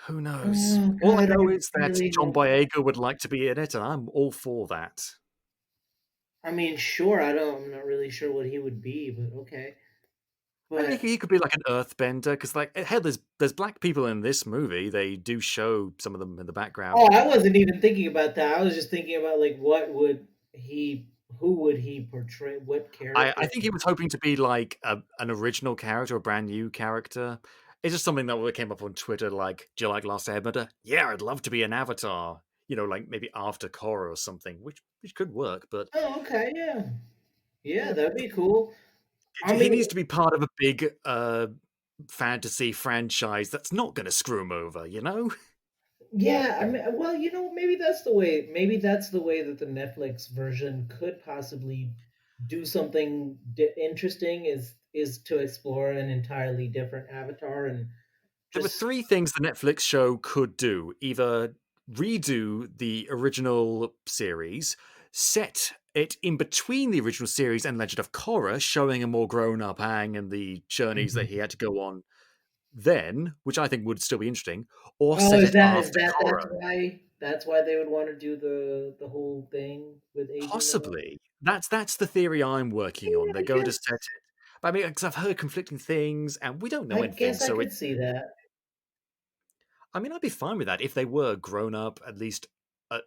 [SPEAKER 1] who knows?
[SPEAKER 2] Oh
[SPEAKER 1] All I
[SPEAKER 2] God, I
[SPEAKER 1] know is that
[SPEAKER 2] really
[SPEAKER 1] John
[SPEAKER 2] hope.
[SPEAKER 1] Boyega would like to be in it, and I'm all for that.
[SPEAKER 2] I mean, sure, I don't. I'm not really sure what he would be, but okay.
[SPEAKER 1] I mean,
[SPEAKER 2] But
[SPEAKER 1] he could be like an earthbender, because like hell, there's black people in this movie. They do show some of them in the background.
[SPEAKER 2] oh, I wasn't even thinking about that. I was just thinking about like what would he, who would he portray, what
[SPEAKER 1] I
[SPEAKER 2] character?
[SPEAKER 1] think he was hoping to be like an original character, a brand new character. It's just something that came up on Twitter. Like, do you like Last Airbender? Yeah, I'd love to be an avatar. Like maybe after Korra or something, which could work. But
[SPEAKER 2] Oh, okay, yeah,
[SPEAKER 1] you
[SPEAKER 2] yeah,
[SPEAKER 1] know,
[SPEAKER 2] that'd be cool. I
[SPEAKER 1] he
[SPEAKER 2] mean,
[SPEAKER 1] needs to be part of a big fantasy franchise that's not going to screw him over.
[SPEAKER 2] yeah, I mean, well, maybe that's the way. Maybe that's the way that the Netflix version could possibly do something interesting. Is to explore an entirely different avatar and
[SPEAKER 1] There were
[SPEAKER 2] just.
[SPEAKER 1] three things the Netflix show could do: either redo the original series, set it in between the original series and Legend of Korra, showing a more grown-up Aang and the journeys that he
[SPEAKER 2] Mhm.
[SPEAKER 1] had to go on then, which I think would still be interesting, or
[SPEAKER 2] Oh,
[SPEAKER 1] set
[SPEAKER 2] is
[SPEAKER 1] it
[SPEAKER 2] that is
[SPEAKER 1] after
[SPEAKER 2] that
[SPEAKER 1] Korra.
[SPEAKER 2] that's why they would want to do the whole thing with aging them up?
[SPEAKER 1] Possibly. That's the theory I'm working on.
[SPEAKER 2] Yeah,
[SPEAKER 1] They're going to set it. But I mean, because I've heard conflicting things, and we don't know
[SPEAKER 2] I
[SPEAKER 1] anything,
[SPEAKER 2] guess I
[SPEAKER 1] so
[SPEAKER 2] could see that.
[SPEAKER 1] I mean, I'd be fine with that if they were grown up, at least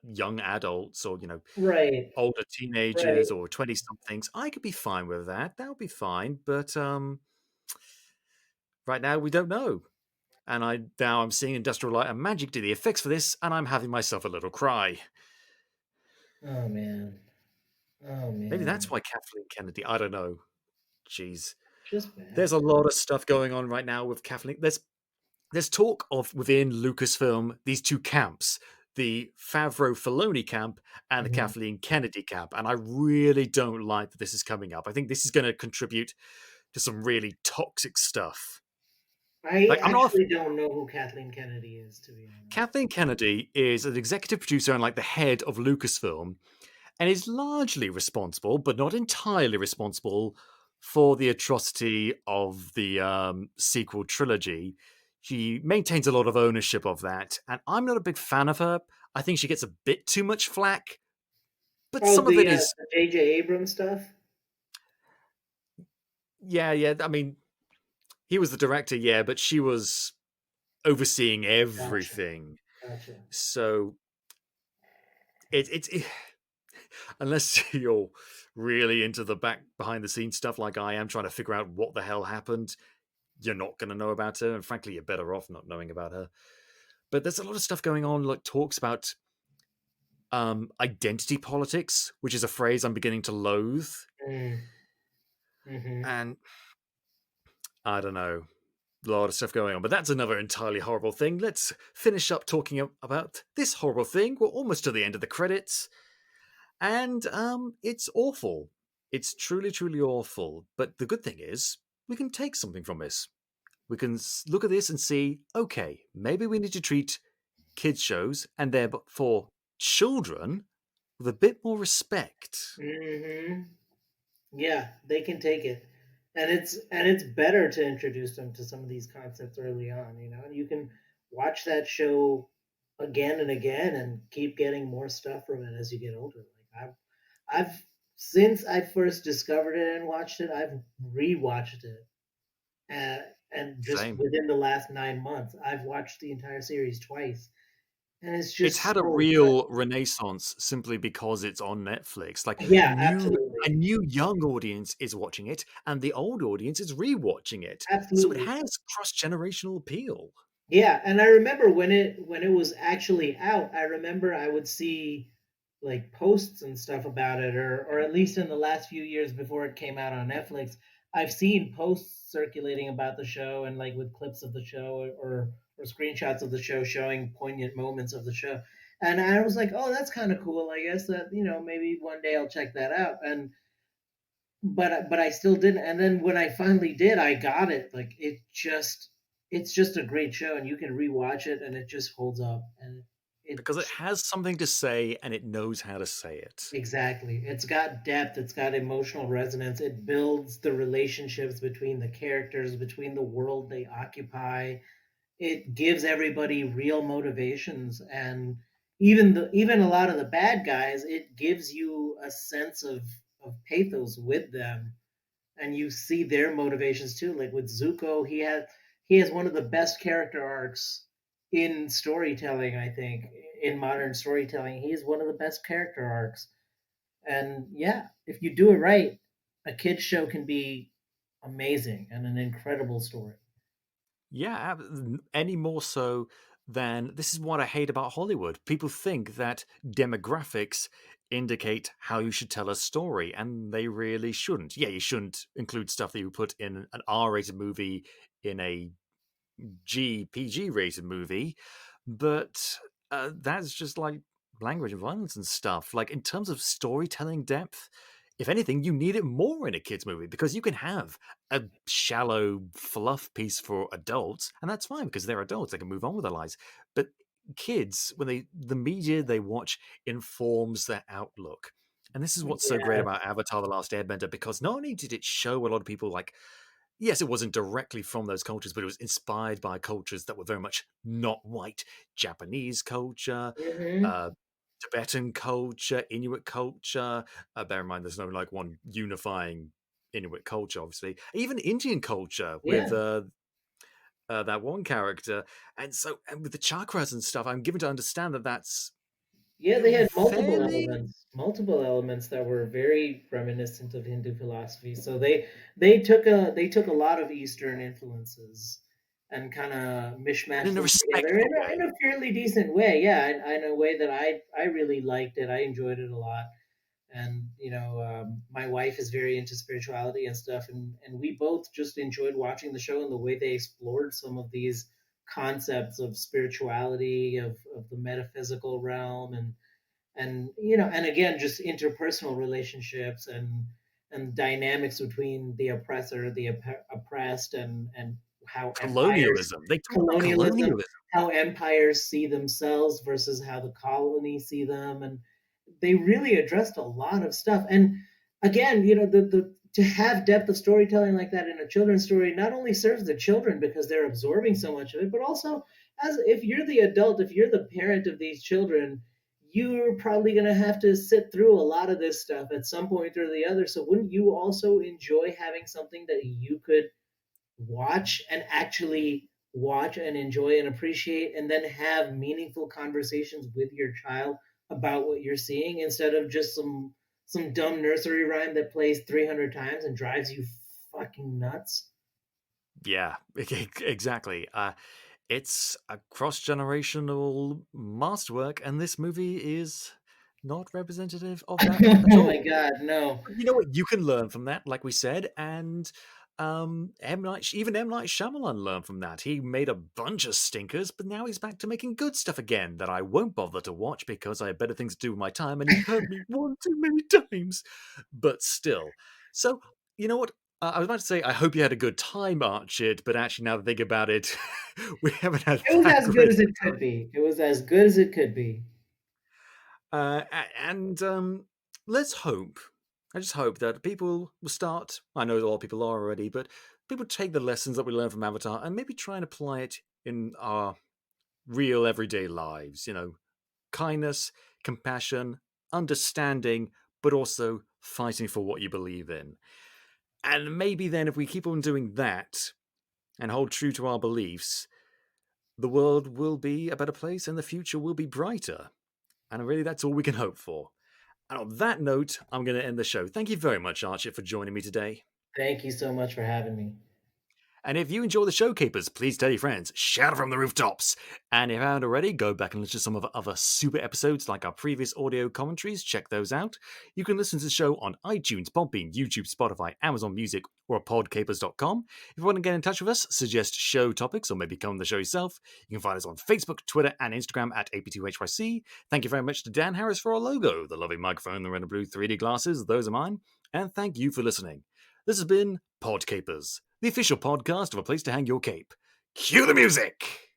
[SPEAKER 1] young adults or,
[SPEAKER 2] Right.
[SPEAKER 1] older
[SPEAKER 2] Right.
[SPEAKER 1] teenagers or 20 somethings. I could be fine with that. That would be fine. But right now, we don't know. And I'm seeing Industrial Light and Magic do the effects for this, and I'm having myself a little cry.
[SPEAKER 2] Oh man. Oh
[SPEAKER 1] Maybe that's
[SPEAKER 2] man.
[SPEAKER 1] why Kathleen Kennedy. I don't know. Jeez,
[SPEAKER 2] Just
[SPEAKER 1] there's
[SPEAKER 2] bad.
[SPEAKER 1] a lot of stuff going on right now with Kathleen. There's talk of within Lucasfilm these two camps, the Favreau Filoni camp and the
[SPEAKER 2] Mhm.
[SPEAKER 1] Kathleen Kennedy camp, and I really don't like that this is coming up. I think this is going to contribute to some really toxic stuff.
[SPEAKER 2] I
[SPEAKER 1] Like, I'm not
[SPEAKER 2] actually don't know who Kathleen Kennedy is, to be honest.
[SPEAKER 1] Kathleen Kennedy is an executive producer and like the head of Lucasfilm, and is largely responsible, but not entirely responsible, for the atrocity of the sequel trilogy. She maintains a lot of ownership of that, and I'm not a big fan of her. I think she gets a bit too much flack, but
[SPEAKER 2] Oh,
[SPEAKER 1] some of it
[SPEAKER 2] the
[SPEAKER 1] is,
[SPEAKER 2] J.J. Abrams stuff.
[SPEAKER 1] yeah, yeah. I mean, he was the director, yeah, but she was overseeing
[SPEAKER 2] Gotcha,
[SPEAKER 1] everything.
[SPEAKER 2] gotcha.
[SPEAKER 1] So it unless you're really into the back behind the scenes stuff like I am, trying to figure out what the hell happened, you're not going to know about her. And frankly, you're better off not knowing about her. But there's a lot of stuff going on, like talks about identity politics, which is a phrase I'm beginning to loathe.
[SPEAKER 2] Mm, mm-hmm.
[SPEAKER 1] And I don't know, a lot of stuff going on. But that's another entirely horrible thing. Let's finish up talking about this horrible thing. We're almost to the end of the credits. And it's awful. It's truly, truly awful. But the good thing is, we can take something from this. We can look at this and see, okay, maybe we need to treat kids' shows and therefore children with a bit more respect.
[SPEAKER 2] Mm-hmm. Yeah, they can take it. And it's better to introduce them to some of these concepts early on, and you can watch that show again and again and keep getting more stuff from it as you get older. Like I've since I first discovered it and watched it, I've rewatched it. Uh, and just
[SPEAKER 1] Same.
[SPEAKER 2] within the last 9 months, I've watched the entire series twice, and it's
[SPEAKER 1] It's
[SPEAKER 2] just
[SPEAKER 1] had a
[SPEAKER 2] so good.
[SPEAKER 1] real renaissance simply because it's on Netflix. Like
[SPEAKER 2] Yeah,
[SPEAKER 1] new a
[SPEAKER 2] absolutely,
[SPEAKER 1] new young audience is watching it and the old audience is rewatching it. So it
[SPEAKER 2] absolutely.
[SPEAKER 1] has cross-generational appeal.
[SPEAKER 2] Yeah, and I remember when it was actually out, I remember I would see like posts and stuff about it, or at least in the last few years before it came out on Netflix, I've seen posts circulating about the show and like with clips of the show or screenshots of the show showing poignant moments of the show. And I was like, oh, that's kind of cool. I guess that, maybe one day I'll check that out. And but I still didn't. And then when I finally did, I got it. Like it's just a great show, and you can rewatch it, and it just holds up. And it
[SPEAKER 1] Because it has something to say and it knows how to say it.
[SPEAKER 2] exactly, it's got depth, it's got emotional resonance, it builds the relationships between the characters, between the world they occupy. It gives everybody real motivations, and even a lot of the bad guys, it gives you a sense of pathos with them, and you see their motivations too. Like with Zuko, he has one of the best character arcs in storytelling. I think in modern storytelling, he's one of the best character arcs. And yeah, if you do it right, a kids show can be amazing and an incredible story.
[SPEAKER 1] Yeah, any more so than this is what I hate about Hollywood. People think that demographics indicate how you should tell a story, and they really shouldn't. Yeah, you shouldn't include stuff that you put in an R-rated movie in a PG rated movie, but that's just like language and violence and stuff. Like in terms of storytelling depth, if anything, you need it more in a kids movie because you can have a shallow fluff piece for adults, and that's fine because they're adults; they can move on with their lives. But kids, when the media they watch informs their outlook. And this is what's so great
[SPEAKER 2] Yeah.
[SPEAKER 1] about Avatar: The Last Airbender because not only did it show a lot of people like yes, it wasn't directly from those cultures, but it was inspired by cultures that were very much not white. Japanese culture,
[SPEAKER 2] Hmm.
[SPEAKER 1] uh, Tibetan culture, Inuit culture. Bear in mind, there's no like one unifying Inuit culture, obviously. Even Indian culture with
[SPEAKER 2] Yeah.
[SPEAKER 1] that one character, and with the chakras and stuff, I'm given to understand that that's
[SPEAKER 2] Yeah, they had
[SPEAKER 1] fairly
[SPEAKER 2] multiple elements that were very reminiscent of Hindu philosophy. So they took a lot of Eastern influences and kind of
[SPEAKER 1] and
[SPEAKER 2] mishmashed
[SPEAKER 1] in a
[SPEAKER 2] them together
[SPEAKER 1] respectful
[SPEAKER 2] in
[SPEAKER 1] way.
[SPEAKER 2] a fairly decent way. Yeah, in a way that I really liked it. I enjoyed it a lot. And my wife is very into spirituality and stuff, and we both just enjoyed watching the show and the way they explored some of these concepts of spirituality, of the metaphysical realm, and again just interpersonal relationships and dynamics between the oppressor, the oppressed, and how empires,
[SPEAKER 1] Colonialism. They talk about
[SPEAKER 2] colonialism,
[SPEAKER 1] colonialism.
[SPEAKER 2] how empires see themselves versus how the colonies see them, and they really addressed a lot of stuff. And again, the to have depth of storytelling like that in a children's story not only serves the children because they're absorbing so much of it, but also as if you're the adult, if you're the parent of these children, you're probably going to have to sit through a lot of this stuff at some point or the other. So wouldn't you also enjoy having something that you could watch and actually watch and enjoy and appreciate and then have meaningful conversations with your child about what you're seeing instead of just some dumb nursery rhyme that plays 300 times and drives you fucking nuts?
[SPEAKER 1] Yeah, exactly. It's a cross-generational masterwork, and this movie is not representative of that at
[SPEAKER 2] Oh my
[SPEAKER 1] all.
[SPEAKER 2] god, no.
[SPEAKER 1] But you know what? You can learn from that, like we said, and even M Night Shyamalan learned from that. He made a bunch of stinkers, but now he's back to making good stuff again that I won't bother to watch because I have better things to do with my time. And you've heard me one too many times, but still. So you know what? I was about to say I hope you had a good time, Archit, but actually, now that I think about it, we haven't had
[SPEAKER 2] It was
[SPEAKER 1] that
[SPEAKER 2] as good
[SPEAKER 1] great
[SPEAKER 2] as it could be. It was as good as it could be.
[SPEAKER 1] and let's hope. I just hope that people will start. I know a lot of people are already, but people take the lessons that we learn from Avatar and maybe try and apply it in our real everyday lives. Kindness, compassion, understanding, but also fighting for what you believe in. And maybe then, if we keep on doing that and hold true to our beliefs, the world will be a better place and the future will be brighter. And really, that's all we can hope for. And on that note, I'm going to end the show. Thank you very much, Archit, for joining me today.
[SPEAKER 2] Thank you so much for having me.
[SPEAKER 1] And if you enjoy the Showkeepers, please tell your friends, shout it from the rooftops. And if you haven't already, go back and listen to some of the other super episodes like our previous audio commentaries. Check those out. You can listen to the show on iTunes, Podbean, YouTube, Spotify, Amazon Music, or at podcapers.com. If you want to get in touch with us, suggest show topics, or maybe come on the show yourself, you can find us on Facebook, Twitter, and Instagram at AP2HYC. Thank you very much to Dan Harris for our logo, the lovely microphone, the red and blue 3D glasses, those are mine. And thank you for listening. This has been Podcapers, the official podcast of A Place to Hang Your Cape. Cue the music!